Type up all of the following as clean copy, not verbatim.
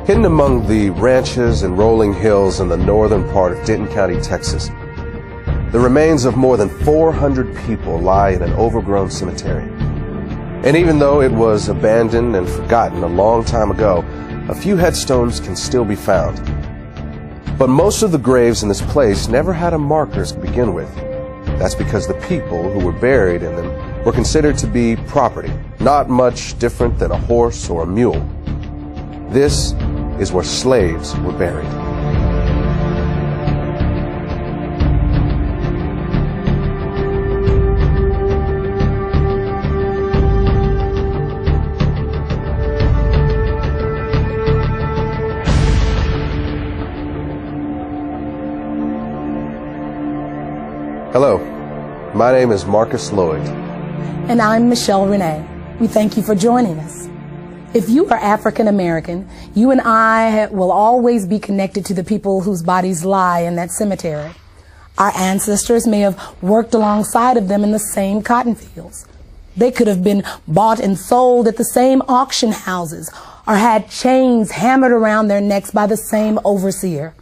Hidden among the ranches and rolling hills in the northern part of Denton County, Texas, the remains of more than 400 people lie in an overgrown cemetery. And even though it was abandoned and forgotten a long time ago, a few headstones can still be found. But most of the graves in this place never had a marker to begin with. That's because the people who were buried in them were considered to be property, not much different than a horse or a mule. This is where slaves were buried. Hello, my name is Marcus Lloyd. And I'm Michelle Renee. We thank you for joining us. If you are African American, you and I will always be connected to the people whose bodies lie in that cemetery. Our ancestors may have worked alongside of them in the same cotton fields. They could have been bought and sold at the same auction houses or had chains hammered around their necks by the same overseer.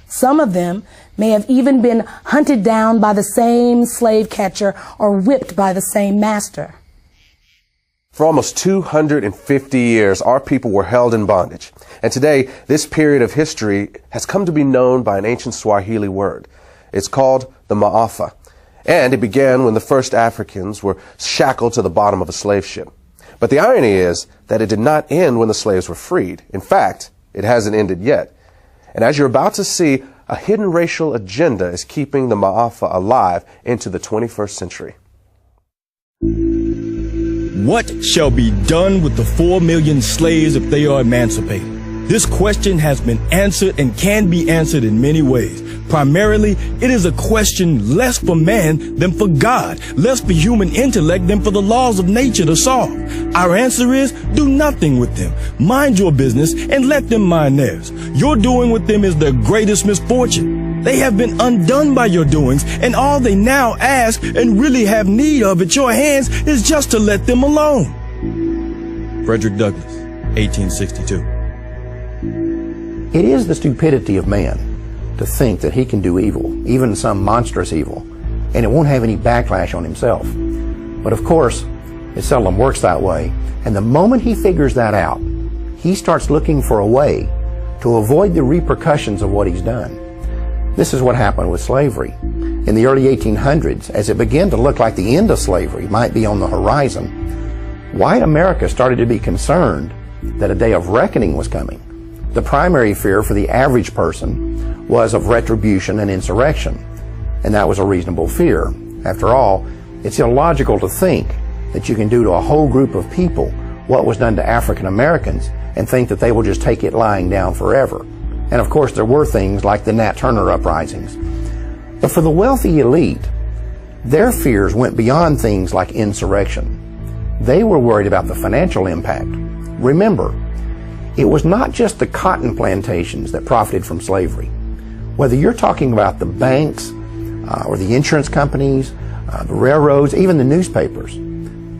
Some of them may have even been hunted down by the same slave catcher or whipped by the same master. For almost 250 years, our people were held in bondage. And today, this period of history has come to be known by an ancient Swahili word. It's called the Maafa. And it began when the first Africans were shackled to the bottom of a slave ship. But the irony is that it did not end when the slaves were freed. In fact, it hasn't ended yet. And as you're about to see, a hidden racial agenda is keeping the Maafa alive into the 21st century. What shall be done with the 4 million slaves if they are emancipated? This question has been answered and can be answered in many ways. Primarily, it is a question less for man than for God, less for human intellect than for the laws of nature to solve. Our answer is, do nothing with them. Mind your business and let them mind theirs. Your doing with them is their greatest misfortune. They have been undone by your doings, and all they now ask and really have need of at your hands is just to let them alone. Frederick Douglass, 1862. It is the stupidity of man to think that he can do evil, even some monstrous evil, and it won't have any backlash on himself. But of course, it seldom works that way, and the moment he figures that out, he starts looking for a way to avoid the repercussions of what he's done. This is what happened with slavery. In the early 1800s, as it began to look like the end of slavery might be on the horizon, white America started to be concerned that a day of reckoning was coming. The primary fear for the average person was of retribution and insurrection, and that was a reasonable fear. After all, it's illogical to think that you can do to a whole group of people what was done to African Americans and think that they will just take it lying down forever. And of course, there were things like the Nat Turner uprisings. But for the wealthy elite, their fears went beyond things like insurrection. They were worried about the financial impact. Remember, it was not just the cotton plantations that profited from slavery. Whether you're talking about the banks or the insurance companies, the railroads, even the newspapers,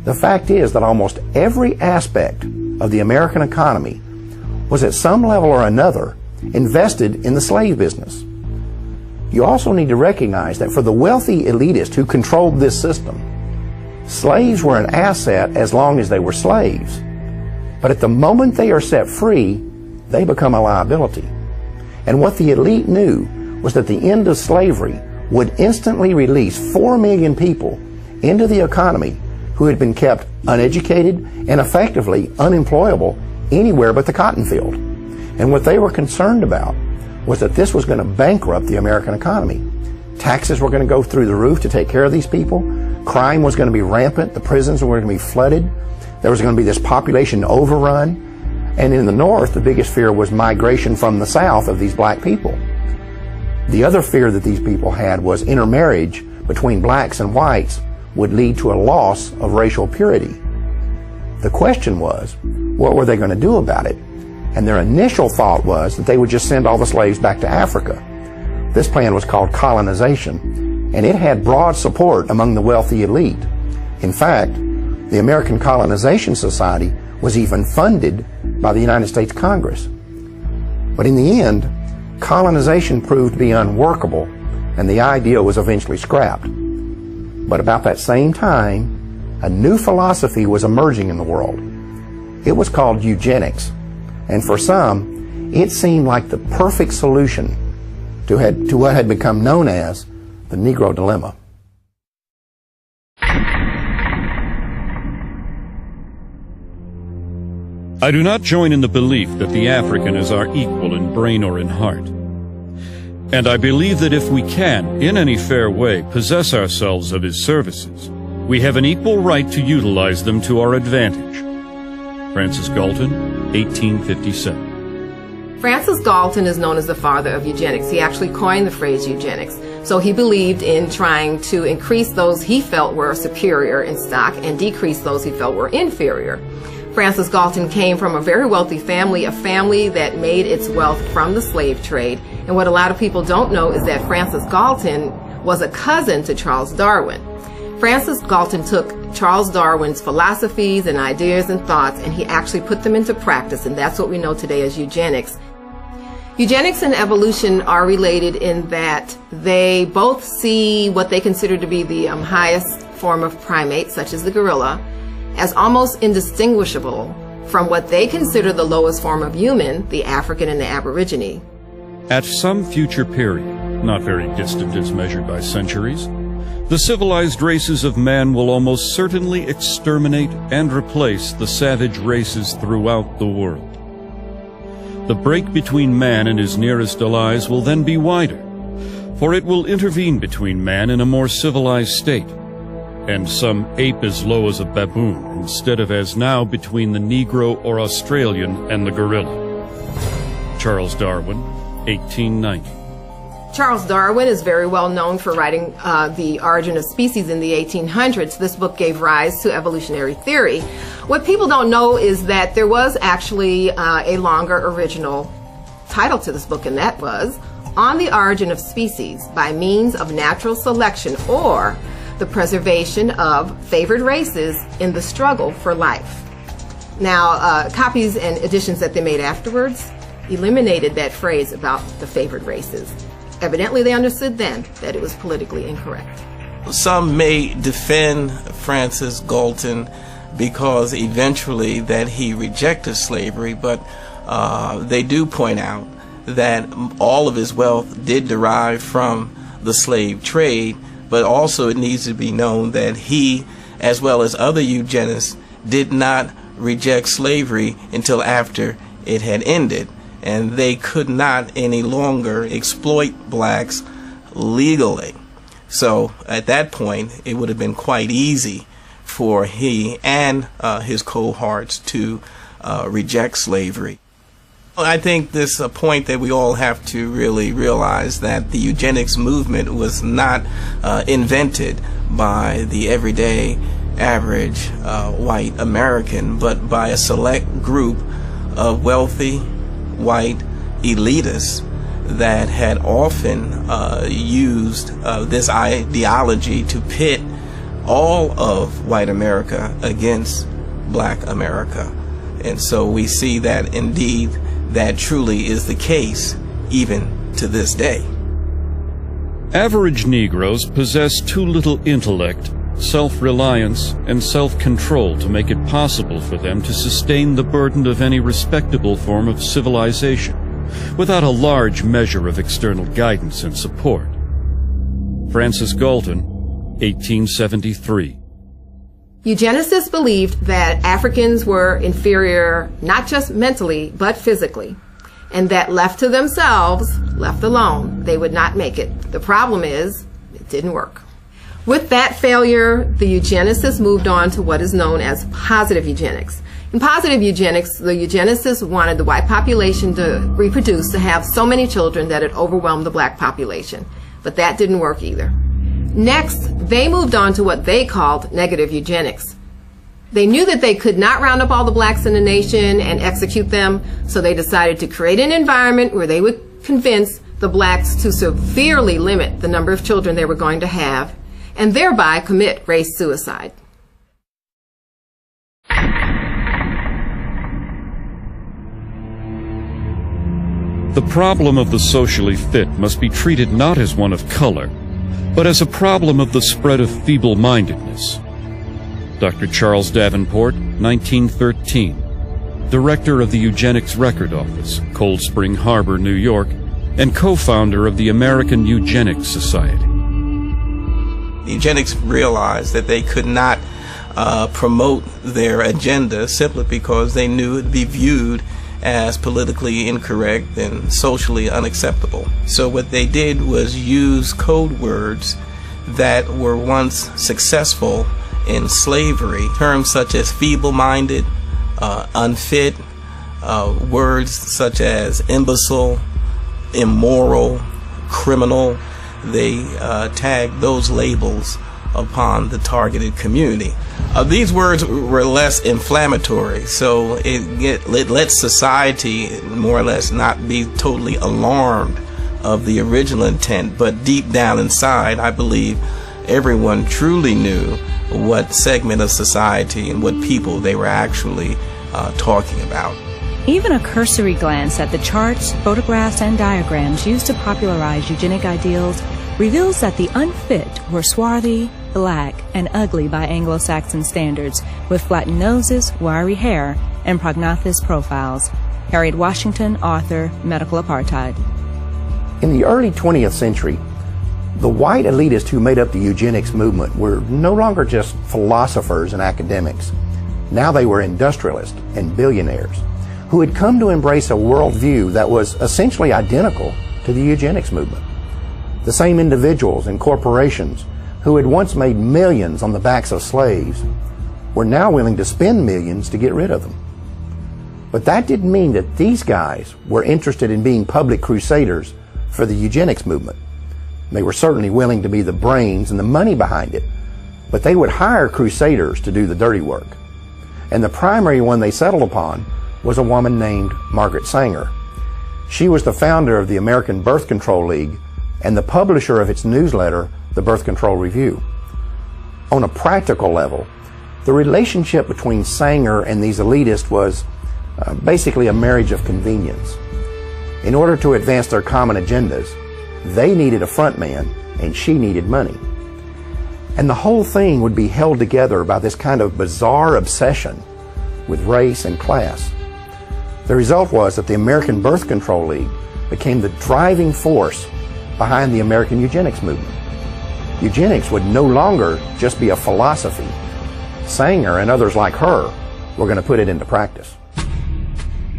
the fact is that almost every aspect of the American economy was at some level or another invested in the slave business. You also need to recognize that for the wealthy elitist who controlled this system, slaves were an asset as long as they were slaves. But at the moment they are set free, they become a liability. And what the elite knew was that the end of slavery would instantly release 4 million people into the economy who had been kept uneducated and effectively unemployable anywhere but the cotton field. And what they were concerned about was that this was going to bankrupt the American economy. Taxes were going to go through the roof to take care of these people. Crime was going to be rampant. The prisons were going to be flooded. There was going to be this population overrun. And in the North, the biggest fear was migration from the South of these black people. The other fear that these people had was intermarriage between blacks and whites would lead to a loss of racial purity. The question was, what were they going to do about it? And their initial thought was that they would just send all the slaves back to Africa. This plan was called colonization, and it had broad support among the wealthy elite. In fact, the American Colonization Society was even funded by the United States Congress. But in the end, colonization proved to be unworkable, and the idea was eventually scrapped. But about that same time, a new philosophy was emerging in the world. It was called eugenics, and for some, it seemed like the perfect solution to what had become known as the Negro dilemma. I do not join in the belief that the African is our equal in brain or in heart. And I believe that if we can, in any fair way, possess ourselves of his services, we have an equal right to utilize them to our advantage. Francis Galton, 1857. Francis Galton is known as the father of eugenics. He actually coined the phrase eugenics. So he believed in trying to increase those he felt were superior in stock and decrease those he felt were inferior. Francis Galton came from a very wealthy family, a family that made its wealth from the slave trade. And what a lot of people don't know is that Francis Galton was a cousin to Charles Darwin. Francis Galton took Charles Darwin's philosophies and ideas and thoughts, and he actually put them into practice, and that's what we know today as eugenics. Eugenics and evolution are related in that they both see what they consider to be the highest form of primate, such as the gorilla, as almost indistinguishable from what they consider the lowest form of human, the African and the Aborigine. At some future period, not very distant as measured by centuries, the civilized races of man will almost certainly exterminate and replace the savage races throughout the world. The break between man and his nearest allies will then be wider, for it will intervene between man and a more civilized state, and some ape as low as a baboon instead of as now between the Negro or Australian and the gorilla. Charles Darwin, 1890. Charles Darwin is very well known for writing The Origin of Species in the 1800s. This book gave rise to evolutionary theory. What people don't know is that there was actually a longer original title to this book, and that was On the Origin of Species by Means of Natural Selection, or the Preservation of Favored Races in the Struggle for Life. Now, copies and editions that they made afterwards eliminated that phrase about the favored races. Evidently, they understood then that it was politically incorrect. Some may defend Francis Galton because eventually that he rejected slavery, but they do point out that all of his wealth did derive from the slave trade, but also it needs to be known that he, as well as other eugenists, did not reject slavery until after it had ended, and they could not any longer exploit blacks legally. So at that point, it would have been quite easy for he and his cohorts to reject slavery. I think this is a point that we all have to really realize, that the eugenics movement was not invented by the everyday average white American, but by a select group of wealthy white elitists that had often used this ideology to pit all of white America against black America. And so we see that indeed that truly is the case even to this day. Average Negroes possess too little intellect, self-reliance, and self-control to make it possible for them to sustain the burden of any respectable form of civilization without a large measure of external guidance and support. Francis Galton, 1873. Eugenicists believed that Africans were inferior not just mentally, but physically, and that left to themselves, left alone, they would not make it. The problem is, it didn't work. With that failure, the eugenicists moved on to what is known as positive eugenics. In positive eugenics, the eugenicists wanted the white population to reproduce, to have so many children that it overwhelmed the black population. But that didn't work either. Next, they moved on to what they called negative eugenics. They knew that they could not round up all the blacks in the nation and execute them, so they decided to create an environment where they would convince the blacks to severely limit the number of children they were going to have, and thereby commit race suicide. The problem of the socially fit must be treated not as one of color, but as a problem of the spread of feeble-mindedness. Dr. Charles Davenport, 1913, Director of the Eugenics Record Office, Cold Spring Harbor, New York, and co-founder of the American Eugenics Society. The eugenics realized that they could not promote their agenda simply because they knew it would be viewed as politically incorrect and socially unacceptable. So what they did was use code words that were once successful in slavery, terms such as feeble-minded, unfit, words such as imbecile, immoral, criminal. They tagged those labels upon the targeted community. These words were less inflammatory, so it let society more or less not be totally alarmed of the original intent, but deep down inside, I believe everyone truly knew what segment of society and what people they were actually talking about. Even a cursory glance at the charts, photographs, and diagrams used to popularize eugenic ideals reveals that the unfit were swarthy, black, and ugly by Anglo-Saxon standards, with flattened noses, wiry hair, and prognathous profiles. Harriet Washington, author, Medical Apartheid. In the early 20th century, the white elitists who made up the eugenics movement were no longer just philosophers and academics. Now they were industrialists and billionaires who had come to embrace a worldview that was essentially identical to the eugenics movement. The same individuals and corporations who had once made millions on the backs of slaves were now willing to spend millions to get rid of them. But that didn't mean that these guys were interested in being public crusaders for the eugenics movement. They were certainly willing to be the brains and the money behind it, but they would hire crusaders to do the dirty work. And the primary one they settled upon was a woman named Margaret Sanger. She was the founder of the American Birth Control League and the publisher of its newsletter, the Birth Control Review. On a practical level, the relationship between Sanger and these elitists was basically a marriage of convenience. In order to advance their common agendas, they needed a front man and she needed money. And the whole thing would be held together by this kind of bizarre obsession with race and class. The result was that the American Birth Control League became the driving force behind the American eugenics movement. Eugenics would no longer just be a philosophy. Sanger and others like her were going to put it into practice.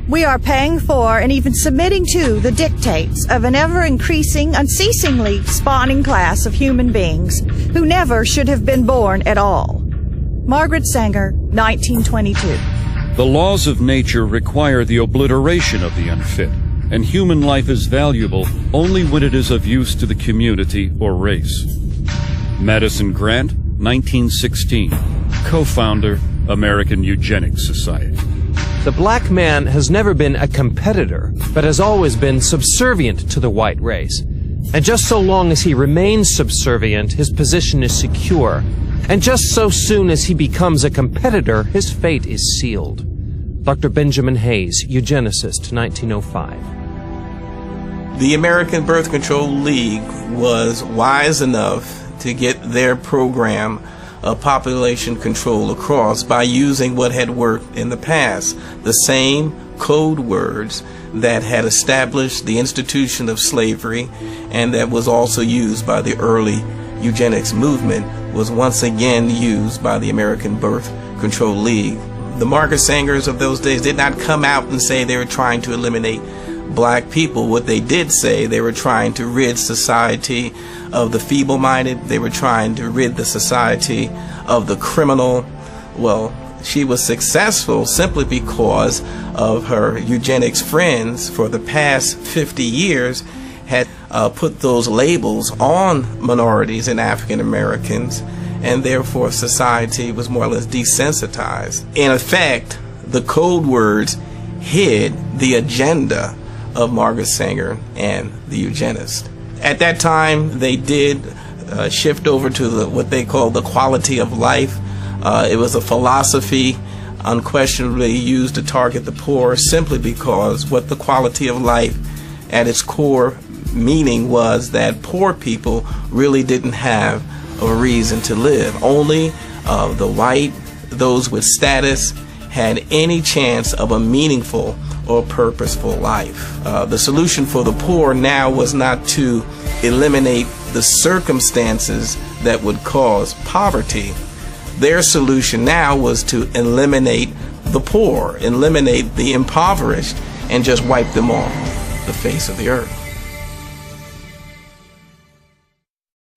We are paying for and even submitting to the dictates of an ever-increasing, unceasingly spawning class of human beings who never should have been born at all. Margaret Sanger, 1922. The laws of nature require the obliteration of the unfit, and human life is valuable only when it is of use to the community or race. Madison Grant, 1916, co-founder, American Eugenics Society. The black man has never been a competitor, but has always been subservient to the white race. And just so long as he remains subservient, his position is secure. And just so soon as he becomes a competitor, his fate is sealed. Dr. Benjamin Hayes, eugenicist, 1905. The American Birth Control League was wise enough to get their program of population control across by using what had worked in the past, the same code words that had established the institution of slavery and that was also used by the early eugenics movement was once again used by the American Birth Control League. The Margaret Sangers of those days did not come out and say they were trying to eliminate black people. What they did say, they were trying to rid society of the feeble-minded. They were trying to rid the society of the criminal. Well, she was successful simply because of her eugenics friends for the past 50 years had put those labels on minorities and African Americans, and therefore society was more or less desensitized. In effect, the code words hid the agenda of Margaret Sanger and the eugenists. At that time, they did shift over to what they call the quality of life. It was a philosophy unquestionably used to target the poor simply because what the quality of life at its core meaning was that poor people really didn't have a reason to live. Only the white, those with status, had any chance of a meaningful or purposeful life. The solution for the poor now was not to eliminate the circumstances that would cause poverty. Their solution now was to eliminate the poor, eliminate the impoverished, and just wipe them off the face of the earth.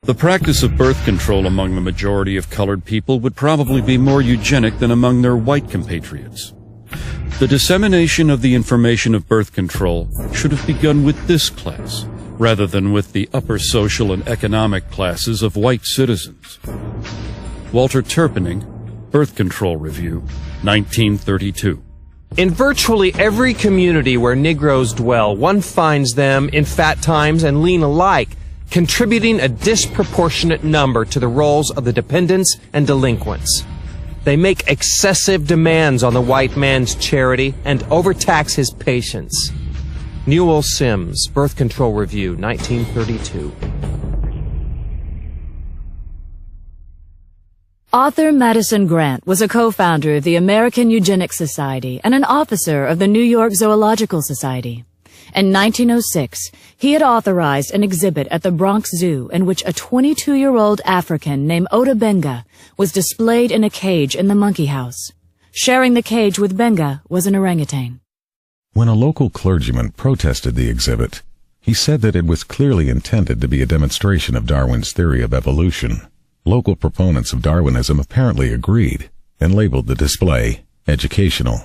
The practice of birth control among the majority of colored people would probably be more eugenic than among their white compatriots. The dissemination of the information of birth control should have begun with this class, rather than with the upper social and economic classes of white citizens. Walter Terpening, Birth Control Review, 1932. In virtually every community where Negroes dwell, one finds them in fat times and lean alike, contributing a disproportionate number to the roles of the dependents and delinquents. They make excessive demands on the white man's charity and overtax his patience. Newell Sims, Birth Control Review, 1932. Author Madison Grant was a co-founder of the American Eugenics Society and an officer of the New York Zoological Society. In 1906, he had authorized an exhibit at the Bronx Zoo in which a 22-year-old African named Ota Benga was displayed in a cage in the monkey house. Sharing the cage with Benga was an orangutan. When a local clergyman protested the exhibit, he said that it was clearly intended to be a demonstration of Darwin's theory of evolution. Local proponents of Darwinism apparently agreed and labeled the display educational.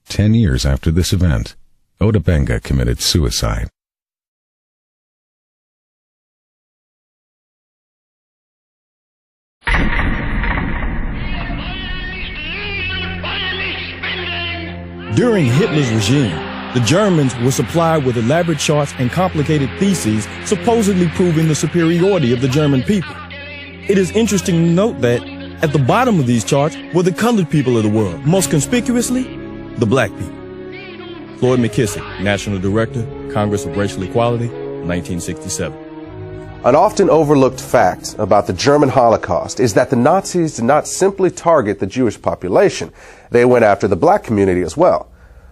10 years after this event, Ota Benga committed suicide. During Hitler's regime, the Germans were supplied with elaborate charts and complicated theses supposedly proving the superiority of the German people. It is interesting to note that at the bottom of these charts were the colored people of the world, most conspicuously, the black people. Floyd McKissick, National Director, Congress of Racial Equality, 1967. An often overlooked fact about the German Holocaust is that the Nazis did not simply target the Jewish population. They went after the black community as well.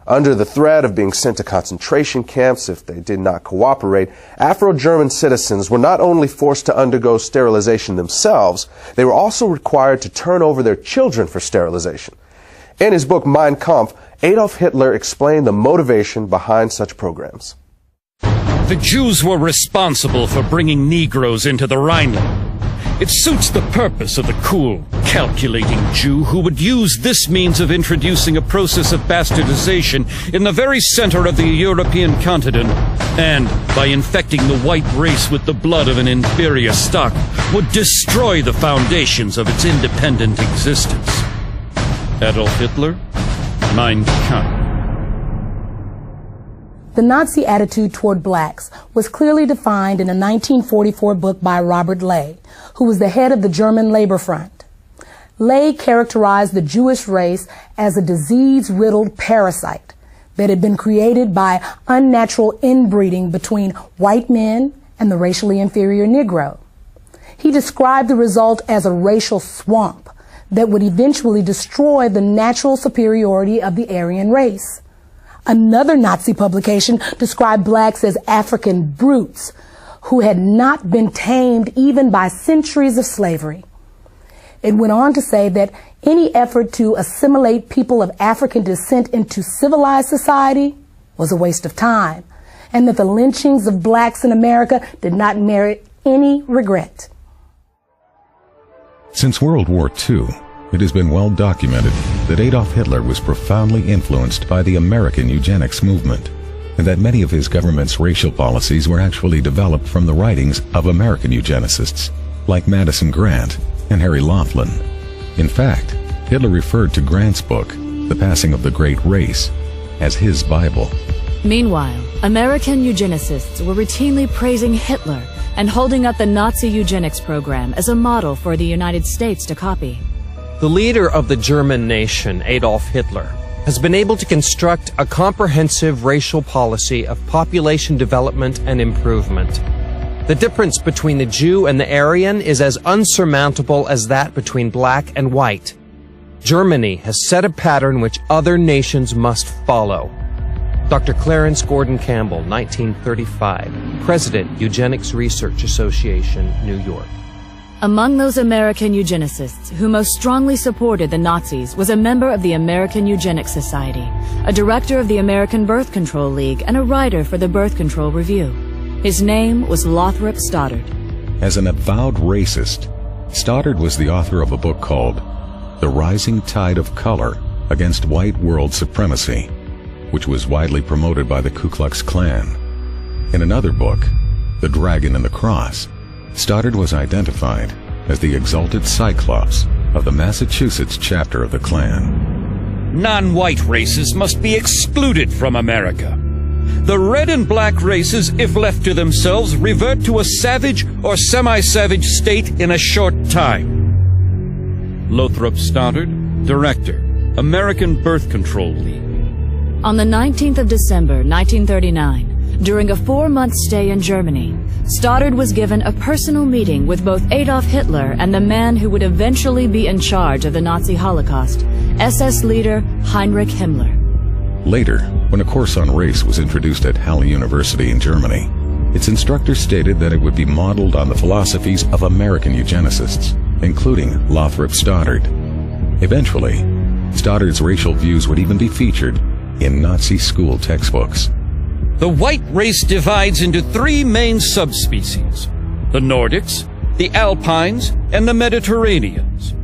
Under the threat of being sent to concentration camps if they did not cooperate, Afro-German citizens were not only forced to undergo sterilization themselves, they were also required to turn over their children for sterilization. In his book Mein Kampf, Adolf Hitler explained the motivation behind such programs. The Jews were responsible for bringing Negroes into the Rhineland. It suits the purpose of the cool, calculating Jew who would use this means of introducing a process of bastardization in the very center of the European continent, and, by infecting the white race with the blood of an inferior stock, would destroy the foundations of its independent existence. Adolf Hitler, Mein Kampf. The Nazi attitude toward blacks was clearly defined in a 1944 book by Robert Ley, who was the head of the German Labor Front. Ley characterized the Jewish race as a disease-riddled parasite that had been created by unnatural inbreeding between white men and the racially inferior Negro. He described the result as a racial swamp that would eventually destroy the natural superiority of the Aryan race. Another Nazi publication described blacks as African brutes who had not been tamed even by centuries of slavery. It went on to say that any effort to assimilate people of African descent into civilized society was a waste of time, and that the lynchings of blacks in America did not merit any regret. Since World War II, it has been well documented that Adolf Hitler was profoundly influenced by the American eugenics movement, and that many of his government's racial policies were actually developed from the writings of American eugenicists like Madison Grant and Harry Laughlin. In fact, Hitler referred to Grant's book, The Passing of the Great Race, as his Bible. Meanwhile, American eugenicists were routinely praising Hitler and holding up the Nazi eugenics program as a model for the United States to copy. The leader of the German nation, Adolf Hitler, has been able to construct a comprehensive racial policy of population development and improvement. The difference between the Jew and the Aryan is as unsurmountable as that between black and white. Germany has set a pattern which other nations must follow. Dr. Clarence Gordon Campbell, 1935, President, Eugenics Research Association, New York. Among those American eugenicists who most strongly supported the Nazis was a member of the American Eugenics Society, a director of the American Birth Control League, and a writer for the Birth Control Review. His name was Lothrop Stoddard. As an avowed racist, Stoddard was the author of a book called The Rising Tide of Color Against White World Supremacy, which was widely promoted by the Ku Klux Klan. In another book, The Dragon and the Cross, Stoddard was identified as the exalted Cyclops of the Massachusetts chapter of the Klan. Non-white races must be excluded from America. The red and black races, if left to themselves, revert to a savage or semi-savage state in a short time. Lothrop Stoddard, Director, American Birth Control League. On the 19th of December, 1939, during a 4-month stay in Germany, Stoddard was given a personal meeting with both Adolf Hitler and the man who would eventually be in charge of the Nazi Holocaust, SS leader Heinrich Himmler. Later, when a course on race was introduced at Halle University in Germany, its instructor stated that it would be modeled on the philosophies of American eugenicists, including Lothrop Stoddard. Eventually, Stoddard's racial views would even be featured in Nazi school textbooks. The white race divides into 3 main subspecies: the Nordics, the Alpines, and the Mediterraneans.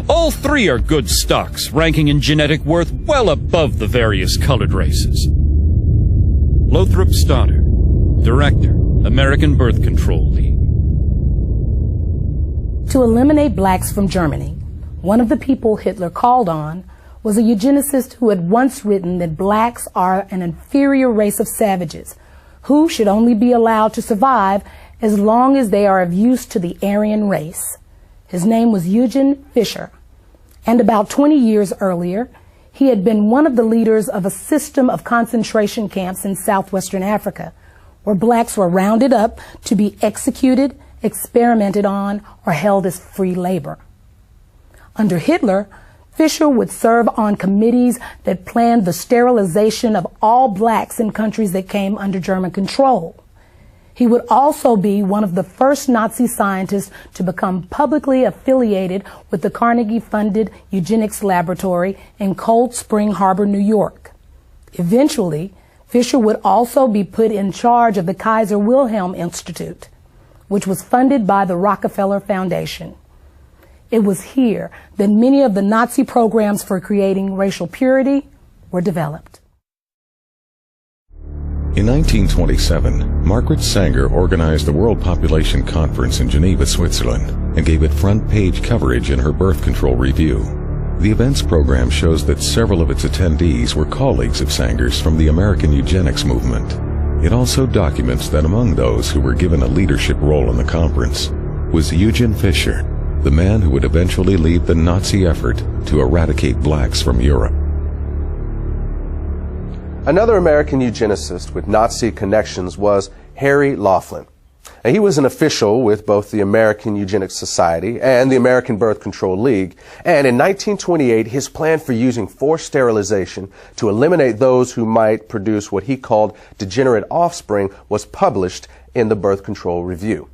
All 3 are good stocks, ranking in genetic worth well above the various colored races. Lothrop Stoddard, Director, American Birth Control League. To eliminate blacks from Germany, one of the people Hitler called on was a eugenicist who had once written that blacks are an inferior race of savages who should only be allowed to survive as long as they are of use to the Aryan race. His name was Eugen Fischer, and about 20 years earlier, he had been one of the leaders of a system of concentration camps in southwestern Africa, where blacks were rounded up to be executed, experimented on, or held as free labor. Under Hitler, Fischer would serve on committees that planned the sterilization of all blacks in countries that came under German control. He would also be one of the first Nazi scientists to become publicly affiliated with the Carnegie-funded eugenics laboratory in Cold Spring Harbor, New York. Eventually, Fischer would also be put in charge of the Kaiser Wilhelm Institute, which was funded by the Rockefeller Foundation. It was here that many of the Nazi programs for creating racial purity were developed. In 1927, Margaret Sanger organized the World Population Conference in Geneva, Switzerland, and gave it front-page coverage in her Birth Control Review. The events program shows that several of its attendees were colleagues of Sanger's from the American eugenics movement. It also documents that among those who were given a leadership role in the conference was Eugen Fischer, the man who would eventually lead the Nazi effort to eradicate blacks from Europe. Another American eugenicist with Nazi connections was Harry Laughlin. He was an official with both the American Eugenics Society and the American Birth Control League, and in 1928 his plan for using forced sterilization to eliminate those who might produce what he called degenerate offspring was published in the Birth Control Review.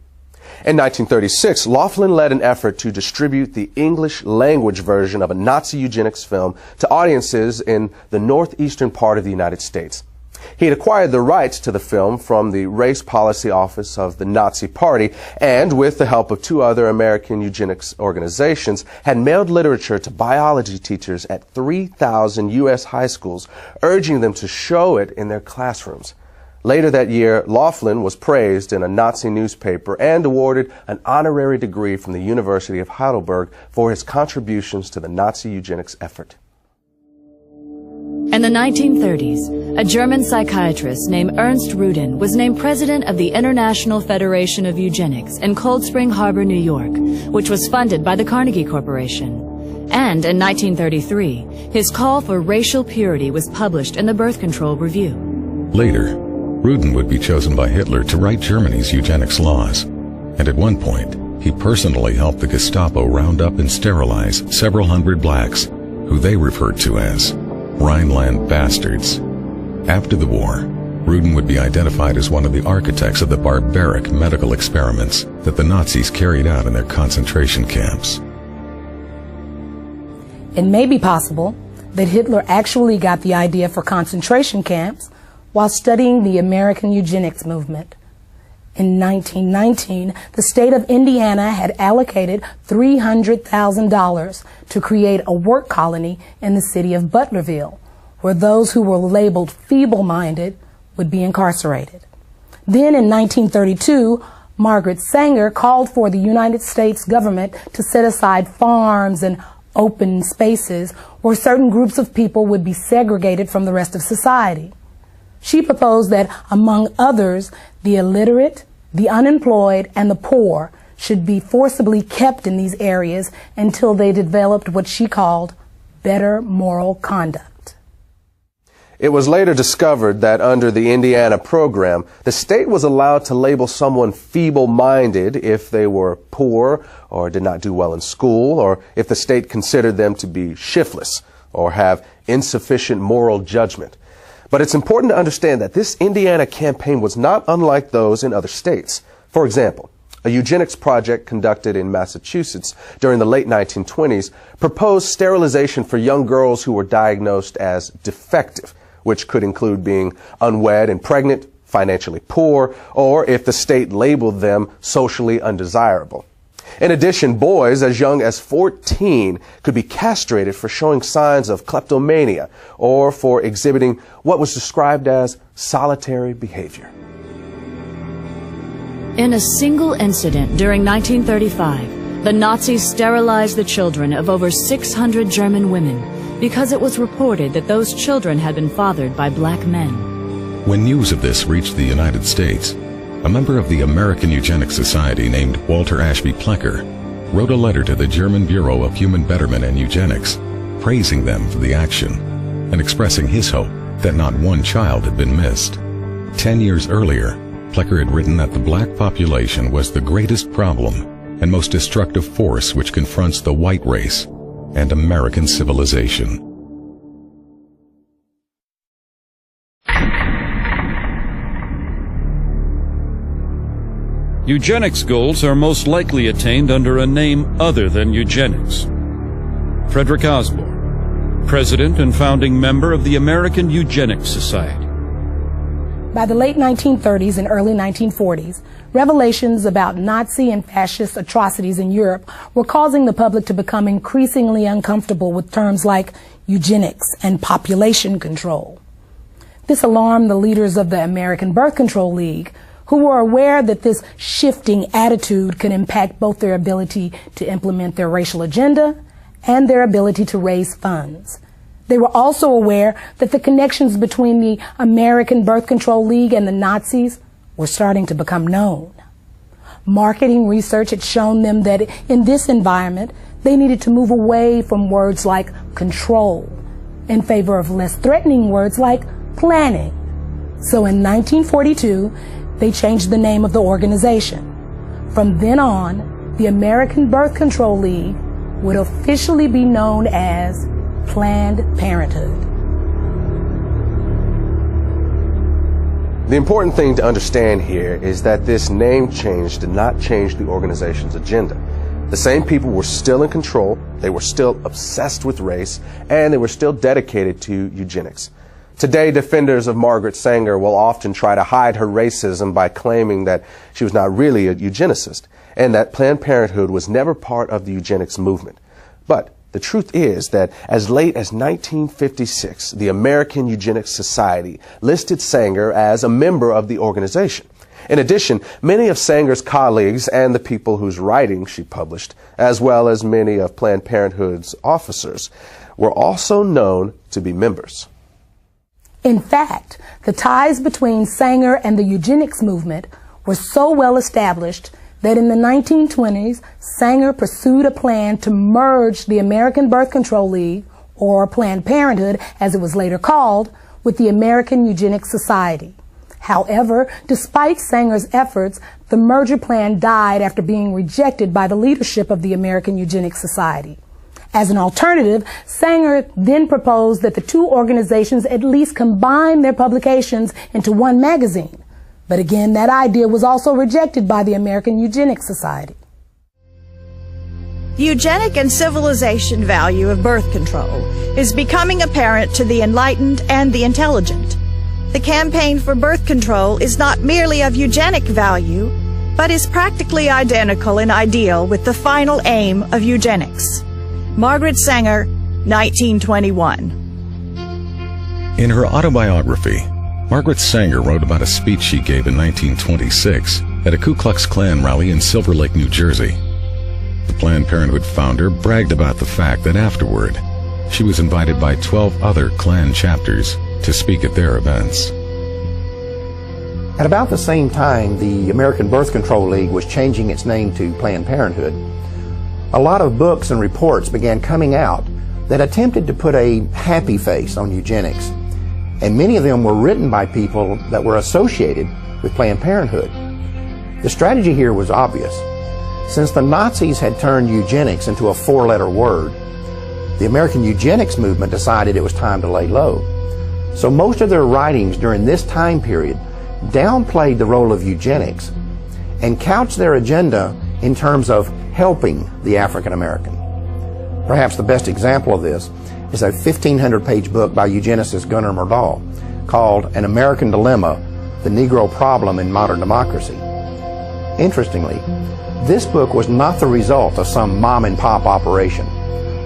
In 1936, Laughlin led an effort to distribute the English language version of a Nazi eugenics film to audiences in the northeastern part of the United States. He had acquired the rights to the film from the Race Policy Office of the Nazi Party and, with the help of 2 other American eugenics organizations, had mailed literature to biology teachers at 3,000 U.S. high schools, urging them to show it in their classrooms. Later that year, Laughlin was praised in a Nazi newspaper and awarded an honorary degree from the University of Heidelberg for his contributions to the Nazi eugenics effort. In the 1930s, a German psychiatrist named Ernst Rudin was named president of the International Federation of Eugenics in Cold Spring Harbor, New York, which was funded by the Carnegie Corporation. And in 1933, his call for racial purity was published in the Birth Control Review. Later, Rudin would be chosen by Hitler to write Germany's eugenics laws, and at one point, he personally helped the Gestapo round up and sterilize several hundred blacks, who they referred to as Rhineland bastards. After the war, Rudin would be identified as one of the architects of the barbaric medical experiments that the Nazis carried out in their concentration camps. It may be possible that Hitler actually got the idea for concentration camps while studying the American eugenics movement. In 1919, the state of Indiana had allocated $300,000 to create a work colony in the city of Butlerville, where those who were labeled feeble-minded would be incarcerated. Then in 1932, Margaret Sanger called for the United States government to set aside farms and open spaces where certain groups of people would be segregated from the rest of society. She proposed that, among others, the illiterate, the unemployed, and the poor should be forcibly kept in these areas until they developed what she called better moral conduct. It was later discovered that under the Indiana program, the state was allowed to label someone feeble-minded if they were poor or did not do well in school, or if the state considered them to be shiftless or have insufficient moral judgment. But it's important to understand that this Indiana campaign was not unlike those in other states. For example, a eugenics project conducted in Massachusetts during the late 1920s proposed sterilization for young girls who were diagnosed as defective, which could include being unwed and pregnant, financially poor, or if the state labeled them socially undesirable. In addition, boys as young as 14 could be castrated for showing signs of kleptomania or for exhibiting what was described as solitary behavior. In a single incident during 1935, the Nazis sterilized the children of over 600 German women because it was reported that those children had been fathered by black men. When news of this reached the United States, a member of the American Eugenics Society named Walter Ashby Plecker wrote a letter to the German Bureau of Human Betterment and Eugenics, praising them for the action and expressing his hope that not one child had been missed. 10 years earlier, Plecker had written that the black population was the greatest problem and most destructive force which confronts the white race and American civilization. Eugenics goals are most likely attained under a name other than eugenics. Frederick Osborne, president and founding member of the American Eugenics Society. By the late 1930s and early 1940s, revelations about Nazi and fascist atrocities in Europe were causing the public to become increasingly uncomfortable with terms like eugenics and population control. This alarmed the leaders of the American Birth Control League, who were aware that this shifting attitude could impact both their ability to implement their racial agenda and their ability to raise funds. They were also aware that the connections between the American Birth Control League and the Nazis were starting to become known. Marketing research had shown them that in this environment, they needed to move away from words like control in favor of less threatening words like planning. So in 1942, they changed the name of the organization. From then on, the American Birth Control League would officially be known as Planned Parenthood. The important thing to understand here is that this name change did not change the organization's agenda. The same people were still in control, they were still obsessed with race, and they were still dedicated to eugenics. Today, defenders of Margaret Sanger will often try to hide her racism by claiming that she was not really a eugenicist and that Planned Parenthood was never part of the eugenics movement. But the truth is that as late as 1956, the American Eugenics Society listed Sanger as a member of the organization. In addition, many of Sanger's colleagues and the people whose writings she published, as well as many of Planned Parenthood's officers, were also known to be members. In fact, the ties between Sanger and the eugenics movement were so well established that in the 1920s, Sanger pursued a plan to merge the American Birth Control League, or Planned Parenthood as it was later called, with the American Eugenics Society. However, despite Sanger's efforts, the merger plan died after being rejected by the leadership of the American Eugenics Society. As an alternative, Sanger then proposed that the two organizations at least combine their publications into one magazine. But again, that idea was also rejected by the American Eugenics Society. The eugenic and civilization value of birth control is becoming apparent to the enlightened and the intelligent. The campaign for birth control is not merely of eugenic value, but is practically identical in ideal with the final aim of eugenics. Margaret Sanger, 1921. In her autobiography, Margaret Sanger wrote about a speech she gave in 1926 at a Ku Klux Klan rally in Silver Lake, New Jersey. The Planned Parenthood founder bragged about the fact that afterward, she was invited by 12 other Klan chapters to speak at their events. At about the same time the American Birth Control League was changing its name to Planned Parenthood, a lot of books and reports began coming out that attempted to put a happy face on eugenics, and many of them were written by people that were associated with Planned Parenthood. The strategy here was obvious. Since the Nazis had turned eugenics into a four-letter word, the American eugenics movement decided it was time to lay low. So most of their writings during this time period downplayed the role of eugenics and couched their agenda in terms of helping the African American. Perhaps the best example of this is a 1,500-page book by eugenicist Gunnar Myrdal called An American Dilemma: The Negro Problem in Modern Democracy. Interestingly, this book was not the result of some mom-and-pop operation.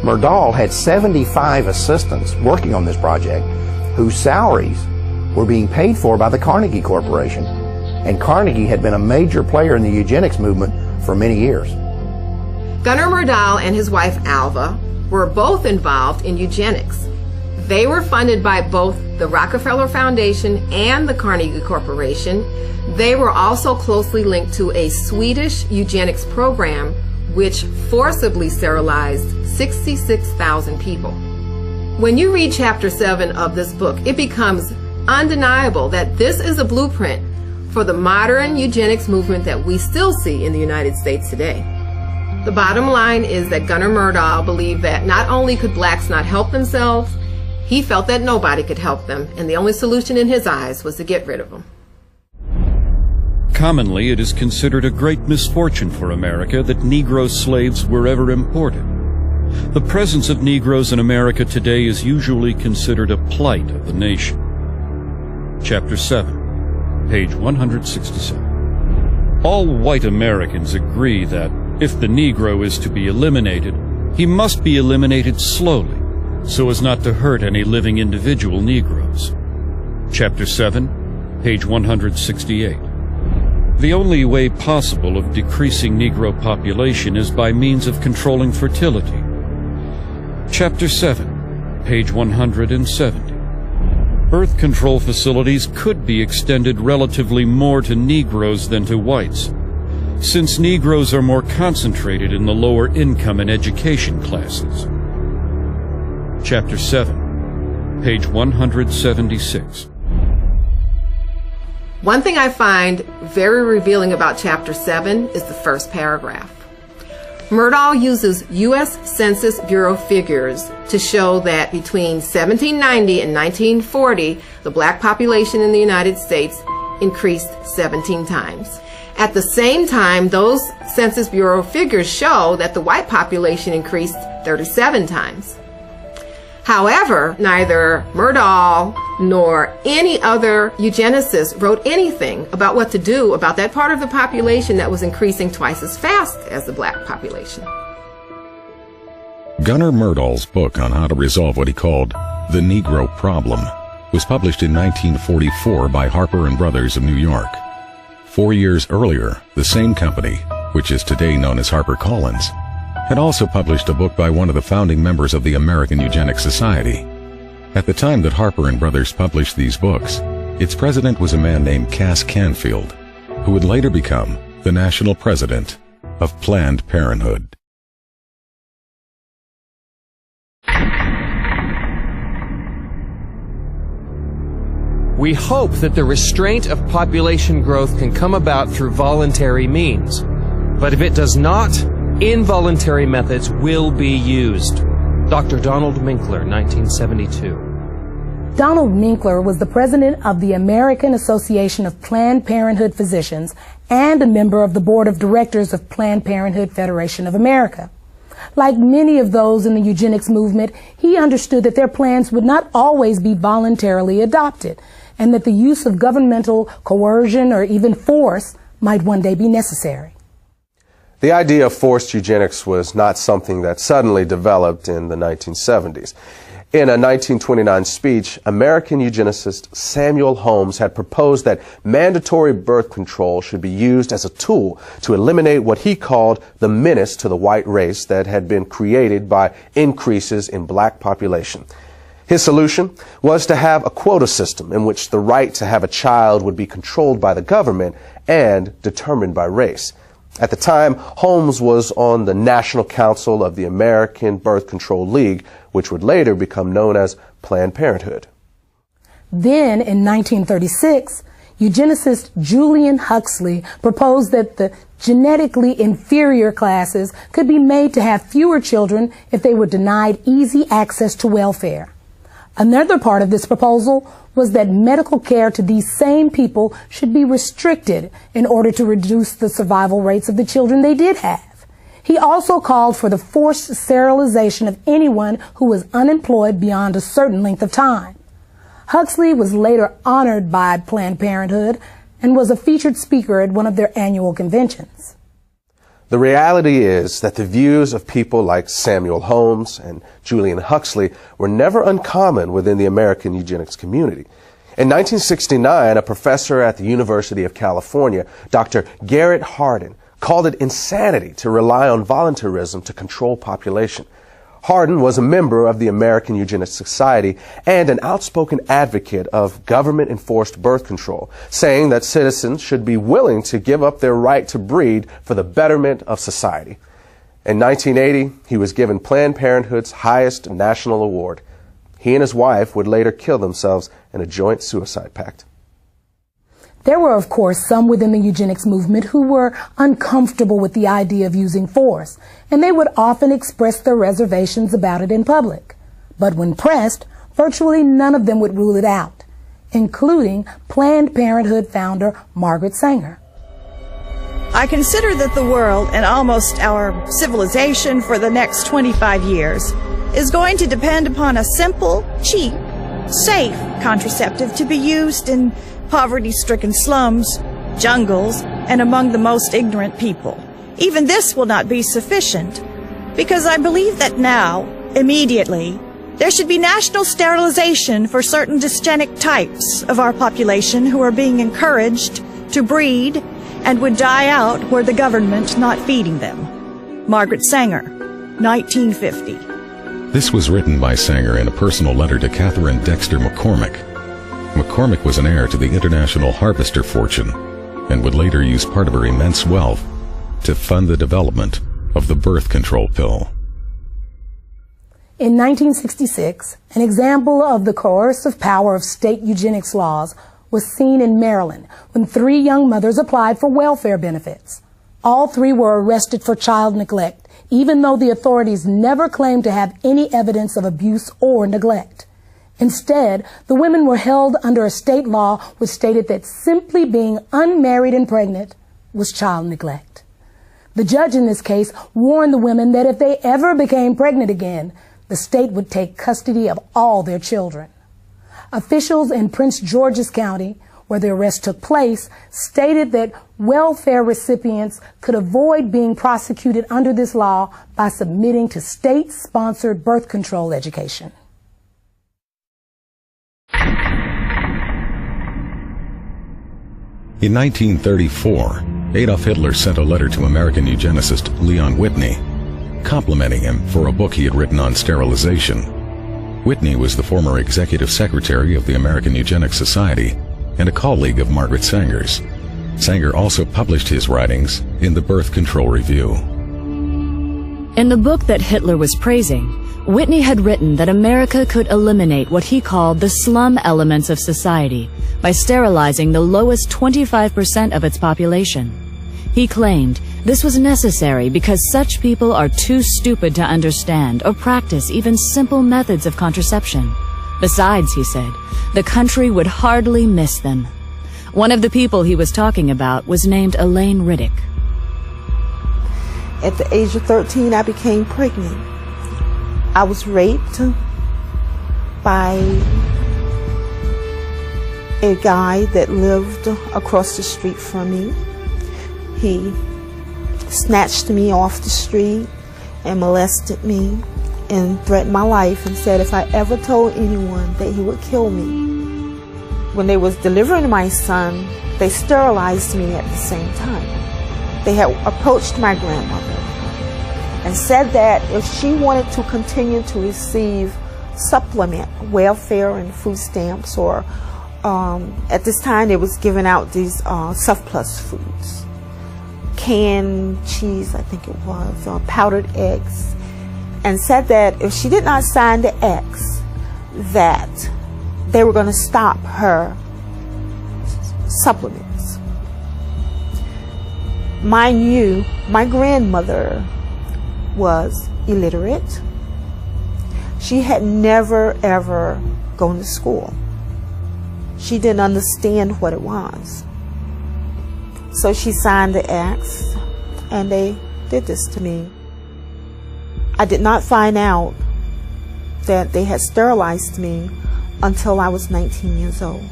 Myrdal had 75 assistants working on this project whose salaries were being paid for by the Carnegie Corporation, and Carnegie had been a major player in the eugenics movement for many years. Gunnar Myrdal and his wife Alva were both involved in eugenics. They were funded by both the Rockefeller Foundation and the Carnegie Corporation. They were also closely linked to a Swedish eugenics program which forcibly sterilized 66,000 people. When you read Chapter 7 of this book, it becomes undeniable that this is a blueprint for the modern eugenics movement that we still see in the United States today. The bottom line is that Gunnar Myrdal believed that not only could blacks not help themselves, he felt that nobody could help them, and the only solution in his eyes was to get rid of them. Commonly, it is considered a great misfortune for America that Negro slaves were ever imported. The presence of Negroes in America today is usually considered a plight of the nation. Chapter 7, page 167. All white Americans agree that if the Negro is to be eliminated, he must be eliminated slowly, so as not to hurt any living individual Negroes. Chapter 7, page 168. The only way possible of decreasing Negro population is by means of controlling fertility. Chapter 7, page 170. Birth control facilities could be extended relatively more to Negroes than to whites, since Negroes are more concentrated in the lower income and education classes. Chapter 7, page 176. One thing I find very revealing about Chapter 7 is the first paragraph. Myrdal uses U.S. Census Bureau figures to show that between 1790 and 1940, the black population in the United States increased 17 times. At the same time, those Census Bureau figures show that the white population increased 37 times. However, neither Myrdal nor any other eugenicist wrote anything about what to do about that part of the population that was increasing twice as fast as the black population. Gunnar Myrdal's book on how to resolve what he called the Negro Problem was published in 1944 by Harper & Brothers of New York. 4 years earlier, the same company, which is today known as HarperCollins, had also published a book by one of the founding members of the American Eugenics Society. At the time that Harper & Brothers published these books, its president was a man named Cass Canfield, who would later become the national president of Planned Parenthood. We hope that the restraint of population growth can come about through voluntary means. But if it does not, involuntary methods will be used. Dr. Donald Minkler, 1972. Donald Minkler was the president of the American Association of Planned Parenthood Physicians and a member of the board of directors of Planned Parenthood Federation of America. Like many of those in the eugenics movement, he understood that their plans would not always be voluntarily adopted, and that the use of governmental coercion or even force might one day be necessary. The idea of forced eugenics was not something that suddenly developed in the 1970s. In a 1929 speech, American eugenicist Samuel Holmes had proposed that mandatory birth control should be used as a tool to eliminate what he called the menace to the white race that had been created by increases in black population. His solution was to have a quota system in which the right to have a child would be controlled by the government and determined by race. At the time, Holmes was on the National Council of the American Birth Control League, which would later become known as Planned Parenthood. Then, in 1936, eugenicist Julian Huxley proposed that the genetically inferior classes could be made to have fewer children if they were denied easy access to welfare. Another part of this proposal was that medical care to these same people should be restricted in order to reduce the survival rates of the children they did have. He also called for the forced sterilization of anyone who was unemployed beyond a certain length of time. Huxley was later honored by Planned Parenthood and was a featured speaker at one of their annual conventions. The reality is that the views of people like Samuel Holmes and Julian Huxley were never uncommon within the American eugenics community. In 1969, a professor at the University of California, Dr. Garrett Hardin, called it insanity to rely on voluntarism to control population. Hardin was a member of the American Eugenics Society and an outspoken advocate of government-enforced birth control, saying that citizens should be willing to give up their right to breed for the betterment of society. In 1980, he was given Planned Parenthood's highest national award. He and his wife would later kill themselves in a joint suicide pact. There were, of course, some within the eugenics movement who were uncomfortable with the idea of using force, and they would often express their reservations about it in public. But when pressed, virtually none of them would rule it out, including Planned Parenthood founder Margaret Sanger. I consider that the world and almost our civilization for the next 25 years is going to depend upon a simple, cheap, safe contraceptive to be used in poverty-stricken slums, jungles, and among the most ignorant people. Even this will not be sufficient, because I believe that now, immediately, there should be national sterilization for certain dysgenic types of our population who are being encouraged to breed and would die out were the government not feeding them. Margaret Sanger, 1950. This was written by Sanger in a personal letter to Catherine Dexter McCormick. McCormick was an heir to the international harvester fortune and would later use part of her immense wealth to fund the development of the birth control pill. In 1966, an example of the coercive power of state eugenics laws was seen in Maryland when 3 young mothers applied for welfare benefits. All 3 were arrested for child neglect, even though the authorities never claimed to have any evidence of abuse or neglect. Instead, the women were held under a state law which stated that simply being unmarried and pregnant was child neglect. The judge in this case warned the women that if they ever became pregnant again, the state would take custody of all their children. Officials in Prince George's County, where the arrest took place, stated that welfare recipients could avoid being prosecuted under this law by submitting to state-sponsored birth control education. In 1934, Adolf Hitler sent a letter to American eugenicist Leon Whitney, complimenting him for a book he had written on sterilization. Whitney was the former executive secretary of the American Eugenics Society and a colleague of Margaret Sanger's. Sanger also published his writings in the Birth Control Review. In the book that Hitler was praising, Whitney had written that America could eliminate what he called the slum elements of society by sterilizing the lowest 25% of its population. He claimed this was necessary because such people are too stupid to understand or practice even simple methods of contraception. Besides, he said, the country would hardly miss them. One of the people he was talking about was named Elaine Riddick. At the age of 13, I became pregnant. I was raped by a guy that lived across the street from me. He snatched me off the street and molested me and threatened my life and said if I ever told anyone that he would kill me. When they was delivering my son, they sterilized me at the same time. They had approached my grandmother and said that if she wanted to continue to receive supplement, welfare and food stamps, or at this time they was giving out these surplus foods, canned cheese, I think it was, powdered eggs, and said that if she did not sign the X, that they were going to stop her supplements. Mind you, my grandmother was illiterate. She had never ever gone to school. She didn't understand what it was. So she signed the acts and they did this to me. I did not find out that they had sterilized me until I was 19 years old.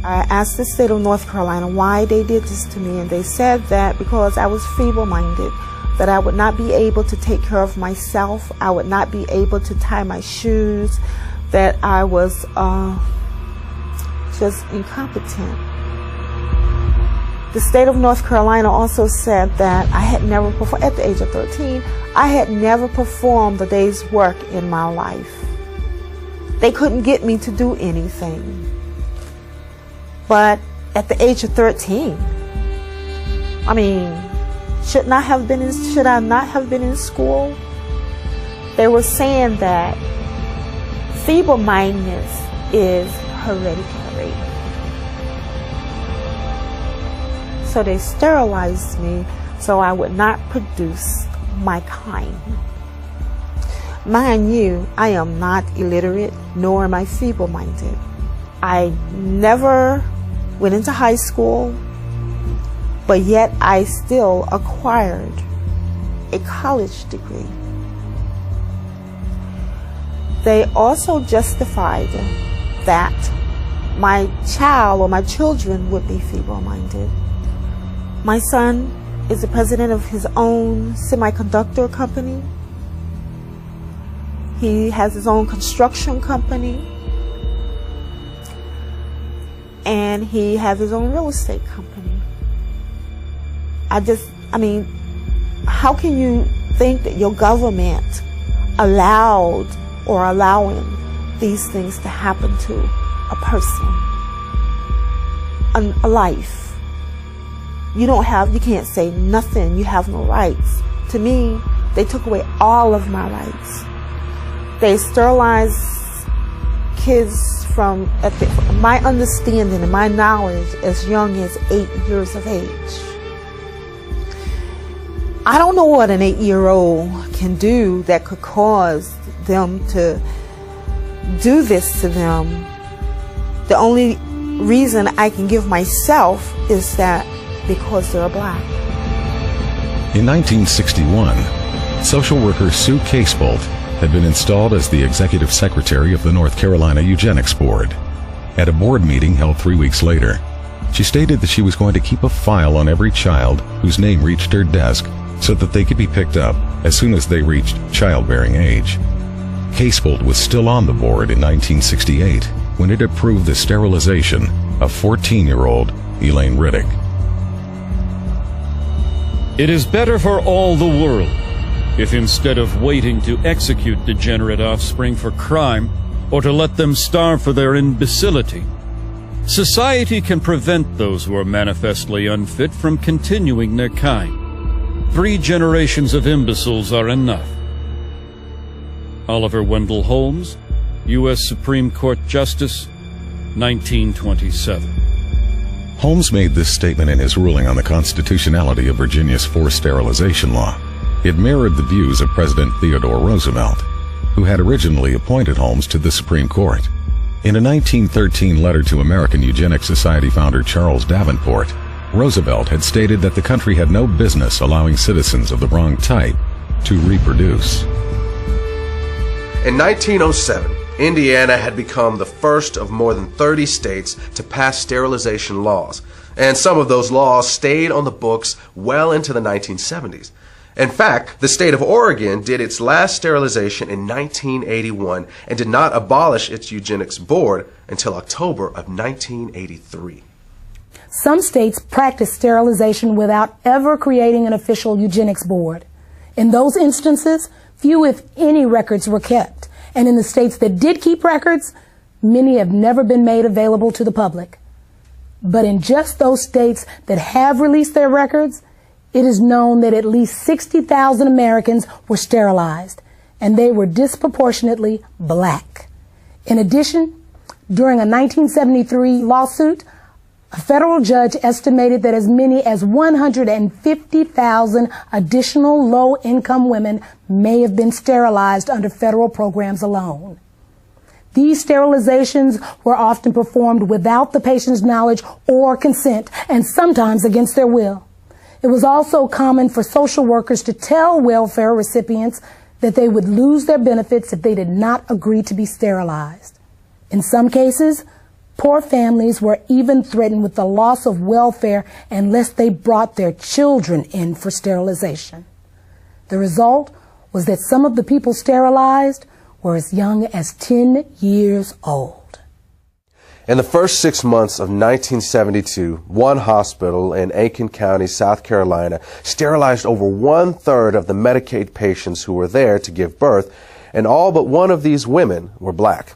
I asked the state of North Carolina why they did this to me, and they said that because I was feeble-minded, that I would not be able to take care of myself, I would not be able to tie my shoes, that I was just incompetent. The state of North Carolina also said that I had never performed, at the age of 13, I had never performed a day's work in my life. They couldn't get me to do anything. But at the age of 13, I mean, should I not have been in school? They were saying that feeble-mindedness is hereditary. So they sterilized me so I would not produce my kind. Mind you, I am not illiterate, nor am I feeble-minded. I never went into high school, but yet I still acquired a college degree. They also justified that my child or my children would be feeble-minded. My son is the president of his own semiconductor company. He has his own construction company. And he has his own real estate company. I mean, how can you think that your government allowed or allowing these things to happen to a person, a life? You can't say nothing, you have no rights. To me, they took away all of my rights. They sterilized kids from, my understanding and my knowledge, as young as 8 years of age. I don't know what an 8-year-old can do that could cause them to do this to them. The only reason I can give myself is that because they're black. In 1961, social worker Sue Casebolt had been installed as the executive secretary of the North Carolina Eugenics Board. At a board meeting held 3 weeks later, she stated that she was going to keep a file on every child whose name reached her desk so that they could be picked up as soon as they reached childbearing age. Casebolt was still on the board in 1968 when it approved the sterilization of 14-year-old Elaine Riddick. It is better for all the world if instead of waiting to execute degenerate offspring for crime or to let them starve for their imbecility, Society can prevent those who are manifestly unfit from continuing their kind. 3 generations of imbeciles are enough. Oliver Wendell Holmes, U.S. Supreme Court Justice, 1927. Holmes made this statement in his ruling on the constitutionality of Virginia's forced sterilization law. It mirrored the views of President Theodore Roosevelt, who had originally appointed Holmes to the Supreme Court. In a 1913 letter to American Eugenics Society founder Charles Davenport, Roosevelt had stated that the country had no business allowing citizens of the wrong type to reproduce. In 1907, Indiana had become the first of more than 30 states to pass sterilization laws, and some of those laws stayed on the books well into the 1970s. In fact, the state of Oregon did its last sterilization in 1981 and did not abolish its eugenics board until October of 1983. Some states practice sterilization without ever creating an official eugenics board. In those instances, few if any records were kept. And in the states that did keep records, many have never been made available to the public. But in just those states that have released their records, it is known that at least 60,000 Americans were sterilized, and they were disproportionately black. In addition, during a 1973 lawsuit, a federal judge estimated that as many as 150,000 additional low-income women may have been sterilized under federal programs alone. These sterilizations were often performed without the patient's knowledge or consent, and sometimes against their will. It was also common for social workers to tell welfare recipients that they would lose their benefits if they did not agree to be sterilized. In some cases, poor families were even threatened with the loss of welfare unless they brought their children in for sterilization. The result was that some of the people sterilized were as young as 10 years old. In the first 6 months of 1972, one hospital in Aiken County, South Carolina, sterilized over 1/3 of the Medicaid patients who were there to give birth, and all but one of these women were black.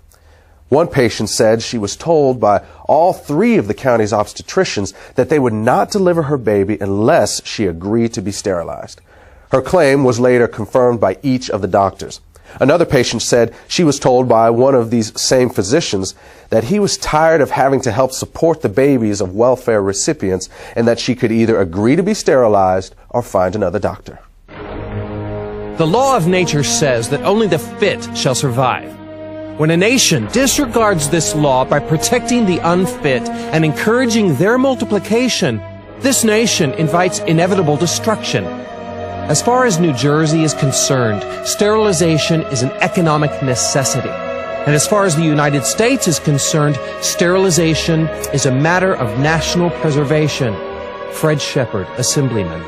One patient said she was told by all 3 of the county's obstetricians that they would not deliver her baby unless she agreed to be sterilized. Her claim was later confirmed by each of the doctors. Another patient said she was told by one of these same physicians that he was tired of having to help support the babies of welfare recipients and that she could either agree to be sterilized or find another doctor. The law of nature says that only the fit shall survive. When a nation disregards this law by protecting the unfit and encouraging their multiplication, this nation invites inevitable destruction. As far as New Jersey is concerned, sterilization is an economic necessity. And as far as the United States is concerned, sterilization is a matter of national preservation. Fred Shepard, Assemblyman.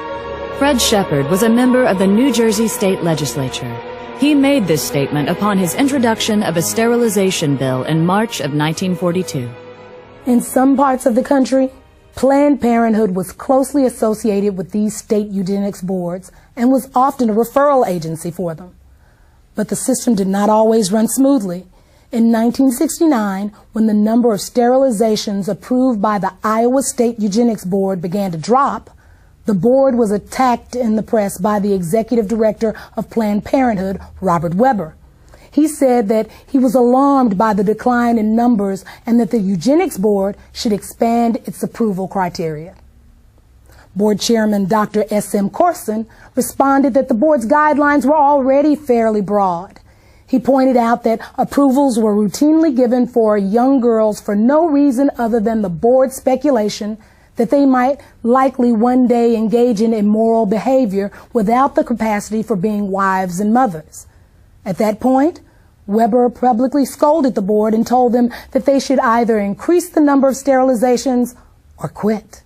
Fred Shepard was a member of the New Jersey State Legislature. He made this statement upon his introduction of a sterilization bill in March of 1942. In some parts of the country, Planned Parenthood was closely associated with these state eugenics boards and was often a referral agency for them. But the system did not always run smoothly. In 1969, when the number of sterilizations approved by the Iowa State Eugenics Board began to drop, the board was attacked in the press by the executive director of Planned Parenthood, Robert Weber. He said that he was alarmed by the decline in numbers and that the Eugenics Board should expand its approval criteria. Board Chairman Dr. S.M. Corson responded that the board's guidelines were already fairly broad. He pointed out that approvals were routinely given for young girls for no reason other than the board's speculation that they might likely one day engage in immoral behavior without the capacity for being wives and mothers. At that point, Weber publicly scolded the board and told them that they should either increase the number of sterilizations or quit.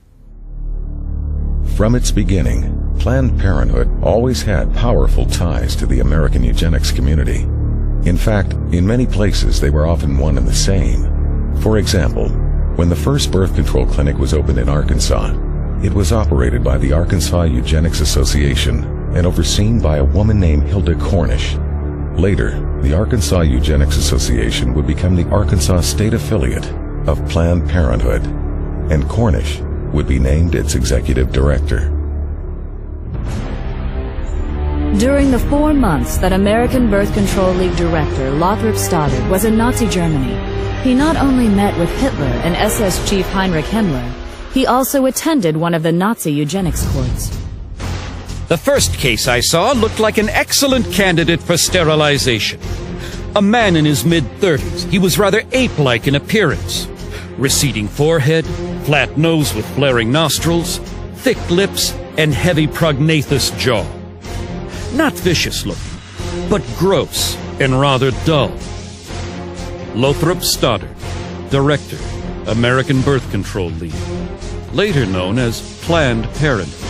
From its beginning, Planned Parenthood always had powerful ties to the American eugenics community. In fact, in many places they were often one and the same. For example, when the first birth control clinic was opened in Arkansas, it was operated by the Arkansas Eugenics Association and overseen by a woman named Hilda Cornish. Later, the Arkansas Eugenics Association would become the Arkansas State Affiliate, of Planned Parenthood, and Cornish would be named its executive director. During the 4 months that American Birth Control League director Lothrop Stoddard was in Nazi Germany, he not only met with Hitler and SS chief Heinrich Himmler, he also attended one of the Nazi eugenics courts. The first case I saw looked like an excellent candidate for sterilization. A man in his mid-30s, he was rather ape-like in appearance. Receding forehead, flat nose with flaring nostrils, thick lips, and heavy prognathous jaw. Not vicious looking, but gross and rather dull. Lothrop Stoddard, Director, American Birth Control League, later known as Planned Parenthood.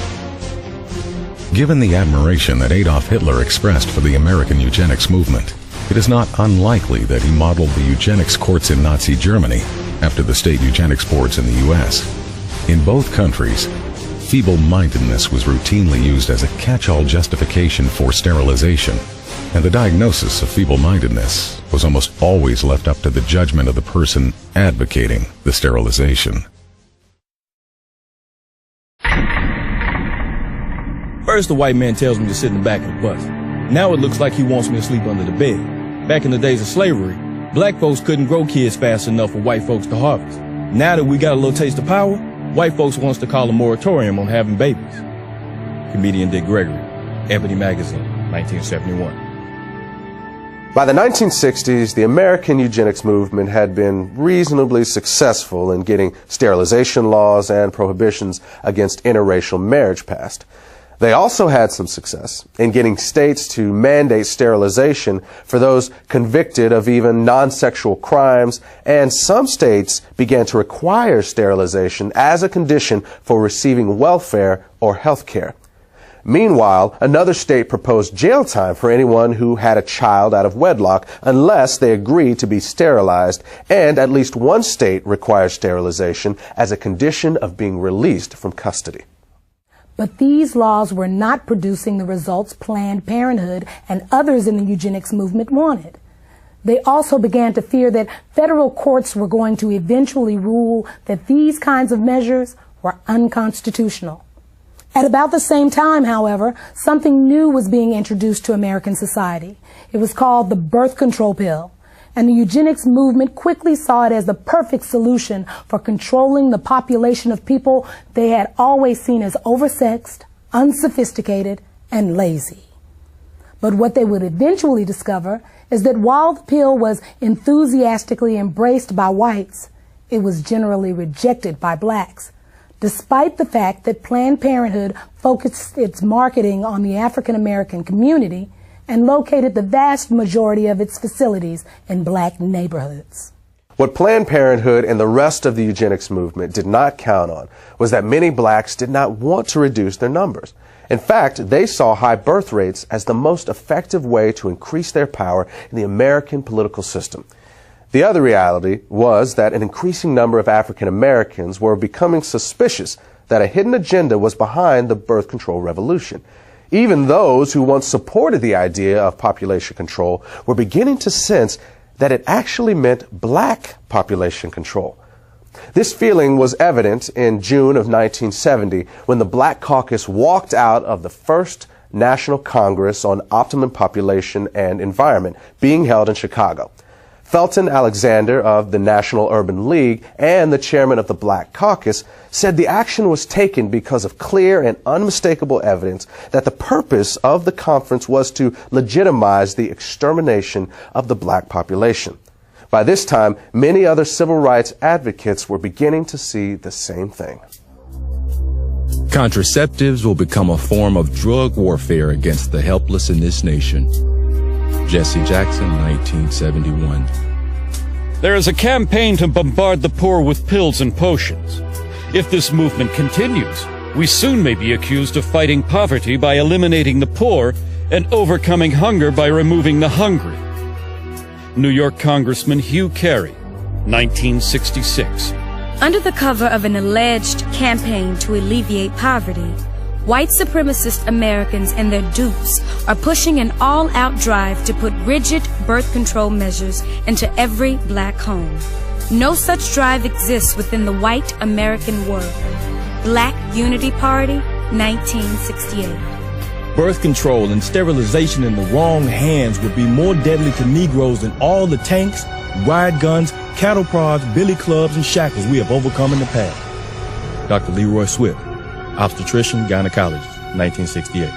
Given the admiration that Adolf Hitler expressed for the American eugenics movement, it is not unlikely that he modeled the eugenics courts in Nazi Germany after the state eugenics boards in the U.S. In both countries, feeble-mindedness was routinely used as a catch-all justification for sterilization, and the diagnosis of feeble-mindedness was almost always left up to the judgment of the person advocating the sterilization. First, the white man tells me to sit in the back of the bus. Now it looks like he wants me to sleep under the bed. Back in the days of slavery, black folks couldn't grow kids fast enough for white folks to harvest. Now that we got a little taste of power, white folks wants to call a moratorium on having babies. Comedian Dick Gregory, Ebony Magazine, 1971. By the 1960s, the American eugenics movement had been reasonably successful in getting sterilization laws and prohibitions against interracial marriage passed. They also had some success in getting states to mandate sterilization for those convicted of even non-sexual crimes, and some states began to require sterilization as a condition for receiving welfare or health care. Meanwhile, another state proposed jail time for anyone who had a child out of wedlock unless they agreed to be sterilized, and at least one state required sterilization as a condition of being released from custody. But these laws were not producing the results Planned Parenthood and others in the eugenics movement wanted. They also began to fear that federal courts were going to eventually rule that these kinds of measures were unconstitutional. At about the same time, however, something new was being introduced to American society. It was called the birth control pill, and the eugenics movement quickly saw it as the perfect solution for controlling the population of people they had always seen as oversexed, unsophisticated, and lazy. But what they would eventually discover is that while the pill was enthusiastically embraced by whites, it was generally rejected by blacks, despite the fact that Planned Parenthood focused its marketing on the African American community and located the vast majority of its facilities in black neighborhoods. What Planned Parenthood and the rest of the eugenics movement did not count on was that many blacks did not want to reduce their numbers. In fact, they saw high birth rates as the most effective way to increase their power in the American political system. The other reality was that an increasing number of African Americans were becoming suspicious that a hidden agenda was behind the birth control revolution. Even those who once supported the idea of population control were beginning to sense that it actually meant black population control. This feeling was evident in June of 1970 when the Black Caucus walked out of the first National Congress on Optimum Population and Environment being held in Chicago. Felton Alexander of the National Urban League and the chairman of the Black Caucus said the action was taken because of clear and unmistakable evidence that the purpose of the conference was to legitimize the extermination of the black population. By this time, many other civil rights advocates were beginning to see the same thing. Contraceptives will become a form of drug warfare against the helpless in this nation. Jesse Jackson, 1971. There is a campaign to bombard the poor with pills and potions. If this movement continues, we soon may be accused of fighting poverty by eliminating the poor and overcoming hunger by removing the hungry. New York Congressman Hugh Carey, 1966. Under the cover of an alleged campaign to alleviate poverty, white supremacist Americans and their dupes are pushing an all-out drive to put rigid birth control measures into every black home. No such drive exists within the white American world. Black Unity Party, 1968. Birth control and sterilization in the wrong hands would be more deadly to Negroes than all the tanks, riot guns, cattle prods, billy clubs, and shackles we have overcome in the past. Dr. Leroy Swift, obstetrician, gynecologist, 1968.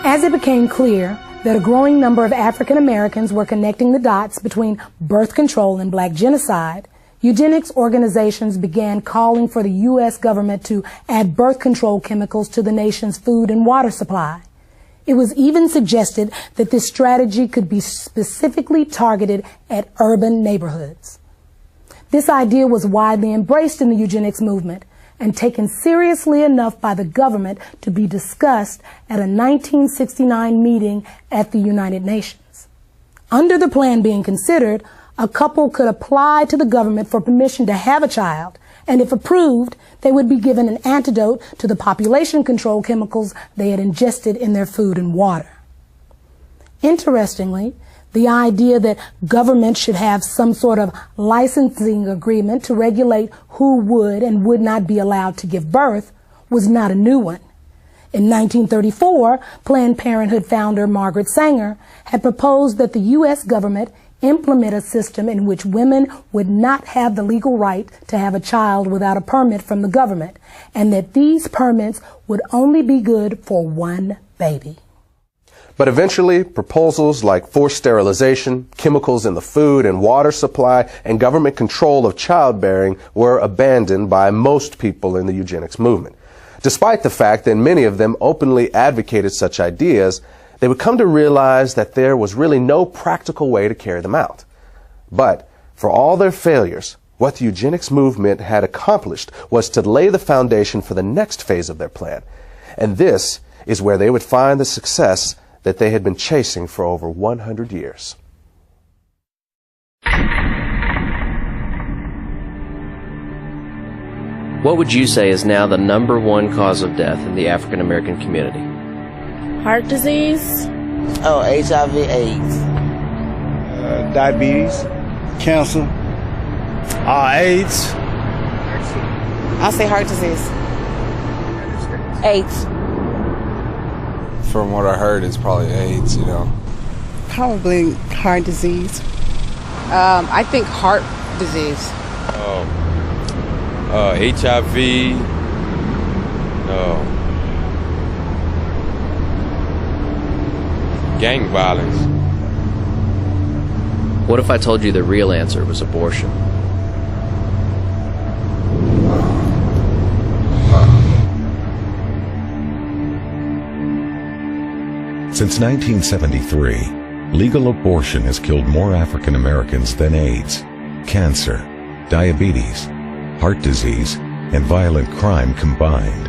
As it became clear that a growing number of African Americans were connecting the dots between birth control and black genocide, eugenics organizations began calling for the U.S. government to add birth control chemicals to the nation's food and water supply. It was even suggested that this strategy could be specifically targeted at urban neighborhoods. This idea was widely embraced in the eugenics movement and taken seriously enough by the government to be discussed at a 1969 meeting at the United Nations. Under the plan being considered, a couple could apply to the government for permission to have a child, and if approved, they would be given an antidote to the population control chemicals they had ingested in their food and water. Interestingly, the idea that government should have some sort of licensing agreement to regulate who would and would not be allowed to give birth was not a new one. In 1934, Planned Parenthood founder Margaret Sanger had proposed that the U.S. government implement a system in which women would not have the legal right to have a child without a permit from the government, and that these permits would only be good for one baby. But eventually, proposals like forced sterilization, chemicals in the food and water supply, and government control of childbearing were abandoned by most people in the eugenics movement. Despite the fact that many of them openly advocated such ideas, they would come to realize that there was really no practical way to carry them out. But for all their failures, what the eugenics movement had accomplished was to lay the foundation for the next phase of their plan. And this is where they would find the success that they had been chasing for over 100 years. What would you say is now the #1 cause of death in the African American community? Heart disease. Oh, HIV/AIDS. Diabetes, cancer, AIDS. I'll say heart disease. AIDS. From what I heard, it's probably AIDS, you know. Probably heart disease. I think heart disease. HIV. Gang violence. What if I told you the real answer was abortion? Since 1973, legal abortion has killed more African Americans than AIDS, cancer, diabetes, heart disease, and violent crime combined.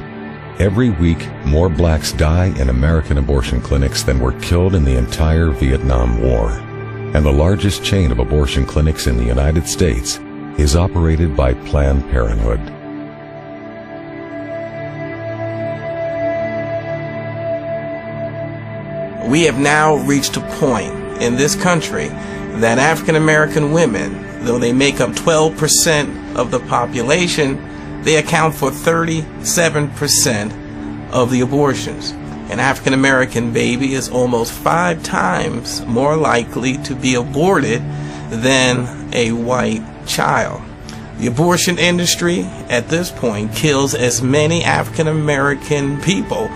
Every week, more blacks die in American abortion clinics than were killed in the entire Vietnam War. And the largest chain of abortion clinics in the United States is operated by Planned Parenthood. We have now reached a point in this country that African American women, though they make up 12% of the population, they account for 37% of the abortions. An African American baby is almost 5 times more likely to be aborted than a white child. The abortion industry at this point kills as many African American people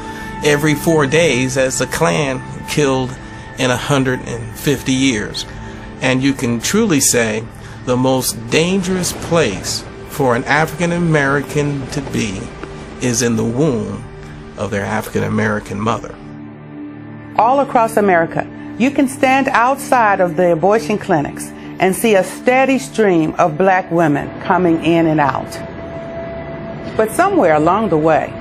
every 4 days as the Klan killed in 150 years. And you can truly say the most dangerous place for an African American to be is in the womb of their African American mother. All across America, you can stand outside of the abortion clinics and see a steady stream of black women coming in and out. But somewhere along the way,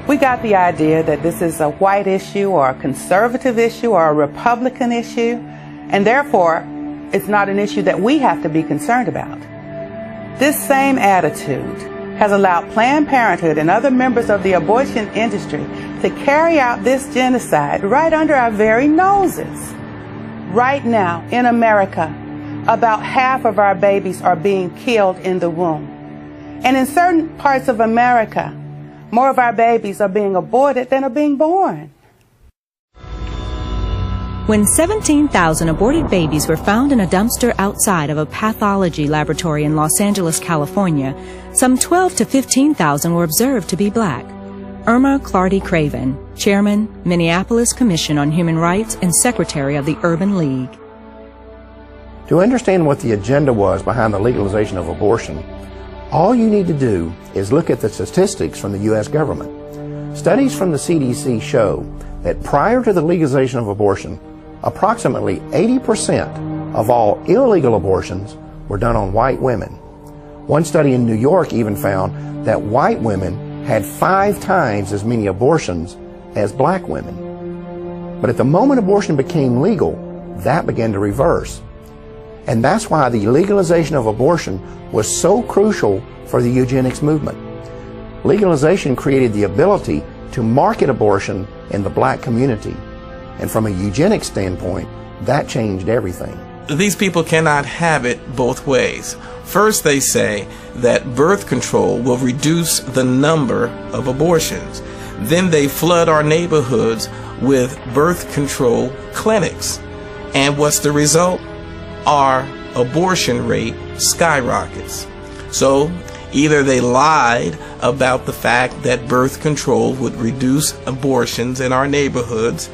we got the idea that this is a white issue or a conservative issue or a Republican issue, and therefore it's not an issue that we have to be concerned about. This same attitude has allowed Planned Parenthood and other members of the abortion industry to carry out this genocide right under our very noses. Right now in America, about half of our babies are being killed in the womb. And in certain parts of America, more of our babies are being aborted than are being born. When 17,000 aborted babies were found in a dumpster outside of a pathology laboratory in Los Angeles, California, some 12 to 15,000 were observed to be black. Irma Clardy Craven, Chairman, Minneapolis Commission on Human Rights and Secretary of the Urban League. To understand what the agenda was behind the legalization of abortion, all you need to do is look at the statistics from the U.S. government. Studies from the CDC show that prior to the legalization of abortion, approximately 80% of all illegal abortions were done on white women. One study in New York even found that white women had 5 times as many abortions as black women. But at the moment abortion became legal, that began to reverse. And that's why the legalization of abortion was so crucial for the eugenics movement. Legalization created the ability to market abortion in the black community. And from a eugenics standpoint, that changed everything. These people cannot have it both ways. First, they say that birth control will reduce the number of abortions. Then they flood our neighborhoods with birth control clinics. And what's the result? Our abortion rate skyrockets. So either they lied about the fact that birth control would reduce abortions in our neighborhoods,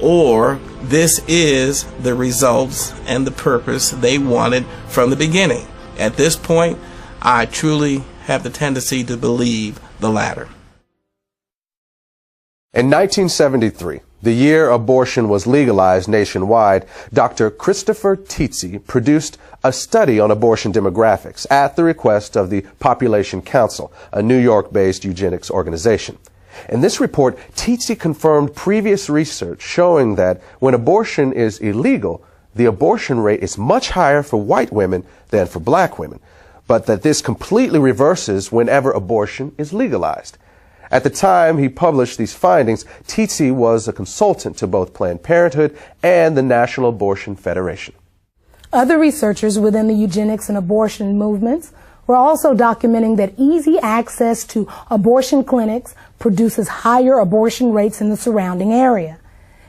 or this is the results and the purpose they wanted from the beginning. At this point, I truly have the tendency to believe the latter. In 1973, the year abortion was legalized nationwide, Dr. Christopher Tizzi produced a study on abortion demographics at the request of the Population Council, a New York-based eugenics organization. In this report, Tizzi confirmed previous research showing that when abortion is illegal, the abortion rate is much higher for white women than for black women, but that this completely reverses whenever abortion is legalized. At the time he published these findings, Tizzi was a consultant to both Planned Parenthood and the National Abortion Federation. Other researchers within the eugenics and abortion movements were also documenting that easy access to abortion clinics produces higher abortion rates in the surrounding area.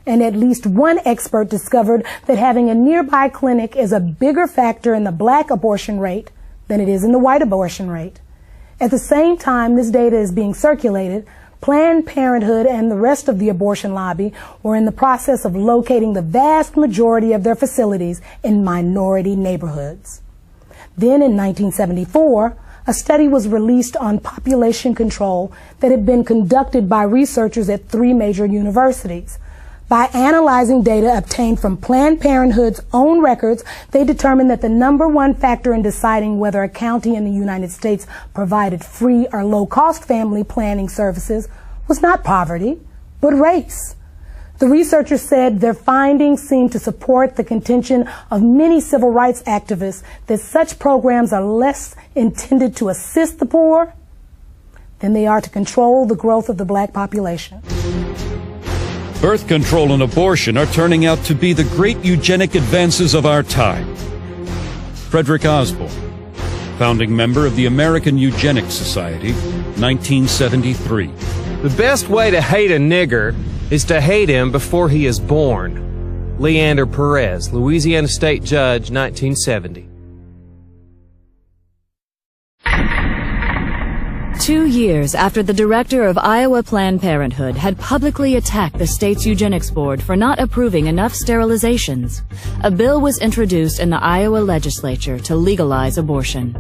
And at least one expert discovered that having a nearby clinic is a bigger factor in the black abortion rate than it is in the white abortion rate. At the same time this data is being circulated, Planned Parenthood and the rest of the abortion lobby were in the process of locating the vast majority of their facilities in minority neighborhoods. Then in 1974, a study was released on population control that had been conducted by researchers at 3 major universities. By analyzing data obtained from Planned Parenthood's own records, they determined that the #1 factor in deciding whether a county in the United States provided free or low-cost family planning services was not poverty, but race. The researchers said their findings seemed to support the contention of many civil rights activists that such programs are less intended to assist the poor than they are to control the growth of the black population. Birth control and abortion are turning out to be the great eugenic advances of our time. Frederick Osborne, founding member of the American Eugenics Society, 1973. The best way to hate a nigger is to hate him before he is born. Leander Perez, Louisiana State Judge, 1970. 2 years after the director of Iowa Planned Parenthood had publicly attacked the state's eugenics board for not approving enough sterilizations, a bill was introduced in the Iowa legislature to legalize abortion.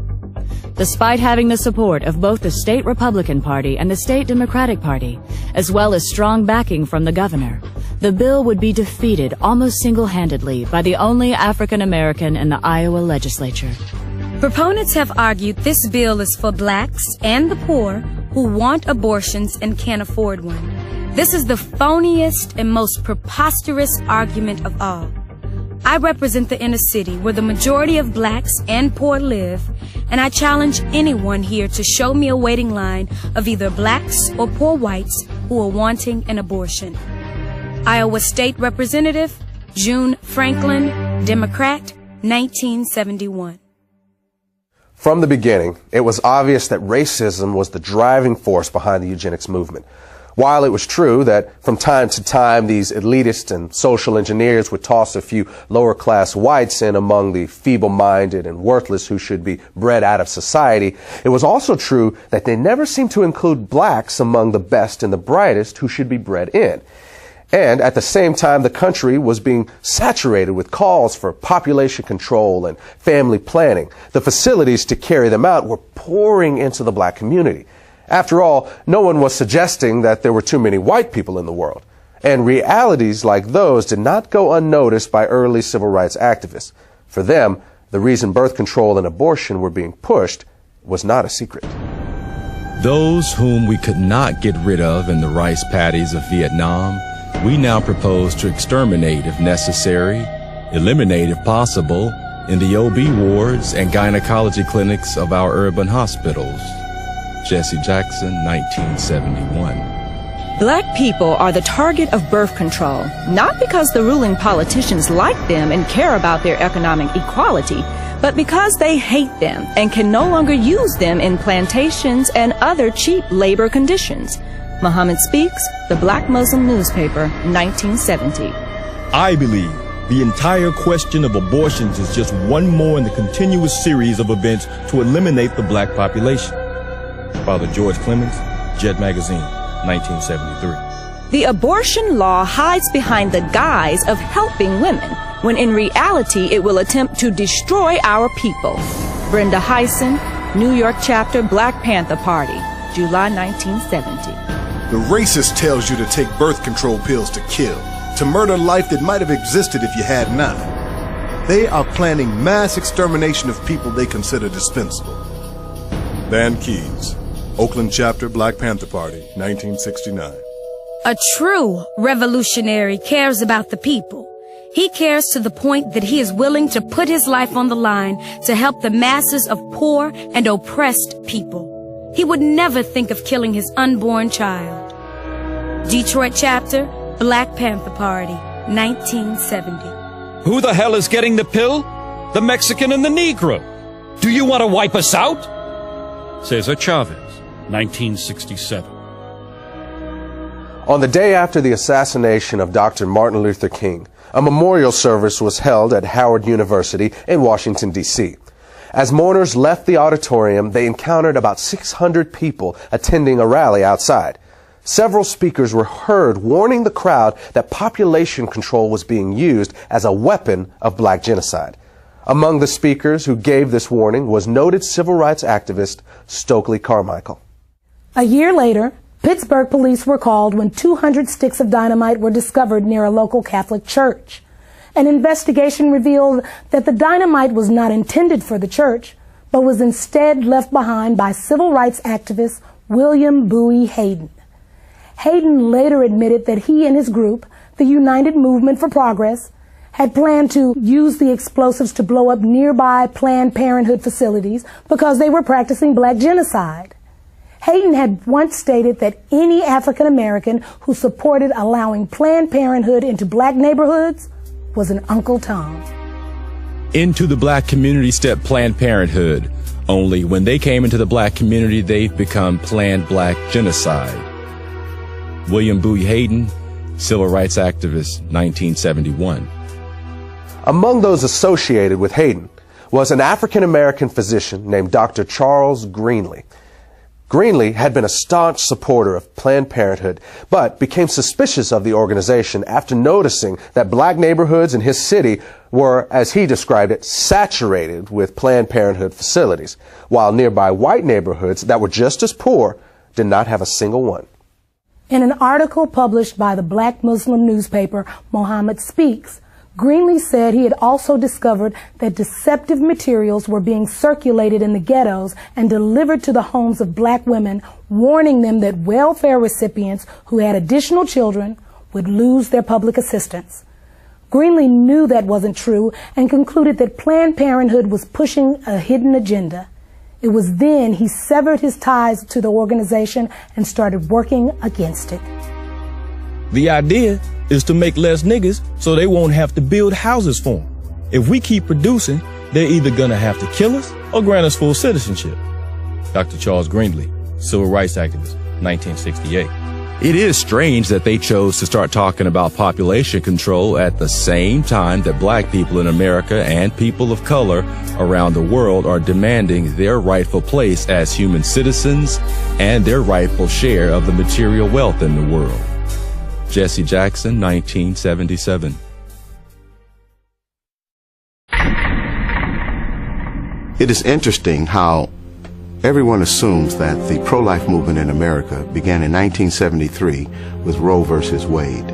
Despite having the support of both the state Republican Party and the state Democratic Party, as well as strong backing from the governor, the bill would be defeated almost single-handedly by the only African American in the Iowa legislature. Proponents have argued this bill is for blacks and the poor who want abortions and can't afford one. This is the phoniest and most preposterous argument of all. I represent the inner city where the majority of blacks and poor live, and I challenge anyone here to show me a waiting line of either blacks or poor whites who are wanting an abortion. Iowa State Representative June Franklin, Democrat, 1971. From the beginning, it was obvious that racism was the driving force behind the eugenics movement. While it was true that from time to time these elitists and social engineers would toss a few lower-class whites in among the feeble-minded and worthless who should be bred out of society, it was also true that they never seemed to include blacks among the best and the brightest who should be bred in. And at the same time, the country was being saturated with calls for population control and family planning. The facilities to carry them out were pouring into the black community. After all, no one was suggesting that there were too many white people in the world. And realities like those did not go unnoticed by early civil rights activists. For them, the reason birth control and abortion were being pushed was not a secret. Those whom we could not get rid of in the rice paddies of Vietnam, we now propose to exterminate if necessary, eliminate if possible, in the OB wards and gynecology clinics of our urban hospitals. Jesse Jackson, 1971. Black people are the target of birth control, not because the ruling politicians like them and care about their economic equality, but because they hate them and can no longer use them in plantations and other cheap labor conditions. Muhammad Speaks, the Black Muslim newspaper, 1970. I believe the entire question of abortions is just one more in the continuous series of events to eliminate the black population. Father George Clemens, Jet Magazine, 1973. The abortion law hides behind the guise of helping women, when in reality it will attempt to destroy our people. Brenda Hyson, New York chapter, Black Panther Party, July 1970. The racist tells you to take birth control pills to kill, to murder life that might have existed if you had not. They are planning mass extermination of people they consider dispensable. Van Keys, Oakland chapter, Black Panther Party, 1969. A true revolutionary cares about the people. He cares to the point that he is willing to put his life on the line to help the masses of poor and oppressed people. He would never think of killing his unborn child. Detroit chapter, Black Panther Party, 1970. Who the hell is getting the pill? The Mexican and the Negro. Do you want to wipe us out? Cesar Chavez, 1967. On the day after the assassination of Dr. Martin Luther King, a memorial service was held at Howard University in Washington, D.C. As mourners left the auditorium, they encountered about 600 people attending a rally outside. Several speakers were heard warning the crowd that population control was being used as a weapon of black genocide. Among the speakers who gave this warning was noted civil rights activist Stokely Carmichael. A year later, Pittsburgh police were called when 200 sticks of dynamite were discovered near a local Catholic church. An investigation revealed that the dynamite was not intended for the church, but was instead left behind by civil rights activist William Bowie Hayden. Hayden later admitted that he and his group, the United Movement for Progress, had planned to use the explosives to blow up nearby Planned Parenthood facilities because they were practicing black genocide. Hayden had once stated that any African American who supported allowing Planned Parenthood into black neighborhoods was an Uncle Tom. Into the black community stepped Planned Parenthood. Only when they came into the black community, they've become Planned Black Genocide. William Bowie Hayden, civil rights activist, 1971. Among those associated with Hayden was an African-American physician named Dr. Charles Greenlee. Greenlee had been a staunch supporter of Planned Parenthood, but became suspicious of the organization after noticing that black neighborhoods in his city were, as he described it, saturated with Planned Parenthood facilities, while nearby white neighborhoods that were just as poor did not have a single one. In an article published by the Black Muslim newspaper Muhammad Speaks, Greenlee said he had also discovered that deceptive materials were being circulated in the ghettos and delivered to the homes of black women, warning them that welfare recipients who had additional children would lose their public assistance. Greenlee knew that wasn't true and concluded that Planned Parenthood was pushing a hidden agenda. It was then he severed his ties to the organization and started working against it. The idea is to make less niggas so they won't have to build houses for them. If we keep producing, they're either gonna have to kill us or grant us full citizenship. Dr. Charles Greenlee, civil rights activist, 1968. It is strange that they chose to start talking about population control at the same time that black people in America and people of color around the world are demanding their rightful place as human citizens and their rightful share of the material wealth in the world. Jesse Jackson, 1977. It is interesting how everyone assumes that the pro-life movement in America began in 1973 with Roe versus Wade.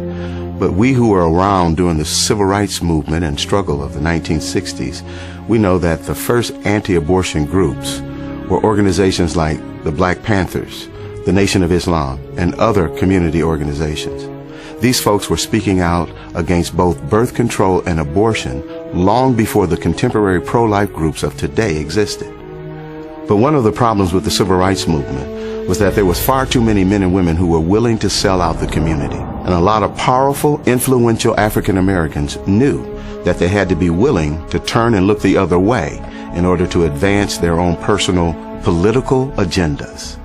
But we who were around during the civil rights movement and struggle of the 1960s, we know that the first anti-abortion groups were organizations like the Black Panthers, the Nation of Islam, and other community organizations. These folks were speaking out against both birth control and abortion long before the contemporary pro-life groups of today existed. But one of the problems with the civil rights movement was that there was far too many men and women who were willing to sell out the community. And a lot of powerful, influential African Americans knew that they had to be willing to turn and look the other way in order to advance their own personal political agendas.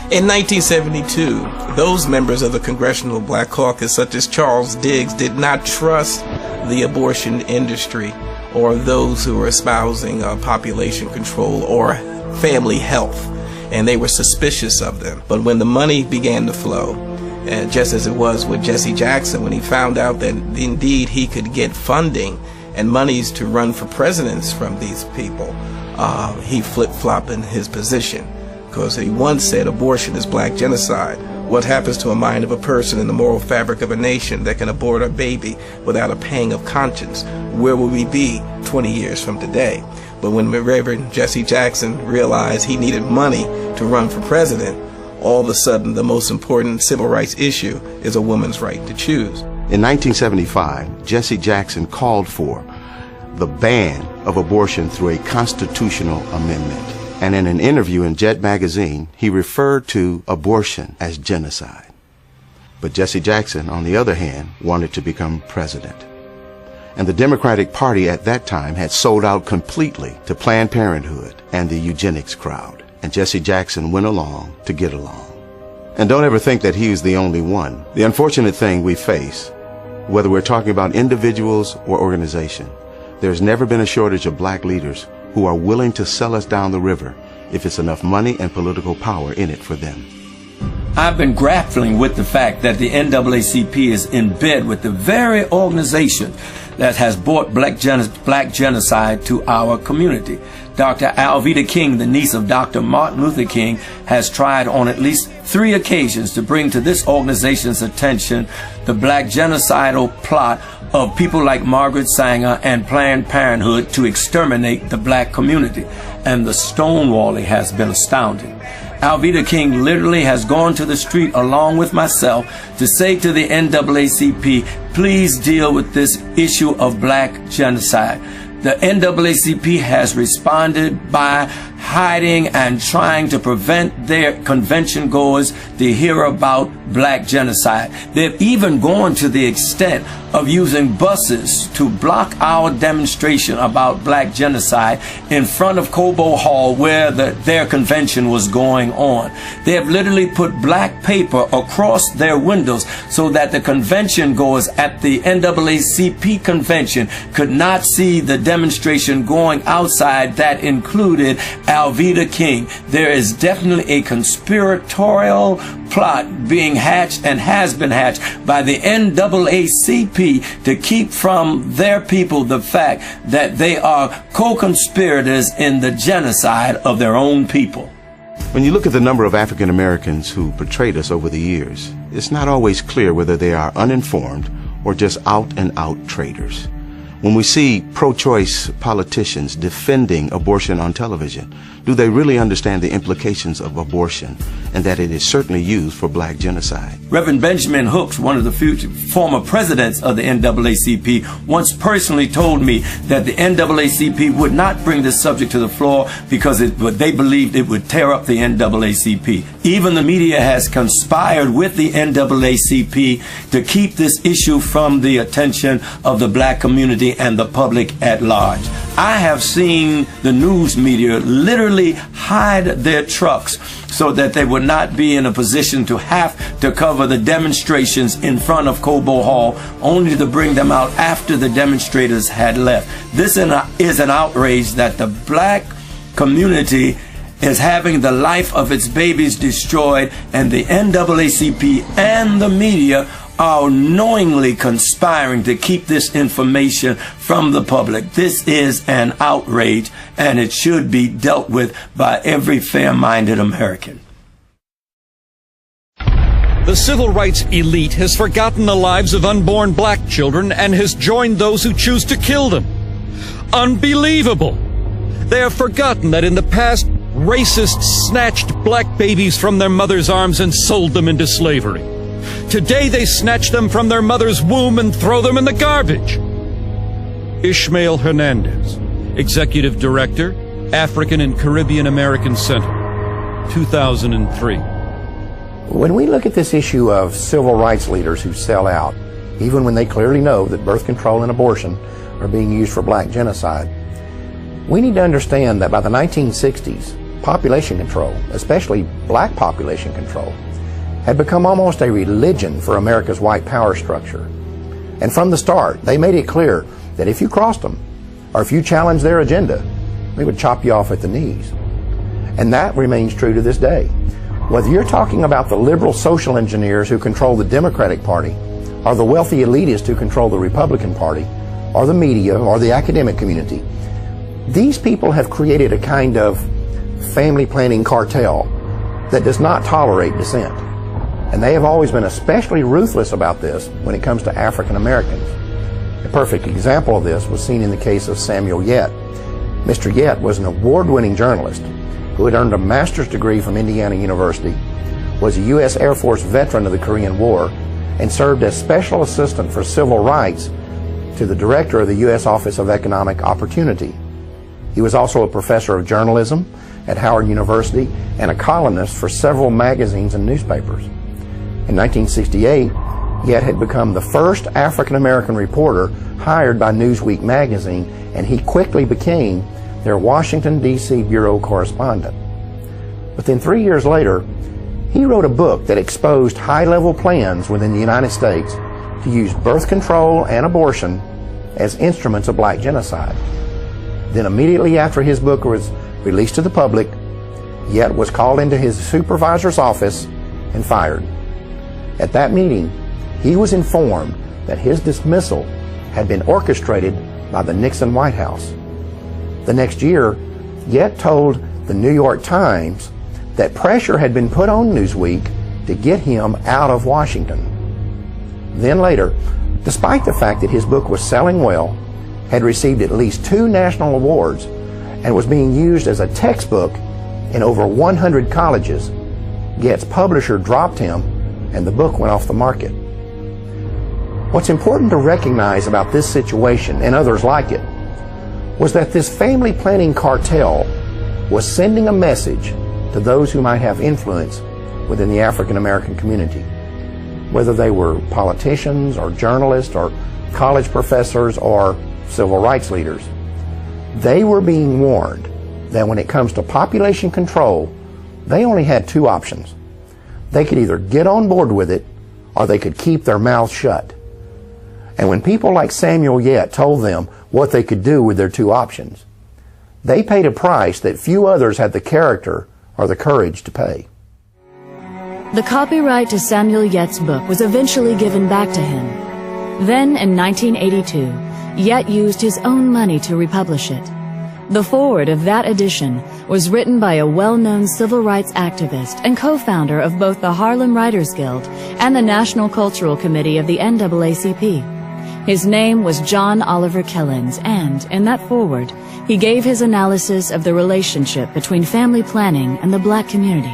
In 1972, those members of the Congressional Black Caucus, such as Charles Diggs, did not trust the abortion industry or those who were espousing population control or family health, and they were suspicious of them. But when the money began to flow, just as it was with Jesse Jackson, when he found out that indeed he could get funding and monies to run for presidents from these people, he flip-flopped in his position. Because he once said abortion is black genocide. What happens to a mind of a person in the moral fabric of a nation that can abort a baby without a pang of conscience? Where will we be 20 years from today? But when Reverend Jesse Jackson realized he needed money to run for president, all of a sudden the most important civil rights issue is a woman's right to choose. In 1975, Jesse Jackson called for the ban of abortion through a constitutional amendment. And in an interview in Jet magazine, he referred to abortion as genocide. But Jesse Jackson, on the other hand, wanted to become president. And the Democratic Party at that time had sold out completely to Planned Parenthood and the eugenics crowd. And Jesse Jackson went along to get along. And don't ever think that he was the only one. The unfortunate thing we face, whether we're talking about individuals or organization, there's never been a shortage of black leaders who are willing to sell us down the river if it's enough money and political power in it for them. I've been grappling with the fact that the NAACP is in bed with the very organization that has brought black genocide to our community. Dr. Alveda King, the niece of Dr. Martin Luther King, has tried on at least 3 occasions to bring to this organization's attention the black genocidal plot of people like Margaret Sanger and Planned Parenthood to exterminate the black community. And the stonewalling has been astounding. Alveda King literally has gone to the street along with myself to say to the NAACP, please deal with this issue of black genocide. The NAACP has responded by hiding and trying to prevent their convention goers to hear about black genocide. They've even gone to the extent of using buses to block our demonstration about black genocide in front of Cobo Hall where their convention was going on. They have literally put black paper across their windows so that the convention goers at the NAACP convention could not see the demonstration going outside that included Alveda King. There is definitely a conspiratorial plot being hatched and has been hatched by the NAACP to keep from their people the fact that they are co-conspirators in the genocide of their own people. When you look at the number of African Americans who portrayed us over the years, it's not always clear whether they are uninformed or just out and out traitors. When we see pro-choice politicians defending abortion on television, do they really understand the implications of abortion and that it is certainly used for black genocide? Reverend Benjamin Hooks, one of the former presidents of the NAACP, once personally told me that the NAACP would not bring this subject to the floor because they believed it would tear up the NAACP. Even the media has conspired with the NAACP to keep this issue from the attention of the black community and the public at large. I have seen the news media literally hide their trucks so that they would not be in a position to have to cover the demonstrations in front of Cobo Hall, only to bring them out after the demonstrators had left. This is an outrage that the black community is having the life of its babies destroyed, and the NAACP and the media are knowingly conspiring to keep this information from the public. This is an outrage, and it should be dealt with by every fair-minded American. The civil rights elite has forgotten the lives of unborn black children and has joined those who choose to kill them. Unbelievable! They have forgotten that in the past, racists snatched black babies from their mother's arms and sold them into slavery. Today they snatch them from their mother's womb and throw them in the garbage. Ishmael Hernandez, Executive Director, African and Caribbean American Center, 2003. When we look at this issue of civil rights leaders who sell out, even when they clearly know that birth control and abortion are being used for black genocide, we need to understand that by the 1960s, population control, especially black population control, had become almost a religion for America's white power structure. And from the start, they made it clear that if you crossed them, or if you challenged their agenda, they would chop you off at the knees. And that remains true to this day. Whether you're talking about the liberal social engineers who control the Democratic Party, or the wealthy elitists who control the Republican Party, or the media, or the academic community, these people have created a kind of family planning cartel that does not tolerate dissent. And they have always been especially ruthless about this when it comes to African Americans. A perfect example of this was seen in the case of Samuel Yet. Mr. Yet was an award-winning journalist who had earned a master's degree from Indiana University, was a U.S. Air Force veteran of the Korean War, and served as Special Assistant for Civil Rights to the Director of the U.S. Office of Economic Opportunity. He was also a professor of journalism at Howard University and a columnist for several magazines and newspapers. In 1968, Yet had become the first African-American reporter hired by Newsweek magazine, and he quickly became their Washington, D.C. bureau correspondent. But then 3 years later, he wrote a book that exposed high-level plans within the United States to use birth control and abortion as instruments of black genocide. Then immediately after his book was released to the public, Yet was called into his supervisor's office and fired. At that meeting, he was informed that his dismissal had been orchestrated by the Nixon White House. The next year, Yet told the New York Times that pressure had been put on Newsweek to get him out of Washington. Then later, despite the fact that his book was selling well, had received at least 2 national awards, and was being used as a textbook in over 100 colleges, Yet's publisher dropped him and the book went off the market. What's important to recognize about this situation and others like it was that this family planning cartel was sending a message to those who might have influence within the African American community, whether they were politicians or journalists or college professors or civil rights leaders. They were being warned that when it comes to population control, they only had 2 options. They could either get on board with it or they could keep their mouths shut. And when people like Samuel Yet told them what they could do with their 2 options, they paid a price that few others had the character or the courage to pay. The copyright to Samuel Yet's book was eventually given back to him. Then, in 1982, Yet used his own money to republish it. The foreword of that edition was written by a well-known civil rights activist and co-founder of both the Harlem Writers Guild and the National Cultural Committee of the NAACP. His name was John Oliver Killens, and in that foreword, he gave his analysis of the relationship between family planning and the black community.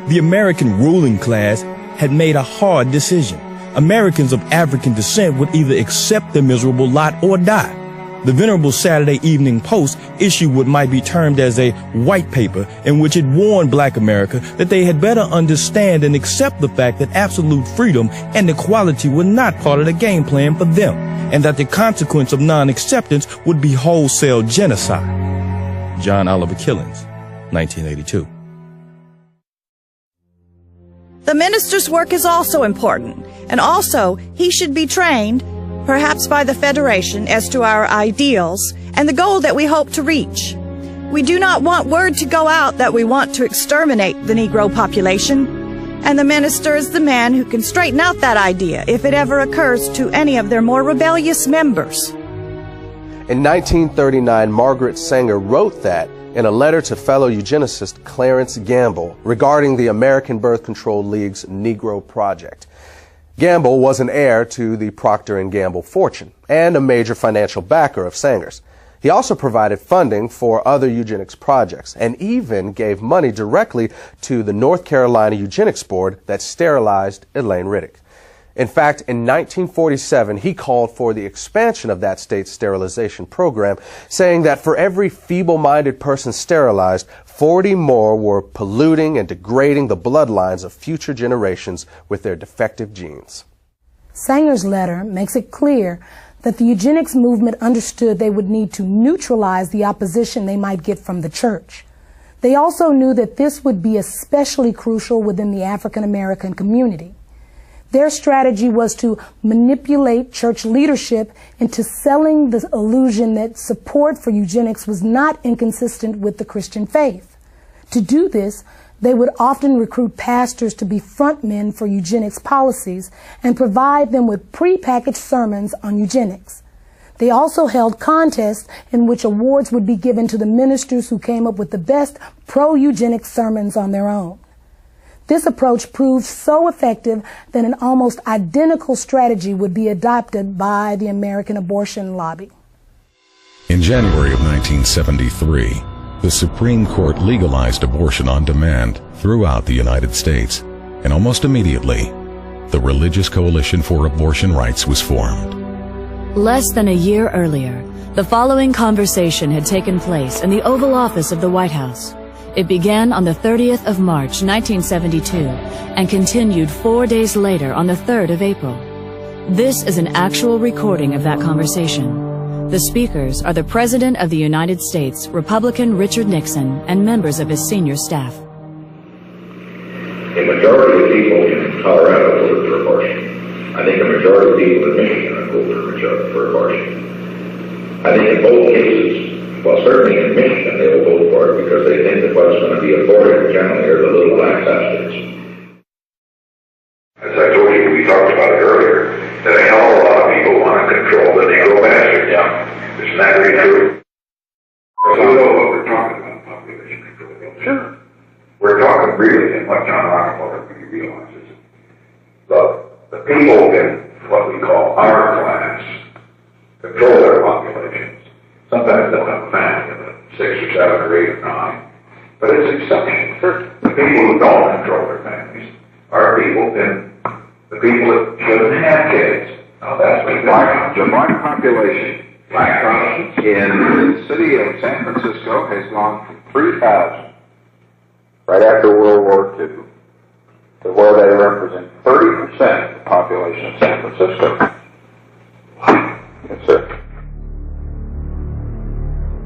The American ruling class had made a hard decision. Americans of African descent would either accept the miserable lot or die. The venerable Saturday Evening Post issued what might be termed as a white paper, in which it warned black America that they had better understand and accept the fact that absolute freedom and equality were not part of the game plan for them, and that the consequence of non-acceptance would be wholesale genocide. John Oliver Killens, 1982. The minister's work is also important, and also he should be trained, perhaps by the Federation, as to our ideals and the goal that we hope to reach. We do not want word to go out that we want to exterminate the Negro population, and the minister is the man who can straighten out that idea if it ever occurs to any of their more rebellious members. In 1939, Margaret Sanger wrote that in a letter to fellow eugenicist Clarence Gamble regarding the American Birth Control League's Negro Project. Gamble was an heir to the Procter & Gamble fortune and a major financial backer of Sanger's. He also provided funding for other eugenics projects and even gave money directly to the North Carolina Eugenics Board that sterilized Elaine Riddick. In fact, in 1947, he called for the expansion of that state's sterilization program, saying that for every feeble-minded person sterilized, 40 more were polluting and degrading the bloodlines of future generations with their defective genes. Sanger's letter makes it clear that the eugenics movement understood they would need to neutralize the opposition they might get from the church. They also knew that this would be especially crucial within the African American community. Their strategy was to manipulate church leadership into selling the illusion that support for eugenics was not inconsistent with the Christian faith. To do this, they would often recruit pastors to be frontmen for eugenics policies and provide them with prepackaged sermons on eugenics. They also held contests in which awards would be given to the ministers who came up with the best pro-eugenics sermons on their own. This approach proved so effective that an almost identical strategy would be adopted by the American abortion lobby. In January of 1973, the Supreme Court legalized abortion on demand throughout the United States, and almost immediately, the Religious Coalition for Abortion Rights was formed. Less than a year earlier, the following conversation had taken place in the Oval Office of the White House. It began on the 30th of March, 1972, and continued 4 days later on the 3rd of April. This is an actual recording of that conversation. The speakers are the President of the United States, Republican Richard Nixon, and members of his senior staff. A majority of people in Colorado voted for abortion. I think a majority of people in Michigan voted for abortion. I think in both cases, well, certainly in Michigan, they will vote for it because they think that what's going to be aborted generally are the little black bastards. As I told you, we talked about it earlier, that a hell of a lot of people want to control the Negro bastard. Yeah. Isn't that really true? So we know what we're talking about, population control. Sure. We're talking really, and what John Rockefeller really realizes, the people in what we call our class control their populations. Sometimes they'll have a family of 6 or 7 or 8 or 9, but it's exceptional. The people who don't control their families are people the people that shouldn't have kids. Now that's the black population. Black Protestants in the city of San Francisco has gone from 3,000 right after World War II to where they represent 30% of the population of San Francisco. Yes, sir.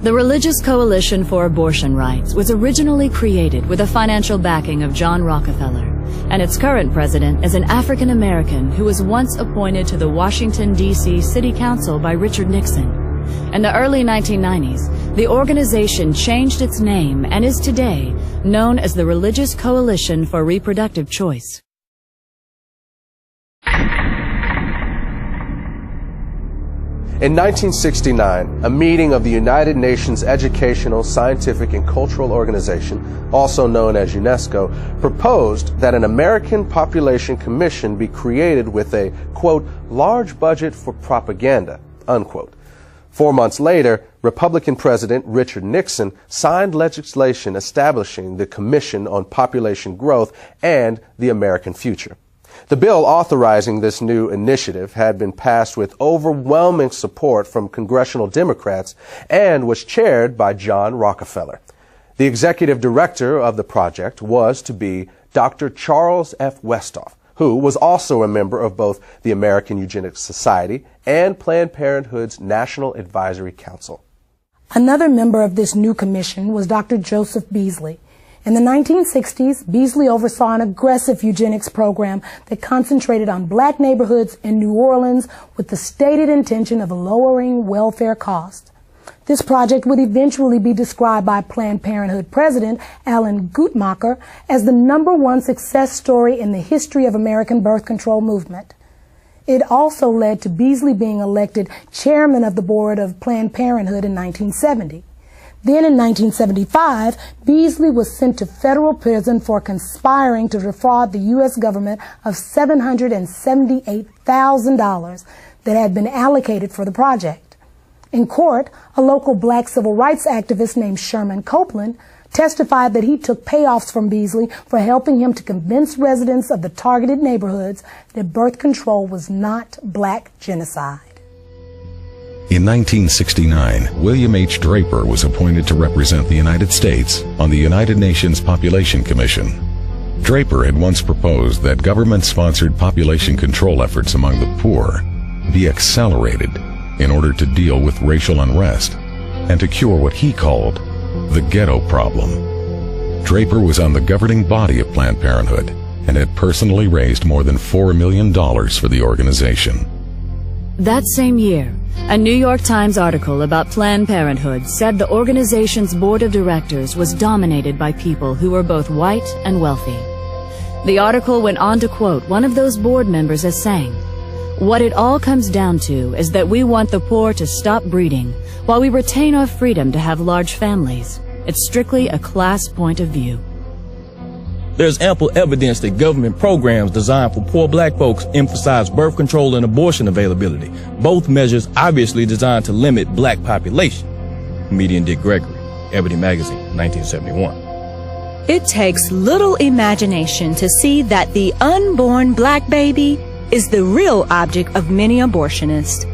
The Religious Coalition for Abortion Rights was originally created with the financial backing of John Rockefeller, and its current president is an African American who was once appointed to the Washington, D.C. City Council by Richard Nixon. In the early 1990s, the organization changed its name and is today known as the Religious Coalition for Reproductive Choice. In 1969, a meeting of the United Nations Educational, Scientific, and Cultural Organization, also known as UNESCO, proposed that an American Population Commission be created with a, quote, large budget for propaganda, unquote. 4 months later, Republican President Richard Nixon signed legislation establishing the Commission on Population Growth and the American Future. The bill authorizing this new initiative had been passed with overwhelming support from congressional Democrats and was chaired by John Rockefeller. The executive director of the project was to be Dr. Charles F. Westhoff, who was also a member of both the American Eugenics Society and Planned Parenthood's National Advisory Council. Another member of this new commission was Dr. Joseph Beasley. In the 1960s, Beasley oversaw an aggressive eugenics program that concentrated on black neighborhoods in New Orleans with the stated intention of lowering welfare costs. This project would eventually be described by Planned Parenthood President Alan Guttmacher as the #1 success story in the history of American birth control movement. It also led to Beasley being elected chairman of the board of Planned Parenthood in 1970. Then in 1975, Beasley was sent to federal prison for conspiring to defraud the U.S. government of $778,000 that had been allocated for the project. In court, a local black civil rights activist named Sherman Copeland testified that he took payoffs from Beasley for helping him to convince residents of the targeted neighborhoods that birth control was not black genocide. In 1969, William H. Draper was appointed to represent the United States on the United Nations Population Commission. Draper had once proposed that government-sponsored population control efforts among the poor be accelerated in order to deal with racial unrest and to cure what he called the ghetto problem. Draper was on the governing body of Planned Parenthood and had personally raised more than $4 million for the organization. That same year, a New York Times article about Planned Parenthood said the organization's board of directors was dominated by people who were both white and wealthy. The article went on to quote one of those board members as saying, "What it all comes down to is that we want the poor to stop breeding while we retain our freedom to have large families. It's strictly a class point of view." There's ample evidence that government programs designed for poor black folks emphasize birth control and abortion availability, both measures obviously designed to limit black population. Comedian Dick Gregory, Ebony Magazine, 1971. It takes little imagination to see that the unborn black baby is the real object of many abortionists.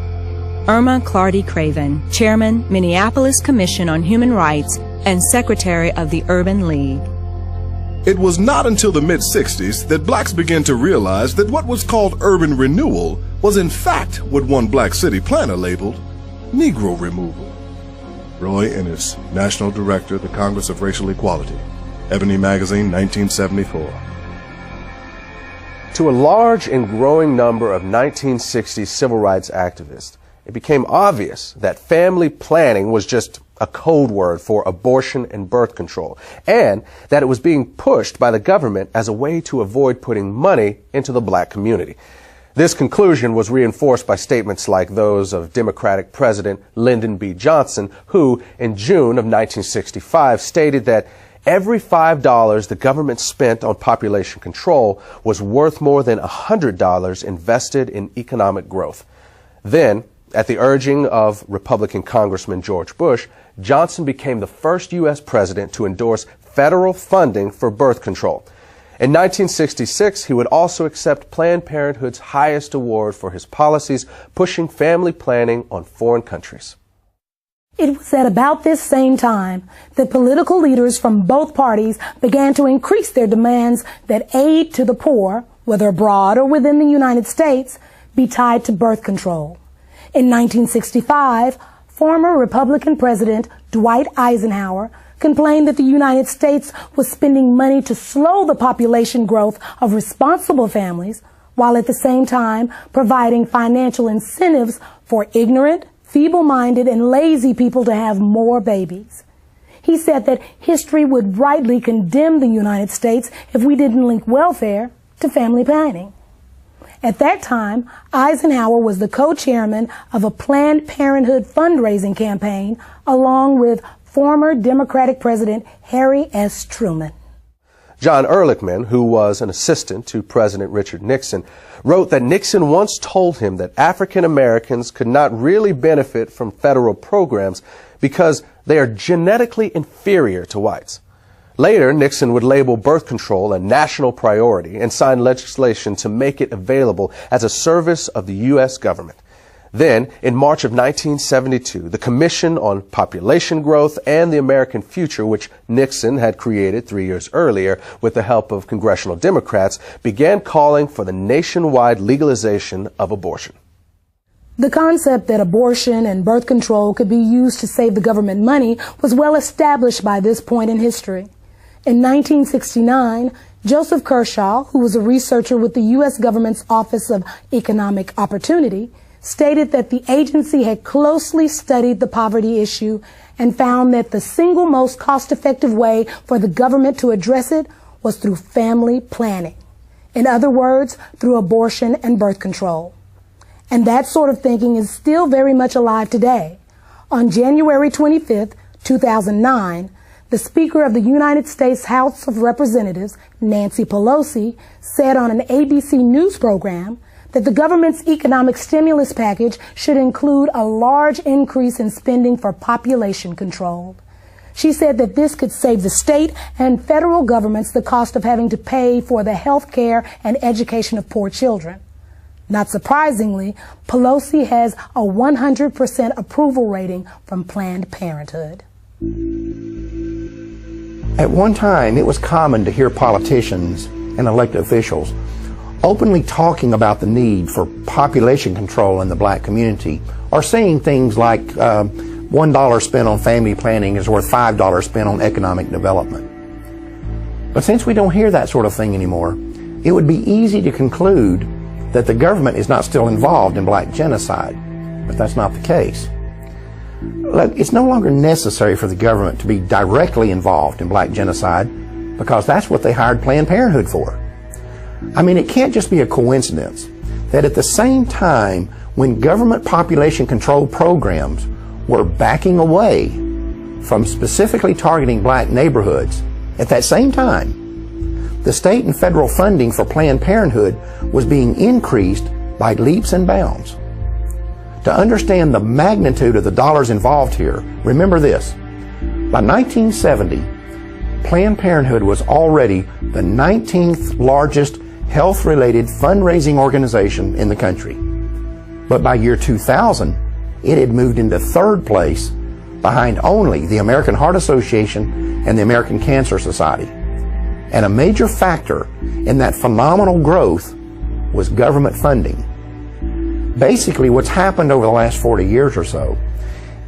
Irma Clardy Craven, Chairman, Minneapolis Commission on Human Rights and Secretary of the Urban League. It was not until the mid-60s that blacks began to realize that what was called urban renewal was in fact what one black city planner labeled Negro removal. Roy Ennis, National Director, the Congress of Racial Equality, Ebony Magazine, 1974. To a large and growing number of 1960s civil rights activists, it became obvious that family planning was just a code word for abortion and birth control, and that it was being pushed by the government as a way to avoid putting money into the black community. This conclusion was reinforced by statements like those of Democratic President Lyndon B. Johnson, who in June of 1965 stated that every $5 the government spent on population control was worth more than $100 invested in economic growth. Then, at the urging of Republican Congressman George Bush, Johnson became the first U.S. president to endorse federal funding for birth control. In 1966, he would also accept Planned Parenthood's highest award for his policies pushing family planning on foreign countries. It was at about this same time that political leaders from both parties began to increase their demands that aid to the poor, whether abroad or within the United States, be tied to birth control. In 1965, former Republican President Dwight Eisenhower complained that the United States was spending money to slow the population growth of responsible families, while at the same time providing financial incentives for ignorant, feeble-minded, and lazy people to have more babies. He said that history would rightly condemn the United States if we didn't link welfare to family planning. At that time, Eisenhower was the co-chairman of a Planned Parenthood fundraising campaign along with former Democratic President Harry S. Truman. John Ehrlichman, who was an assistant to President Richard Nixon, wrote that Nixon once told him that African Americans could not really benefit from federal programs because they are genetically inferior to whites. Later, Nixon would label birth control a national priority and sign legislation to make it available as a service of the U.S. government. Then, in March of 1972, the Commission on Population Growth and the American Future, which Nixon had created 3 years earlier with the help of congressional Democrats, began calling for the nationwide legalization of abortion. The concept that abortion and birth control could be used to save the government money was well established by this point in history. In 1969, Joseph Kershaw, who was a researcher with the U.S. government's Office of Economic Opportunity, stated that the agency had closely studied the poverty issue and found that the single most cost-effective way for the government to address it was through family planning. In other words, through abortion and birth control. And that sort of thinking is still very much alive today. On January 25th, 2009, the Speaker of the United States House of Representatives, Nancy Pelosi, said on an ABC News program that the government's economic stimulus package should include a large increase in spending for population control. She said that this could save the state and federal governments the cost of having to pay for the health care and education of poor children. Not surprisingly, Pelosi has a 100% approval rating from Planned Parenthood. At one time, it was common to hear politicians and elected officials openly talking about the need for population control in the black community, or saying things like $1 spent on family planning is worth $5 spent on economic development. But since we don't hear that sort of thing anymore, it would be easy to conclude that the government is not still involved in black genocide, but that's not the case. Look, it's no longer necessary for the government to be directly involved in black genocide because that's what they hired Planned Parenthood for. I mean, it can't just be a coincidence that at the same time when government population control programs were backing away from specifically targeting black neighborhoods, at that same time, the state and federal funding for Planned Parenthood was being increased by leaps and bounds. To understand the magnitude of the dollars involved here, remember this. By 1970, Planned Parenthood was already the 19th largest health-related fundraising organization in the country. But by year 2000, it had moved into third place behind only the American Heart Association and the American Cancer Society. And a major factor in that phenomenal growth was government funding. Basically, what's happened over the last 40 years or so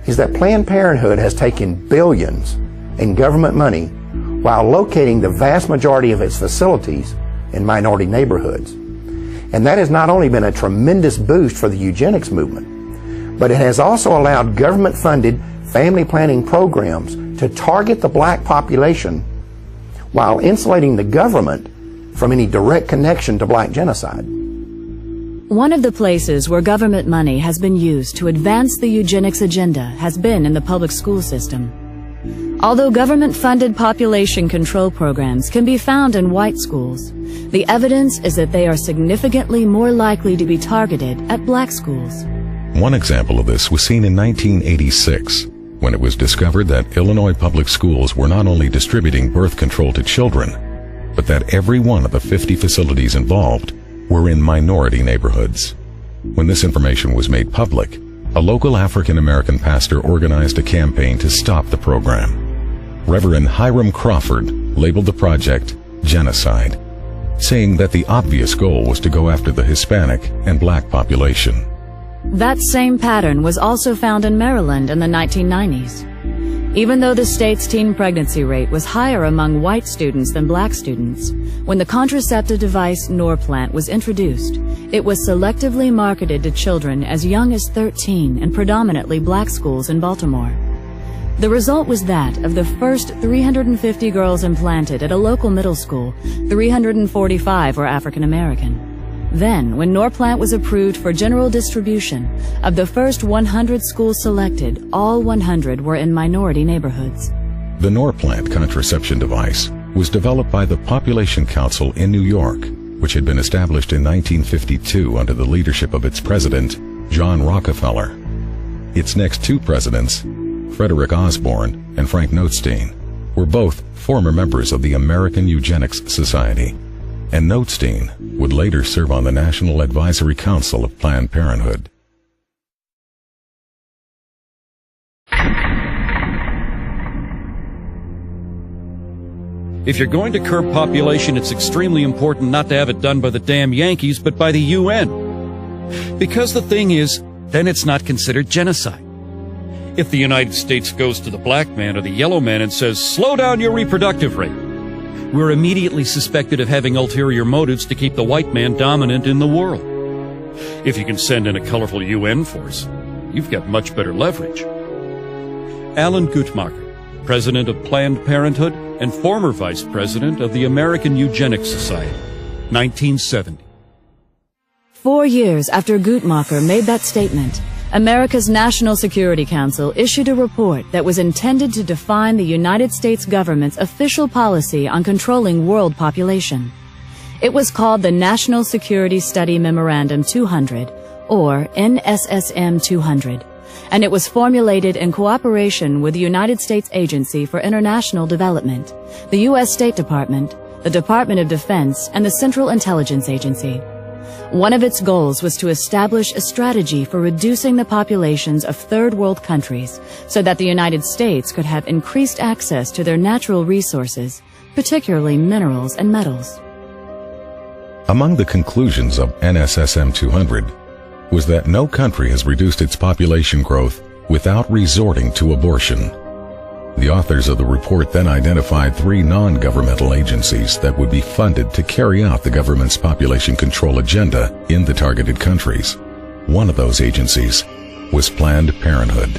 is that Planned Parenthood has taken billions in government money while locating the vast majority of its facilities in minority neighborhoods. And that has not only been a tremendous boost for the eugenics movement, but it has also allowed government-funded family planning programs to target the black population while insulating the government from any direct connection to black genocide. One of the places where government money has been used to advance the eugenics agenda has been in the public school system. Although government-funded population control programs can be found in white schools, the evidence is that they are significantly more likely to be targeted at black schools. One example of this was seen in 1986, when it was discovered that Illinois public schools were not only distributing birth control to children, but that every one of the 50 facilities involved were in minority neighborhoods. When this information was made public, a local African-American pastor organized a campaign to stop the program. Reverend Hiram Crawford labeled the project Genocide, saying that the obvious goal was to go after the Hispanic and black population. That same pattern was also found in Maryland in the 1990s. Even though the state's teen pregnancy rate was higher among white students than black students, when the contraceptive device Norplant was introduced, it was selectively marketed to children as young as 13 in predominantly black schools in Baltimore. The result was that of the first 350 girls implanted at a local middle school, 345 were African American. Then, when Norplant was approved for general distribution, of the first 100 schools selected, all 100 were in minority neighborhoods. The Norplant contraception device was developed by the Population Council in New York, which had been established in 1952 under the leadership of its president, John Rockefeller. Its next two presidents, Frederick Osborne and Frank Notestein, were both former members of the American Eugenics Society, and Notestein would later serve on the National Advisory Council of Planned Parenthood. If you're going to curb population, it's extremely important not to have it done by the damn Yankees, but by the UN. Because the thing is, then it's not considered genocide. If the United States goes to the black man or the yellow man and says, slow down your reproductive rate, we're immediately suspected of having ulterior motives to keep the white man dominant in the world. If you can send in a colorful UN force, you've got much better leverage. Alan Guttmacher, president of Planned Parenthood and former vice president of the American Eugenics Society, 1970. 4 years after Guttmacher made that statement, America's National Security Council issued a report that was intended to define the United States government's official policy on controlling world population. It was called the National Security Study Memorandum 200, or NSSM 200, and it was formulated in cooperation with the United States Agency for International Development, the U.S. State Department, the Department of Defense, and the Central Intelligence Agency. One of its goals was to establish a strategy for reducing the populations of third world countries so that the United States could have increased access to their natural resources, particularly minerals and metals. Among the conclusions of NSSM 200 was that no country has reduced its population growth without resorting to abortion. The authors of the report then identified 3 non-governmental agencies that would be funded to carry out the government's population control agenda in the targeted countries. One of those agencies was Planned Parenthood.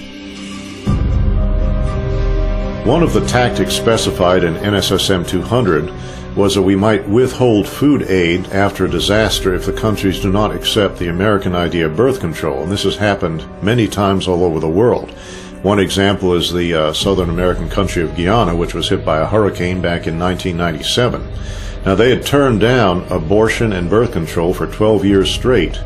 One of the tactics specified in NSSM 200 was that we might withhold food aid after a disaster if the countries do not accept the American idea of birth control. And this has happened many times all over the world. One example is the Southern American country of Guyana, which was hit by a hurricane back in 1997. Now, they had turned down abortion and birth control for 12 years straight.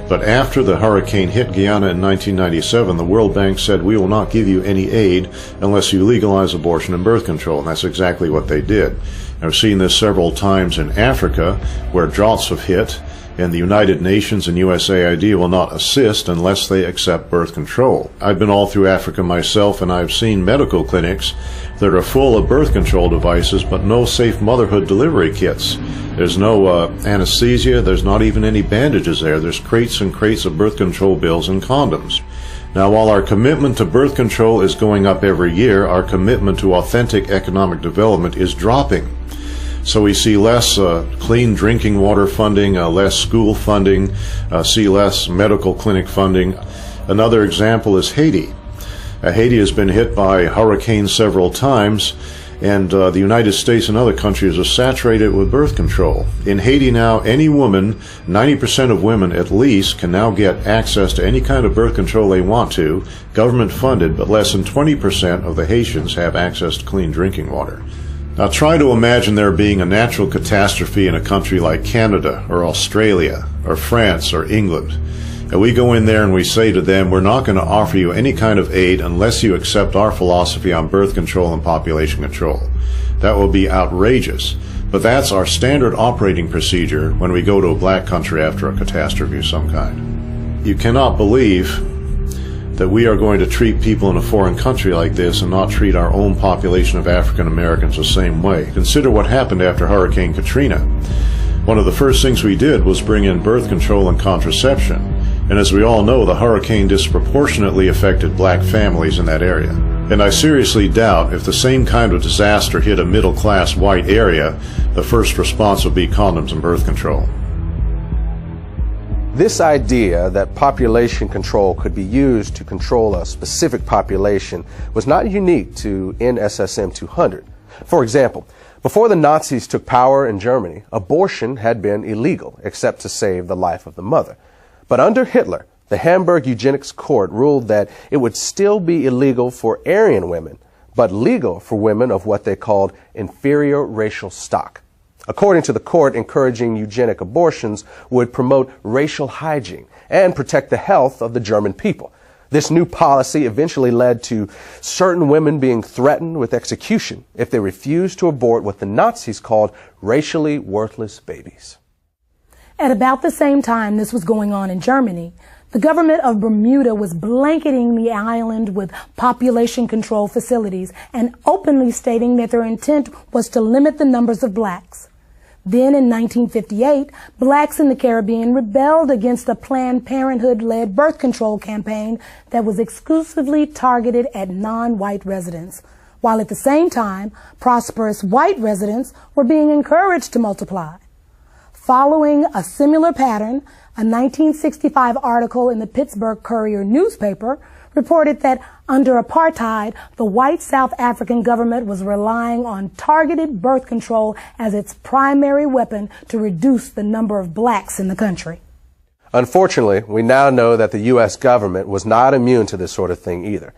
But after the hurricane hit Guyana in 1997, the World Bank said, we will not give you any aid unless you legalize abortion and birth control. And that's exactly what they did. I've seen this several times in Africa, where droughts have hit, and the United Nations and USAID will not assist unless they accept birth control. I've been all through Africa myself, and I've seen medical clinics that are full of birth control devices, but no safe motherhood delivery kits. There's no anesthesia, there's not even any bandages there. There's crates and crates of birth control pills and condoms. Now, while our commitment to birth control is going up every year, our commitment to authentic economic development is dropping. So we see less clean drinking water funding, less school funding, see less medical clinic funding. Another example is Haiti. Haiti has been hit by hurricanes several times, and the United States and other countries are saturated with birth control. In Haiti now, any woman, 90% of women at least, can now get access to any kind of birth control they want to, government funded, but less than 20% of the Haitians have access to clean drinking water. Now try to imagine there being a natural catastrophe in a country like Canada or Australia or France or England. And we go in there and we say to them, we're not going to offer you any kind of aid unless you accept our philosophy on birth control and population control. That will be outrageous. But that's our standard operating procedure when we go to a black country after a catastrophe of some kind. You cannot believe that we are going to treat people in a foreign country like this and not treat our own population of African Americans the same way. Consider what happened after Hurricane Katrina. One of the first things we did was bring in birth control and contraception. And as we all know, the hurricane disproportionately affected black families in that area. And I seriously doubt if the same kind of disaster hit a middle-class white area, the first response would be condoms and birth control. This idea that population control could be used to control a specific population was not unique to NSSM 200. For example, Before the Nazis took power in Germany, abortion had been illegal, except to save the life of the mother. But under Hitler, the Hamburg Eugenics Court ruled that it would still be illegal for Aryan women, but legal for women of what they called inferior racial stock. According to the court, encouraging eugenic abortions would promote racial hygiene and protect the health of the German people. This new policy eventually led to certain women being threatened with execution if they refused to abort what the Nazis called racially worthless babies. At about the same time this was going on in Germany, the government of Bermuda was blanketing the island with population control facilities and openly stating that their intent was to limit the numbers of blacks. Then in 1958, blacks in the Caribbean rebelled against a Planned Parenthood-led birth control campaign that was exclusively targeted at non-white residents, while at the same time, prosperous white residents were being encouraged to multiply. Following a similar pattern, a 1965 article in the Pittsburgh Courier newspaper reported that under apartheid, the white South African government was relying on targeted birth control as its primary weapon to reduce the number of blacks in the country. Unfortunately, we now know that the U.S. government was not immune to this sort of thing either.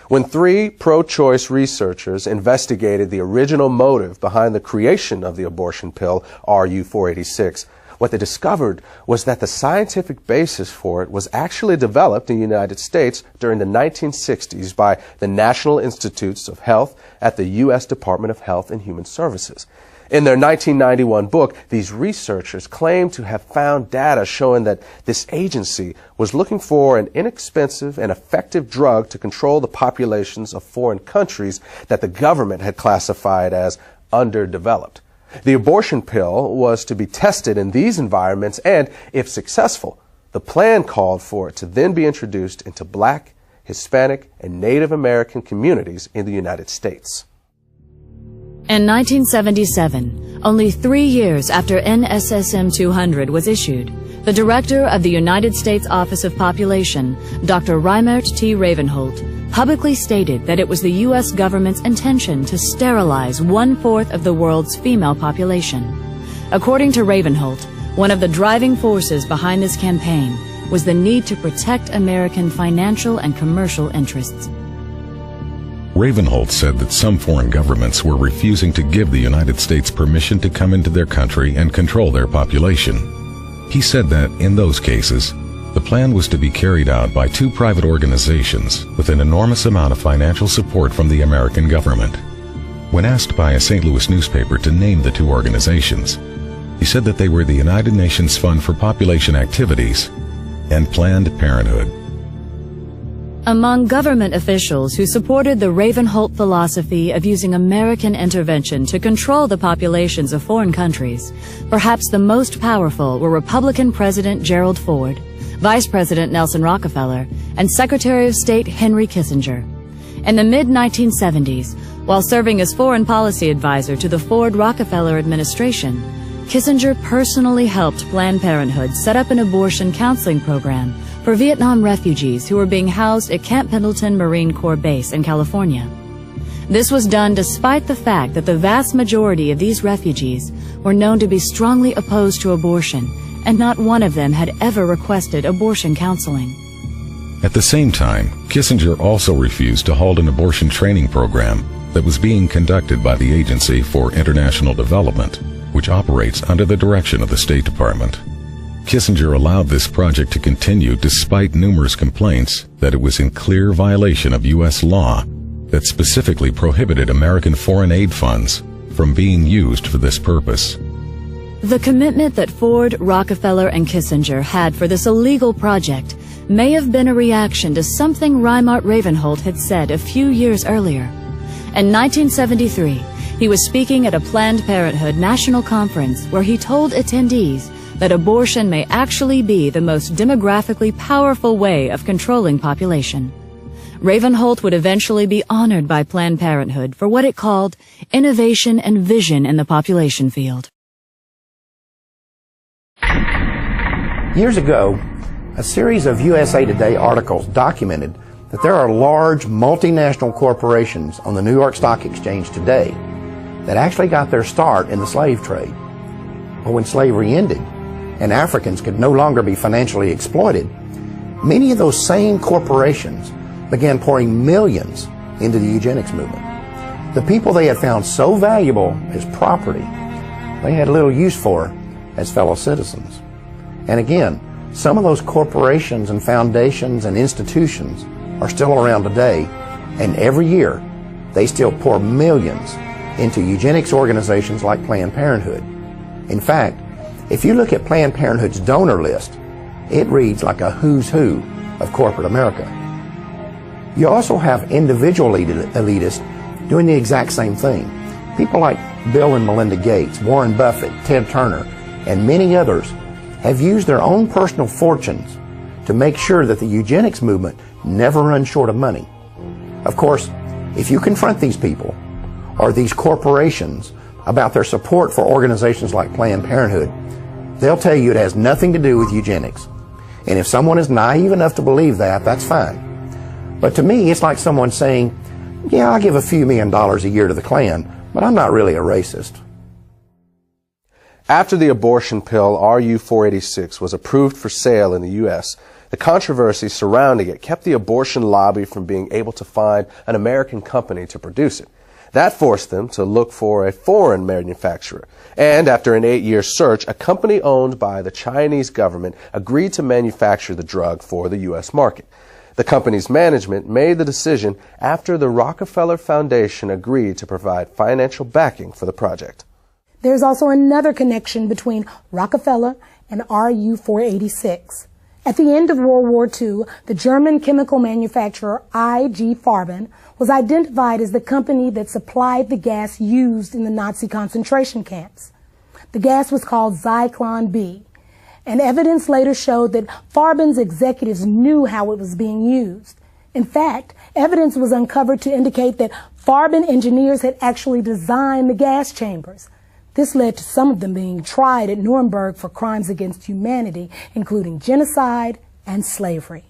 When 3 pro-choice researchers investigated the original motive behind the creation of the abortion pill, RU-486, what they discovered was that the scientific basis for it was actually developed in the United States during the 1960s by the National Institutes of Health at the U.S. Department of Health and Human Services. In their 1991 book, these researchers claimed to have found data showing that this agency was looking for an inexpensive and effective drug to control the populations of foreign countries that the government had classified as underdeveloped. The abortion pill was to be tested in these environments and, if successful, the plan called for it to then be introduced into black, Hispanic, and Native American communities in the United States. In 1977, only 3 years after NSSM 200 was issued, the director of the United States Office of Population, Dr. Reimert T. Ravenholt, publicly stated that it was the U.S. government's intention to sterilize 1/4 of the world's female population. According to Ravenholt, one of the driving forces behind this campaign was the need to protect American financial and commercial interests. Ravenholt said that some foreign governments were refusing to give the United States permission to come into their country and control their population. He said that, in those cases, the plan was to be carried out by 2 private organizations with an enormous amount of financial support from the American government. When asked by a St. Louis newspaper to name the 2 organizations, he said that they were the United Nations Fund for Population Activities and Planned Parenthood. Among government officials who supported the Ravenholt philosophy of using American intervention to control the populations of foreign countries, perhaps the most powerful were Republican President Gerald Ford, Vice President Nelson Rockefeller, and Secretary of State Henry Kissinger. In the mid-1970s, while serving as foreign policy advisor to the Ford-Rockefeller administration, Kissinger personally helped Planned Parenthood set up an abortion counseling program for Vietnam refugees who were being housed at Camp Pendleton Marine Corps Base in California. This was done despite the fact that the vast majority of these refugees were known to be strongly opposed to abortion, and not one of them had ever requested abortion counseling. At the same time, Kissinger also refused to hold an abortion training program that was being conducted by the Agency for International Development, which operates under the direction of the State Department. Kissinger allowed this project to continue despite numerous complaints that it was in clear violation of U.S. law that specifically prohibited American foreign aid funds from being used for this purpose. The commitment that Ford, Rockefeller, and Kissinger had for this illegal project may have been a reaction to something Reimert Ravenholt had said a few years earlier. In 1973, he was speaking at a Planned Parenthood national conference where he told attendees that abortion may actually be the most demographically powerful way of controlling population. Ravenholt would eventually be honored by Planned Parenthood for what it called innovation and vision in the population field. Years ago, a series of USA Today articles documented that there are large multinational corporations on the New York Stock Exchange today that actually got their start in the slave trade. But when slavery ended and Africans could no longer be financially exploited, many of those same corporations began pouring millions into the eugenics movement. The people they had found so valuable as property, they had little use for as fellow citizens. And again, some of those corporations and foundations and institutions are still around today, and every year they still pour millions into eugenics organizations like Planned Parenthood. In fact, if you look at Planned Parenthood's donor list, it reads like a who's who of corporate America. You also have individual elitists doing the exact same thing. People like Bill and Melinda Gates, Warren Buffett, Ted Turner, and many others have used their own personal fortunes to make sure that the eugenics movement never runs short of money. Of course, if you confront these people or these corporations about their support for organizations like Planned Parenthood, they'll tell you it has nothing to do with eugenics. And if someone is naive enough to believe that, that's fine. But to me, it's like someone saying, yeah, I'll give a few $1 million a year to the Klan, but I'm not really a racist. After the abortion pill RU-486 was approved for sale in the U.S., the controversy surrounding it kept the abortion lobby from being able to find an American company to produce it. That forced them to look for a foreign manufacturer. And after an 8-year search, a company owned by the Chinese government agreed to manufacture the drug for the U.S. market. The company's management made the decision after the Rockefeller Foundation agreed to provide financial backing for the project. There's also another connection between Rockefeller and RU-486. At the end of World War II, the German chemical manufacturer IG Farben was identified as the company that supplied the gas used in the Nazi concentration camps. The gas was called Zyklon B, and evidence later showed that Farben's executives knew how it was being used. In fact, evidence was uncovered to indicate that Farben engineers had actually designed the gas chambers. This led to some of them being tried at Nuremberg for crimes against humanity, including genocide and slavery.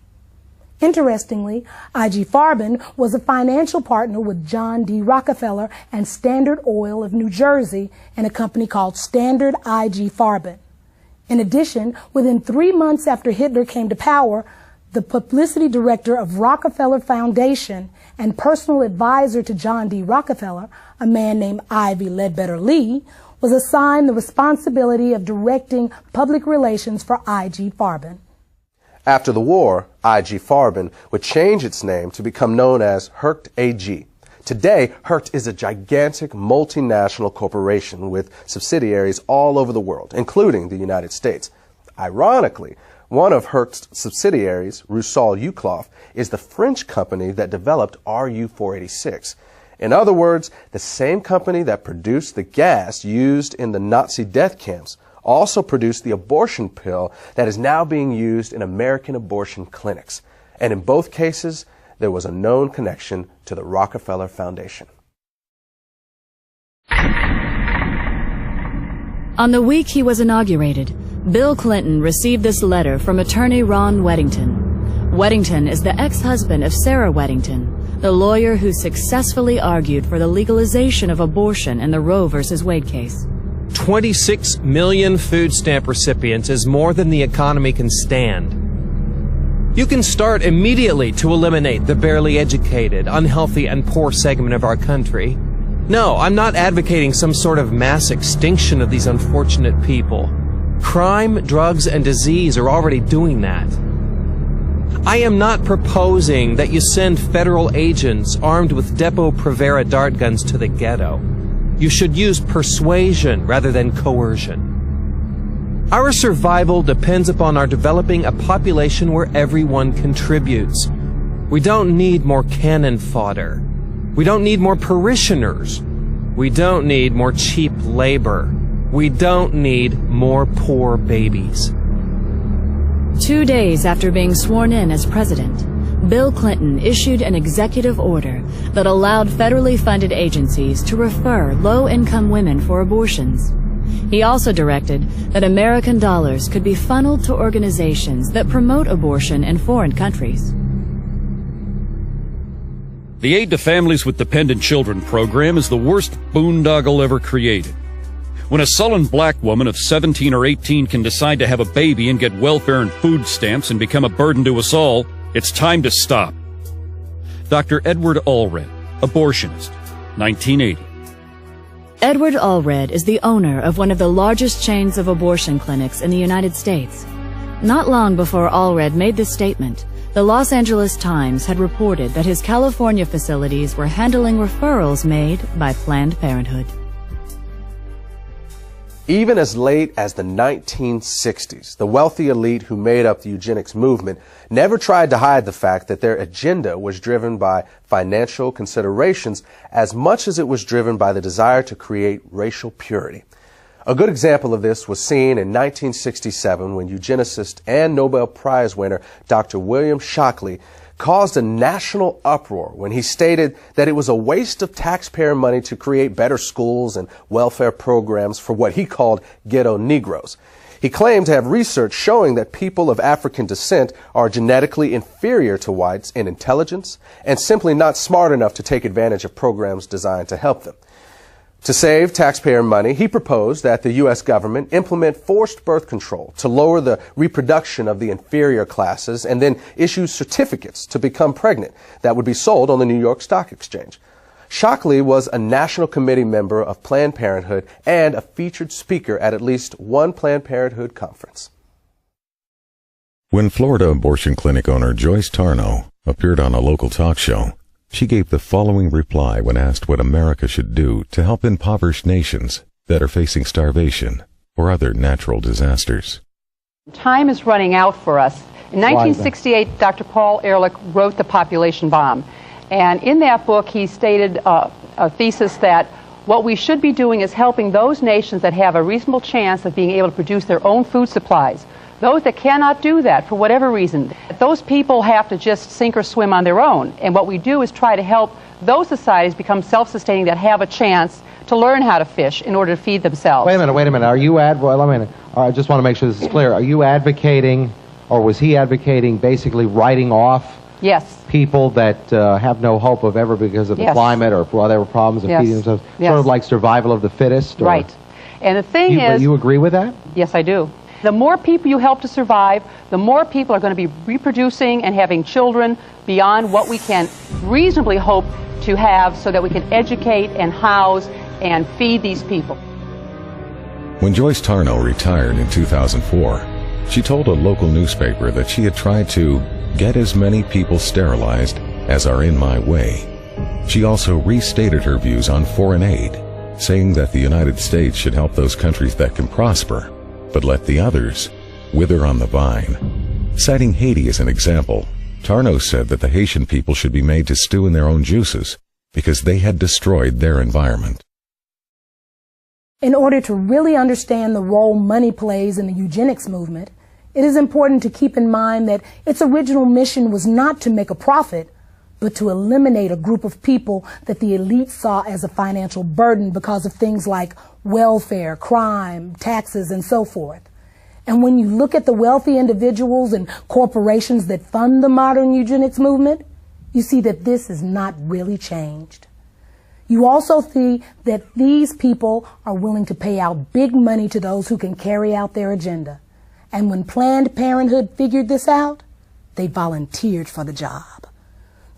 Interestingly, IG Farben was a financial partner with John D. Rockefeller and Standard Oil of New Jersey in a company called Standard IG Farben. In addition, within 3 months after Hitler came to power, the publicity director of Rockefeller Foundation and personal advisor to John D. Rockefeller, a man named Ivy Ledbetter Lee, was assigned the responsibility of directing public relations for IG Farben. After the war, IG Farben would change its name to become known as Hercht AG. Today, Hercht is a gigantic multinational corporation with subsidiaries all over the world, including the United States. Ironically, one of Hercht's subsidiaries, Rusal Uclof, is the French company that developed RU-486. In other words, the same company that produced the gas used in the Nazi death camps also produced the abortion pill that is now being used in American abortion clinics. And in both cases, there was a known connection to the Rockefeller Foundation. On the week he was inaugurated, Bill Clinton received this letter from attorney Ron Weddington. Weddington is the ex-husband of Sarah Weddington, the lawyer who successfully argued for the legalization of abortion in the Roe v. Wade case. 26 million food stamp recipients is more than the economy can stand. You can start immediately to eliminate the barely educated, unhealthy, and poor segment of our country. No, I'm not advocating some sort of mass extinction of these unfortunate people. Crime, drugs, and disease are already doing that. I am not proposing that you send federal agents armed with Depo-Provera dart guns to the ghetto. You should use persuasion rather than coercion. Our survival depends upon our developing a population where everyone contributes. We don't need more cannon fodder. We don't need more parishioners. We don't need more cheap labor. We don't need more poor babies. 2 days after being sworn in as president, Bill Clinton issued an executive order that allowed federally funded agencies to refer low-income women for abortions. He also directed that American dollars could be funneled to organizations that promote abortion in foreign countries. The Aid to Families with Dependent Children program is the worst boondoggle ever created. When a sullen black woman of 17 or 18 can decide to have a baby and get welfare and food stamps and become a burden to us all, it's time to stop. Dr. Edward Allred, abortionist, 1980. Edward Allred is the owner of one of the largest chains of abortion clinics in the United States. Not long before Allred made this statement, the Los Angeles Times had reported that his California facilities were handling referrals made by Planned Parenthood. Even as late as the 1960s, the wealthy elite who made up the eugenics movement never tried to hide the fact that their agenda was driven by financial considerations as much as it was driven by the desire to create racial purity. A good example of this was seen in 1967 when eugenicist and Nobel Prize winner Dr. William Shockley caused a national uproar when he stated that it was a waste of taxpayer money to create better schools and welfare programs for what he called ghetto Negroes. He claimed to have research showing that people of African descent are genetically inferior to whites in intelligence and simply not smart enough to take advantage of programs designed to help them. To save taxpayer money, he proposed that the U.S. government implement forced birth control to lower the reproduction of the inferior classes and then issue certificates to become pregnant that would be sold on the New York Stock Exchange. Shockley was a National Committee member of Planned Parenthood and a featured speaker at least one Planned Parenthood conference. When Florida abortion clinic owner Joyce Tarnow appeared on a local talk show, she gave the following reply when asked what America should do to help impoverished nations that are facing starvation or other natural disasters. Time is running out for us. In 1968, Dr. Paul Ehrlich wrote The Population Bomb. And in that book, he stated a thesis that what we should be doing is helping those nations that have a reasonable chance of being able to produce their own food supplies. Those that cannot do that for whatever reason, those people have to just sink or swim on their own. And what we do is try to help those societies become self-sustaining that have a chance to learn how to fish in order to feed themselves. Wait a minute. Are you I just want to make sure this is clear. Are you advocating, or was he advocating, basically writing off people that have no hope of ever because of the climate or for whatever problems of feeding themselves? Sort of like survival of the fittest? Or? Right. And the thing is... You agree with that? Yes, I do. The more people you help to survive, the more people are going to be reproducing and having children beyond what we can reasonably hope to have so that we can educate and house and feed these people. When Joyce Tarnow retired in 2004, she told a local newspaper that she had tried to get as many people sterilized as are in my way. She also restated her views on foreign aid, saying that the United States should help those countries that can prosper, but let the others wither on the vine. Citing Haiti as an example, Tarnow said that the Haitian people should be made to stew in their own juices because they had destroyed their environment. In order to really understand the role money plays in the eugenics movement, it is important to keep in mind that its original mission was not to make a profit, but to eliminate a group of people that the elite saw as a financial burden because of things like welfare, crime, taxes, and so forth. And when you look at the wealthy individuals and corporations that fund the modern eugenics movement, you see that this has not really changed. You also see that these people are willing to pay out big money to those who can carry out their agenda. And when Planned Parenthood figured this out, they volunteered for the job.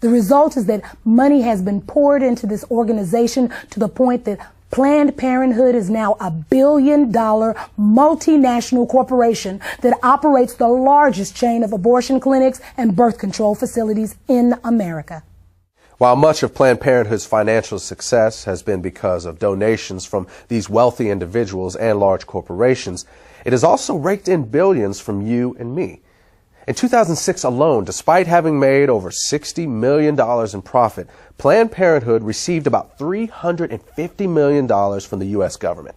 The result is that money has been poured into this organization to the point that Planned Parenthood is now a billion-dollar multinational corporation that operates the largest chain of abortion clinics and birth control facilities in America. While much of Planned Parenthood's financial success has been because of donations from these wealthy individuals and large corporations, it has also raked in billions from you and me. In 2006 alone, despite having made over $60 million in profit, Planned Parenthood received about $350 million from the U.S. government.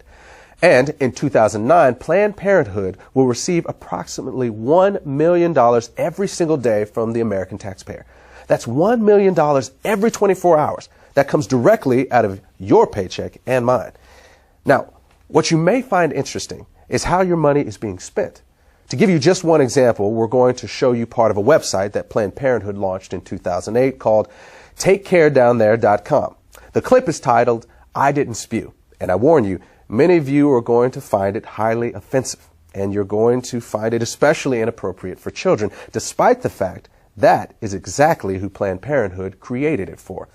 And in 2009, Planned Parenthood will receive approximately $1 million every single day from the American taxpayer. That's $1 million every 24 hours. That comes directly out of your paycheck and mine. Now, what you may find interesting is how your money is being spent. To give you just one example, we're going to show you part of a website that Planned Parenthood launched in 2008 called TakeCareDownThere.com. The clip is titled, "I Didn't Spew," and I warn you, many of you are going to find it highly offensive, and you're going to find it especially inappropriate for children, despite the fact that is exactly who Planned Parenthood created it for.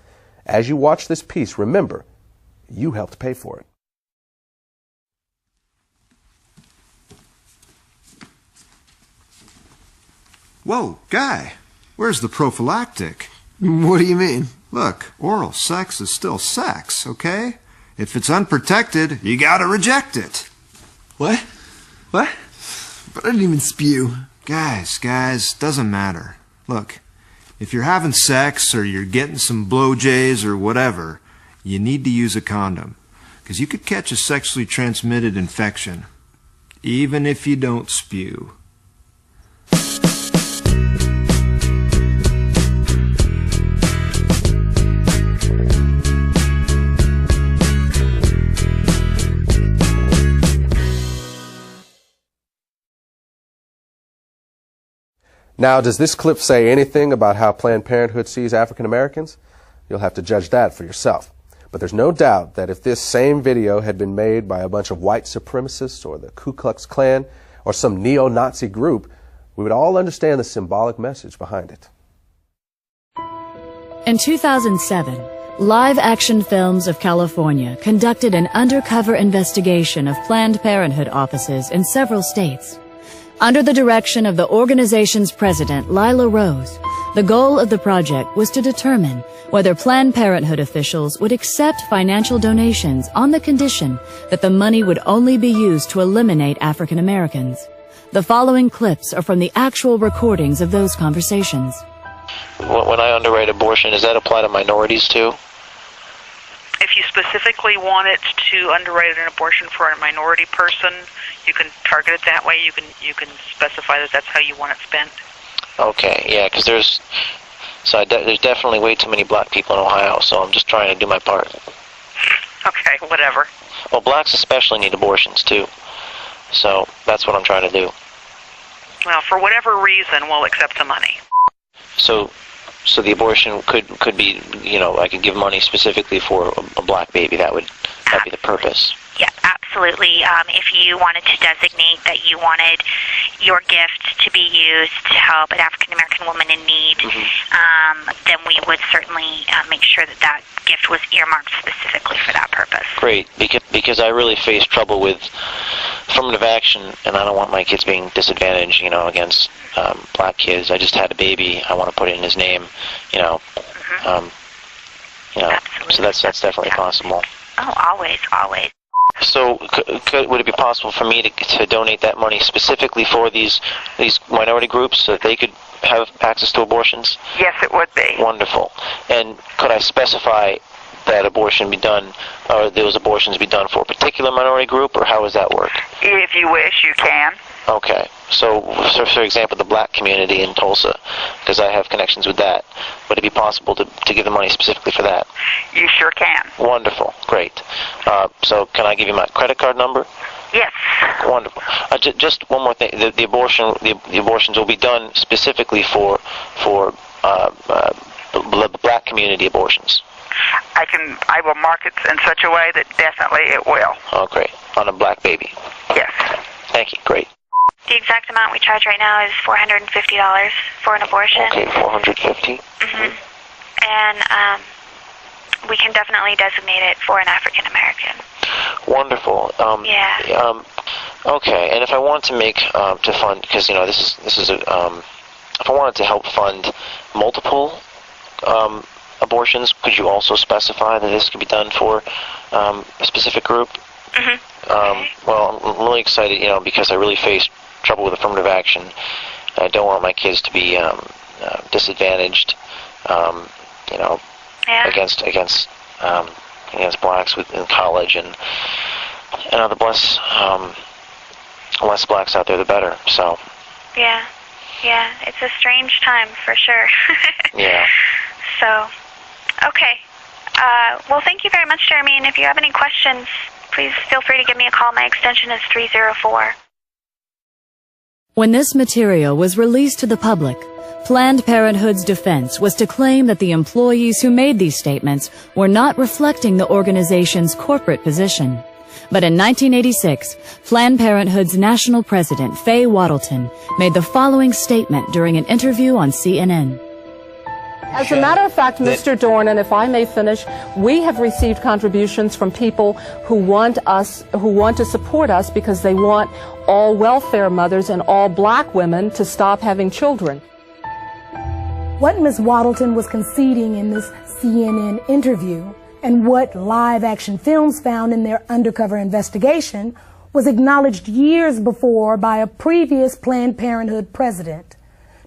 As you watch this piece, remember, you helped pay for it. Whoa, Guy, where's the prophylactic? What do you mean? Look, oral sex is still sex, okay? If it's unprotected, you gotta reject it. What? What? But I didn't even spew. Guys, doesn't matter. Look, if you're having sex or you're getting some blowjays or whatever, you need to use a condom. Because you could catch a sexually transmitted infection, even if you don't spew. Now, does this clip say anything about how Planned Parenthood sees African Americans? You'll have to judge that for yourself. But there's no doubt that if this same video had been made by a bunch of white supremacists or the Ku Klux Klan or some neo-Nazi group, we would all understand the symbolic message behind it. In 2007, Live Action Films of California conducted an undercover investigation of Planned Parenthood offices in several states. Under the direction of the organization's president, Lila Rose, the goal of the project was to determine whether Planned Parenthood officials would accept financial donations on the condition that the money would only be used to eliminate African Americans. The following clips are from the actual recordings of those conversations. When I underwrite abortion, does that apply to minorities too? If you specifically want it to underwrite an abortion for a minority person, you can target it that way. You can specify that that's how you want it spent. Okay, yeah, because there's definitely way too many black people in Ohio, so I'm just trying to do my part. Okay, whatever. Well, blacks especially need abortions too, so that's what I'm trying to do. Well, for whatever reason, we'll accept the money. So the abortion could be, you know, I could give money specifically for a black baby. That'd be the purpose. Yeah, absolutely. If you wanted to designate that you wanted your gift to be used to help an African American woman in need, then we would certainly make sure that that gift was earmarked specifically for that purpose. Great, because I really face trouble with affirmative action, and I don't want my kids being disadvantaged, you know, against black kids. I just had a baby. I want to put it in his name, you know. You know, so that's definitely possible. Oh, always, always. So, would it be possible for me to donate that money specifically for these minority groups so that they could have access to abortions? Yes, it would be. Wonderful. And could I specify that abortion be done, or those abortions be done for a particular minority group, or how does that work? If you wish, you can. Okay. So for example, the black community in Tulsa, because I have connections with that, would it be possible to give the money specifically for that? You sure can. Wonderful. Great. So can I give you my credit card number? Yes. Wonderful. Just one more thing. The abortions will be done specifically for the black community abortions. I will mark it in such a way that definitely it will. Oh, great. On a black baby. Yes. Thank you. Great. The exact amount we charge right now is $450 for an abortion. Okay, $450. And we can definitely designate it for an African American. Wonderful. Yeah. Okay, and if I want to make to fund, because you know this is a if I wanted to help fund multiple abortions, could you also specify that this could be done for a specific group? Well, I'm really excited, you know, because I really face trouble with affirmative action. I don't want my kids to be disadvantaged, you know, against blacks in college, and the less blacks out there, the better. So. Yeah, it's a strange time for sure. Yeah. So, okay. Well, thank you very much, Jeremy. And if you have any questions, please feel free to give me a call. My extension is 304. When this material was released to the public, Planned Parenthood's defense was to claim that the employees who made these statements were not reflecting the organization's corporate position. But in 1986, Planned Parenthood's national president, Faye Wattleton, made the following statement during an interview on CNN. As a matter of fact, Mr. Dorn, and if I may finish, we have received contributions from people who want to support us because they want all welfare mothers and all black women to stop having children. What Ms. Wattleton was conceding in this CNN interview and what live action films found in their undercover investigation was acknowledged years before by a previous Planned Parenthood president.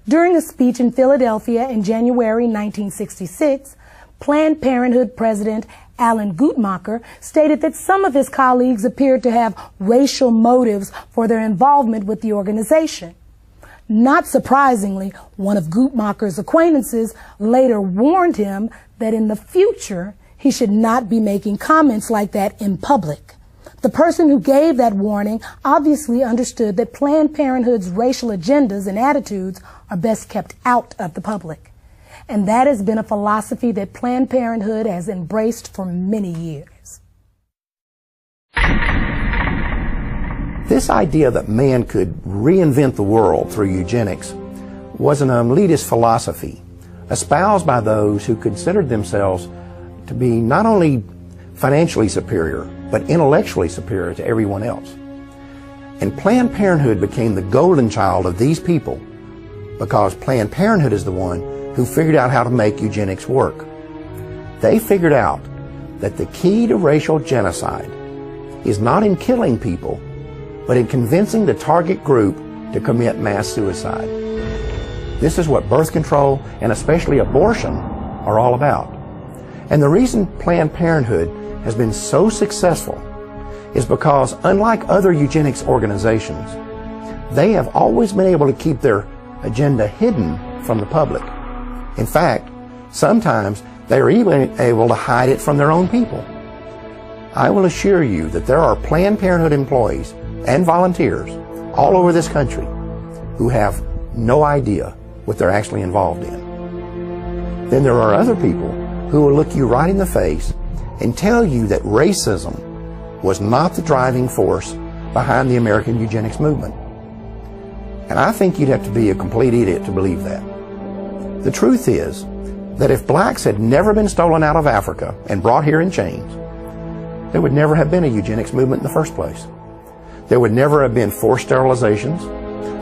During a speech in Philadelphia in January 1966, Planned Parenthood President Alan Guttmacher stated that some of his colleagues appeared to have racial motives for their involvement with the organization. Not surprisingly, one of Guttmacher's acquaintances later warned him that in the future he should not be making comments like that in public. The person who gave that warning obviously understood that Planned Parenthood's racial agendas and attitudes are best kept out of the public. And that has been a philosophy that Planned Parenthood has embraced for many years. This idea that man could reinvent the world through eugenics was an elitist philosophy espoused by those who considered themselves to be not only financially superior, but intellectually superior to everyone else. And Planned Parenthood became the golden child of these people because Planned Parenthood is the one who figured out how to make eugenics work. They figured out that the key to racial genocide is not in killing people, but in convincing the target group to commit mass suicide. This is what birth control, and especially abortion, are all about. And the reason Planned Parenthood has been so successful is because, unlike other eugenics organizations, they have always been able to keep their agenda hidden from the public. In fact, sometimes they are even able to hide it from their own people. I will assure you that there are Planned Parenthood employees and volunteers all over this country who have no idea what they're actually involved in. Then there are other people who will look you right in the face and tell you that racism was not the driving force behind the American eugenics movement. And I think you'd have to be a complete idiot to believe that. The truth is that if blacks had never been stolen out of Africa and brought here in chains, there would never have been a eugenics movement in the first place. There would never have been forced sterilizations.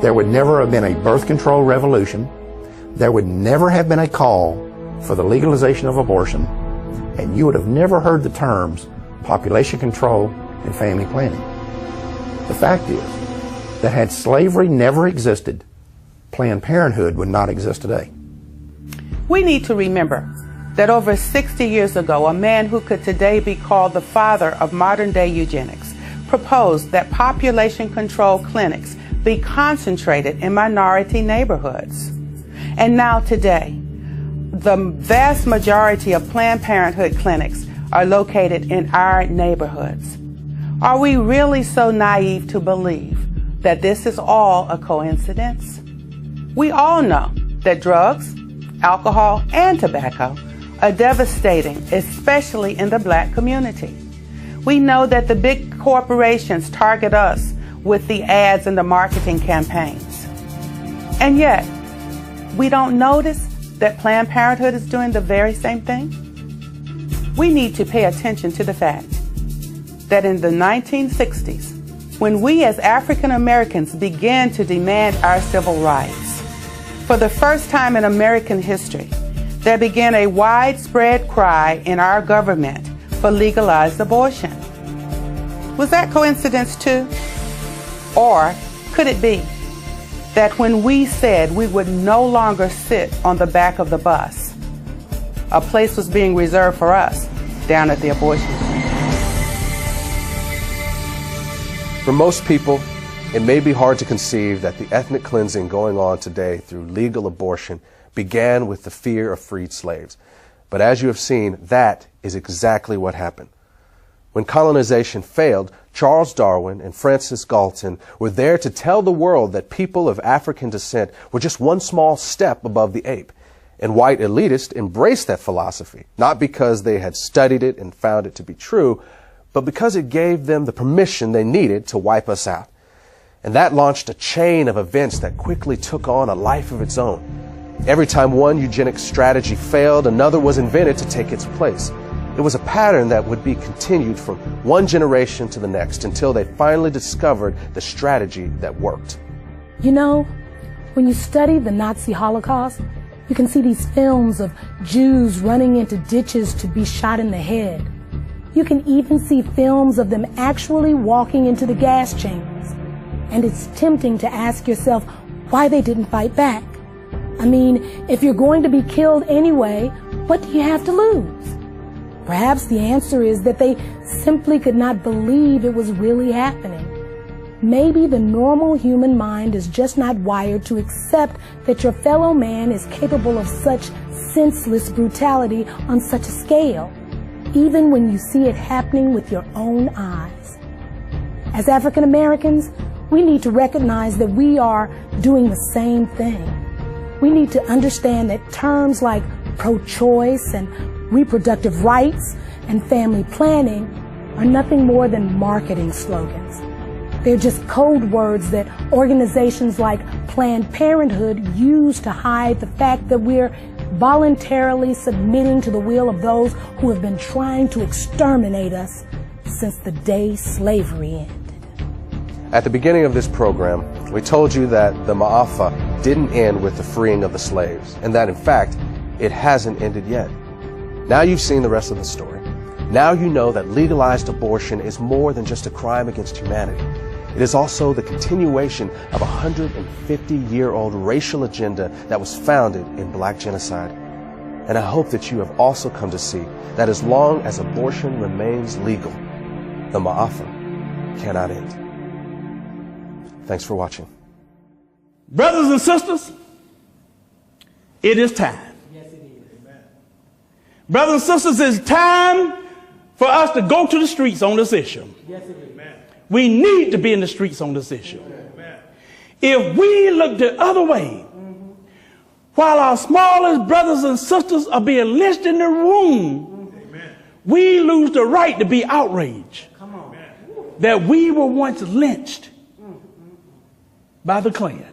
There would never have been a birth control revolution. There would never have been a call for the legalization of abortion. And you would have never heard the terms population control and family planning. The fact is that had slavery never existed, Planned Parenthood would not exist today. We need to remember that over 60 years ago, a man who could today be called the father of modern-day eugenics proposed that population control clinics be concentrated in minority neighborhoods. And now today, the vast majority of Planned Parenthood clinics are located in our neighborhoods. Are we really so naive to believe that this is all a coincidence? We all know that drugs, alcohol, and tobacco are devastating, especially in the black community. We know that the big corporations target us with the ads and the marketing campaigns. And yet, we don't notice that Planned Parenthood is doing the very same thing? We need to pay attention to the fact that in the 1960s, when we as African Americans began to demand our civil rights, for the first time in American history, there began a widespread cry in our government for legalized abortion. Was that coincidence too? Or could it be that when we said we would no longer sit on the back of the bus, a place was being reserved for us down at the abortion clinic? For most people, it may be hard to conceive that the ethnic cleansing going on today through legal abortion began with the fear of freed slaves. But as you have seen, that is exactly what happened. When colonization failed, Charles Darwin and Francis Galton were there to tell the world that people of African descent were just one small step above the ape. And white elitists embraced that philosophy, not because they had studied it and found it to be true, but because it gave them the permission they needed to wipe us out. And that launched a chain of events that quickly took on a life of its own. Every time one eugenics strategy failed, another was invented to take its place. It was a pattern that would be continued from one generation to the next until they finally discovered the strategy that worked. You know, when you study the Nazi Holocaust, you can see these films of Jews running into ditches to be shot in the head. You can even see films of them actually walking into the gas chambers. And it's tempting to ask yourself why they didn't fight back. I mean, if you're going to be killed anyway, what do you have to lose? Perhaps the answer is that they simply could not believe it was really happening. Maybe the normal human mind is just not wired to accept that your fellow man is capable of such senseless brutality on such a scale, even when you see it happening with your own eyes. As African Americans, we need to recognize that we are doing the same thing. We need to understand that terms like pro-choice and reproductive rights and family planning are nothing more than marketing slogans. They're just code words that organizations like Planned Parenthood use to hide the fact that we're voluntarily submitting to the will of those who have been trying to exterminate us since the day slavery ended. At the beginning of this program, we told you that the Ma'afa didn't end with the freeing of the slaves, and that in fact, it hasn't ended yet. Now you've seen the rest of the story. Now you know that legalized abortion is more than just a crime against humanity. It is also the continuation of a 150-year-old racial agenda that was founded in black genocide. And I hope that you have also come to see that as long as abortion remains legal, the Ma'afa cannot end. Thanks for watching. Brothers and sisters, it is time. Yes, it is. Amen. Brothers and sisters, it's time for us to go to the streets on this issue. Yes, it is. Amen. We need to be in the streets on this issue. Amen. If we look the other way, while our smallest brothers and sisters are being lynched in the room, we lose the right to be outraged that we were once lynched by the Klan.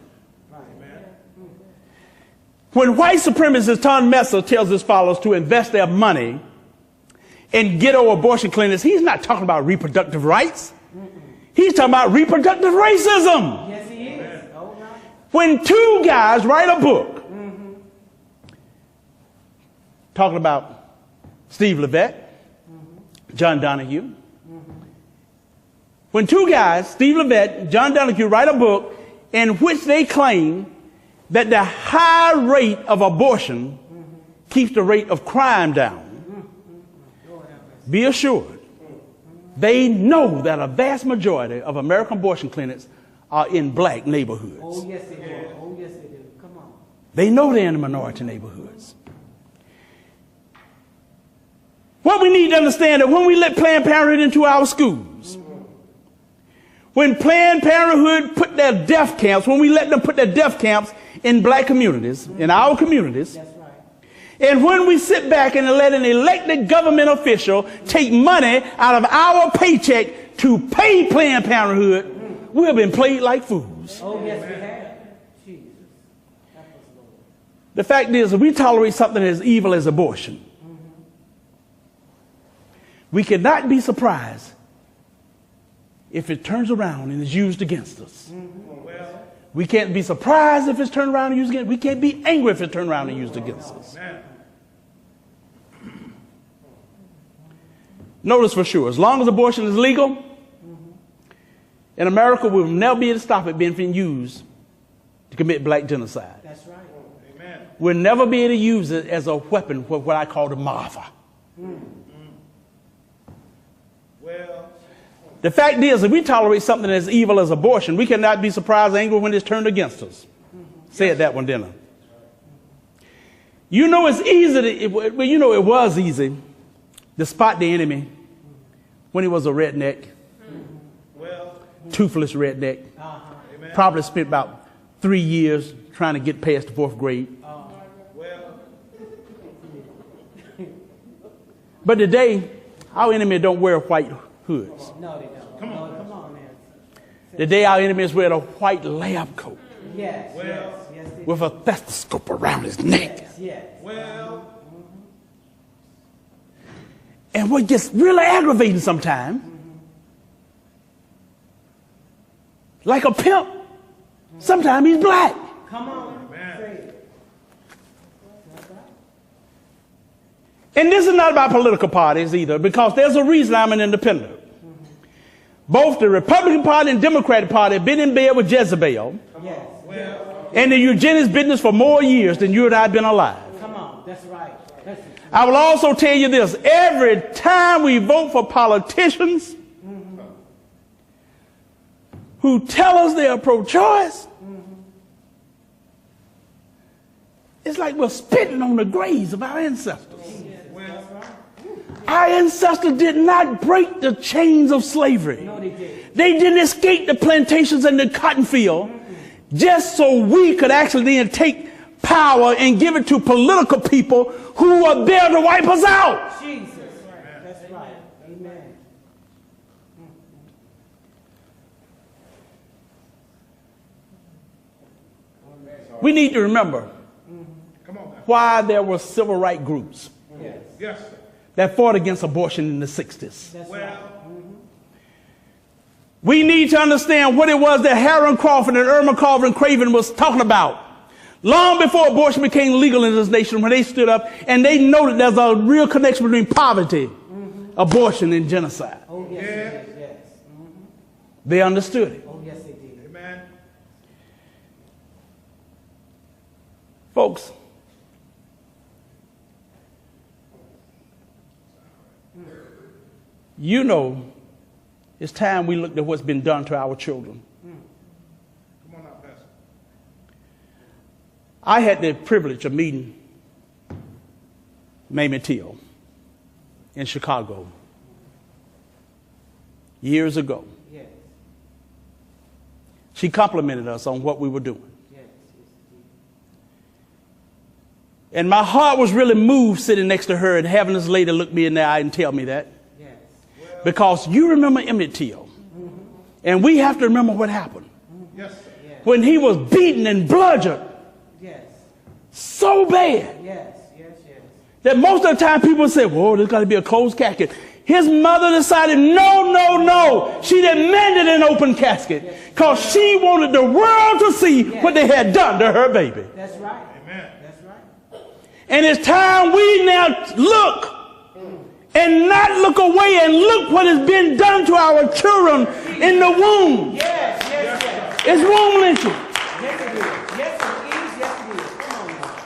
When white supremacist Tom Messer tells his followers to invest their money in ghetto abortion clinics, he's not talking about reproductive rights. He's talking about reproductive racism. Yes, he is. When two guys write a book talking about Steve Levette, John Donahue, when two guys, Steve Levette and John Donahue, write a book in which they claim that the high rate of abortion keeps the rate of crime down, be assured they know that a vast majority of American abortion clinics are in black neighborhoods. Oh, yes, they do. Oh, yes, they do. Come on. They know they're in the minority neighborhoods. What we need to understand is when we let Planned Parenthood into our schools, when Planned Parenthood put their death camps, when we let them put their death camps in black communities, in our communities, That's right. and when we sit back and let an elected government official take money out of our paycheck to pay Planned Parenthood, we've been played like fools. Oh, yes, we have. Jesus. The fact is, if we tolerate something as evil as abortion, we cannot be surprised if it turns around and is used against us. We can't be surprised if it's turned around and used against us. We can't be angry if it's turned around and used against us. Notice for sure, as long as abortion is legal, in America, we'll never be able to stop it being used to commit black genocide. That's right. Amen. We'll never be able to use it as a weapon for what I call the Ma'afa. Well, the fact is, if we tolerate something as evil as abortion, we cannot be surprised and angry when it's turned against us. Said that one, didn't I? You know it's easy, it was easy to spot the enemy when he was a redneck, toothless redneck. Probably spent about 3 years trying to get past the 4th grade. But today, our enemy don't wear white hoods. No, they don't. Come on, man. Today, our enemies wear a white lab coat. Yes, with a stethoscope around his neck. Yes. And what gets really aggravating sometimes, like a pimp, sometimes he's black. Come on. And this is not about political parties either, because there's a reason I'm an independent. Both the Republican Party and Democratic Party have been in bed with Jezebel and the eugenics business for more years than you and I have been alive. Come on, that's right. I will also tell you this. Every time we vote for politicians who tell us they are pro-choice, it's like we're spitting on the graves of our ancestors. Our ancestors did not break the chains of slavery. No, they did. They didn't escape the plantations and the cotton field just so we could actually then take power and give it to political people who are there to wipe us out. Jesus. That's right. Amen. We need to remember why there were civil rights groups that fought against abortion in the 60s. We need to understand what it was that Harold Crawford and Irma Carver and Craven was talking about. Long before abortion became legal in this nation, when they stood up and they noted there's a real connection between poverty, abortion, and genocide. Oh, yes. They understood it. Oh, yes, they did. Amen. Folks, you know, it's time we looked at what's been done to our children. Come on now, Pastor. I had the privilege of meeting Mamie Till in Chicago years ago. Yes. She complimented us on what we were doing. Yes. And my heart was really moved sitting next to her and having this lady look me in the eye and tell me that. Because you remember Emmett Till. And we have to remember what happened. Yes. When he was beaten and bludgeoned so bad that most of the time people say, whoa, there's got to be a closed casket. His mother decided, no. She demanded an open casket because she wanted the world to see what they had done to her baby. That's right. Amen. That's right. And it's time we now look and not look away and look what has been done to our children in the womb. Yes. It's womb lynching. Yes, it is. Yes, it is. Come on now.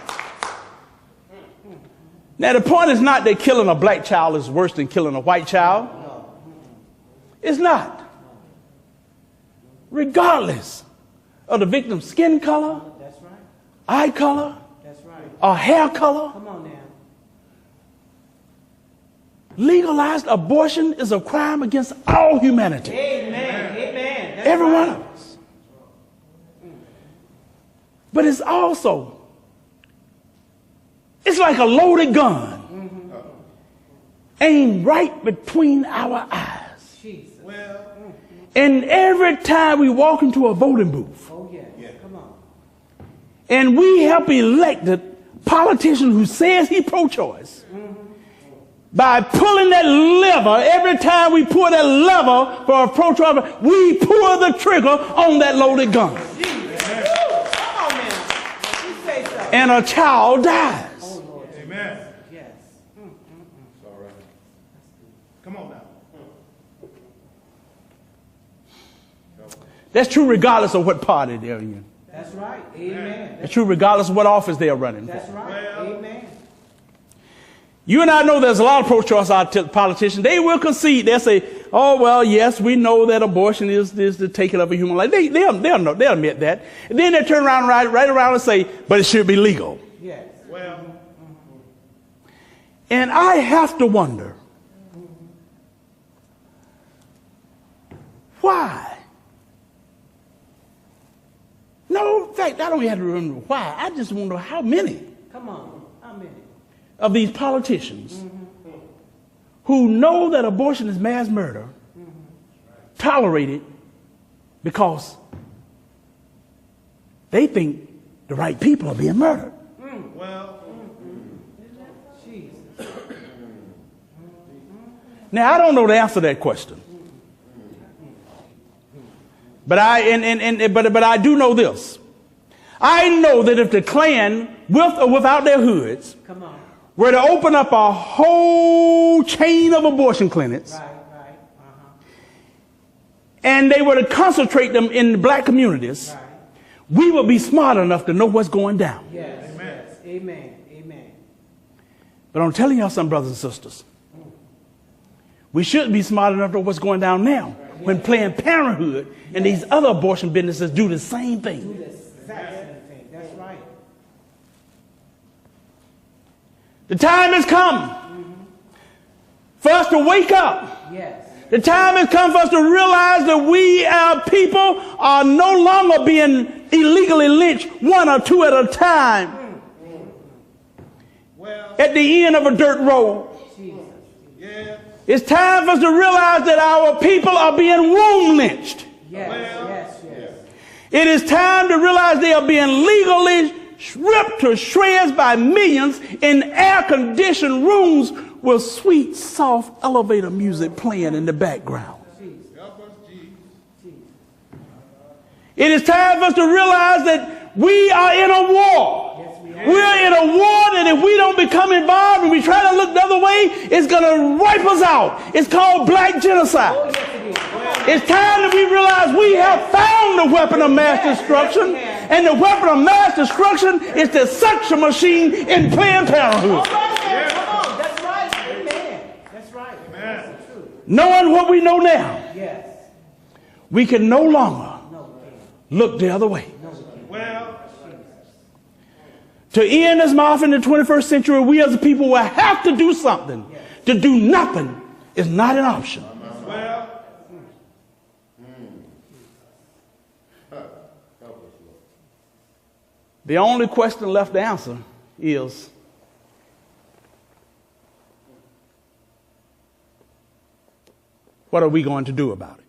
Now, the point is not that killing a black child is worse than killing a white child. It's not. Regardless of the victim's skin color, eye color, or hair color, Come on now. legalized abortion is a crime against all humanity. Amen. That's Every right. one of us. But it's also, it's like a loaded gun aimed right between our eyes. Jesus. And every time we walk into a voting booth Come on. and we help elected politician who says he pro-choice, by pulling that lever, every time we pull that lever for a pro-choice, we pull the trigger on that loaded gun. Come on, man. You say so. And a child dies. Oh, Lord. Amen. Yes. It's all right. Come on now. That's true regardless of what party they're in. That's right. Amen. It's true regardless of what office they're running for. That's right. Amen. You and I know there's a lot of pro-choice politicians. They will concede. They'll say, oh, well, yes, we know that abortion is the taking of a human life. They'll admit that. And then they turn around right around and say, but it should be legal. Yes. And I have to wonder, Why? No, in fact, I don't have to remember why. I just want to know how many. Come on, how many? Of these politicians who know that abortion is mass murder tolerate it because they think the right people are being murdered. Now, I don't know the answer to that question. But I do know this. I know that if the Klan, with or without their hoods, were to open up a whole chain of abortion clinics, and they were to concentrate them in the black communities, we would be smart enough to know what's going down. Yes. Amen. Yes. Amen. Amen. But I'm telling y'all, some brothers and sisters, we should be smart enough to know what's going down now when Planned Parenthood and these other abortion businesses do the same thing. Do this exact same thing. That's right. The time has come for us to wake up. Yes. The time has come for us to realize that we, our people, are no longer being illegally lynched one or two at a time at the end of a dirt road. It's time for us to realize that our people are being womb lynched. Yes. It is time to realize they are being legally ripped to shreds by millions in air-conditioned rooms with sweet, soft elevator music playing in the background. It is time for us to realize that we are in a war. We're in a war that if we don't become involved and we try to look the other way, it's going to wipe us out. It's called black genocide. It's time that we realize we have found the weapon of mass destruction, and the weapon of mass destruction is the suction machine in Planned Parenthood. That's right. Amen. That's right. Amen. Knowing what we know now, we can no longer look the other way. To end this mouth in the 21st century, we as a people will have to do something. To do nothing is not an option. The only question left to answer is, what are we going to do about it?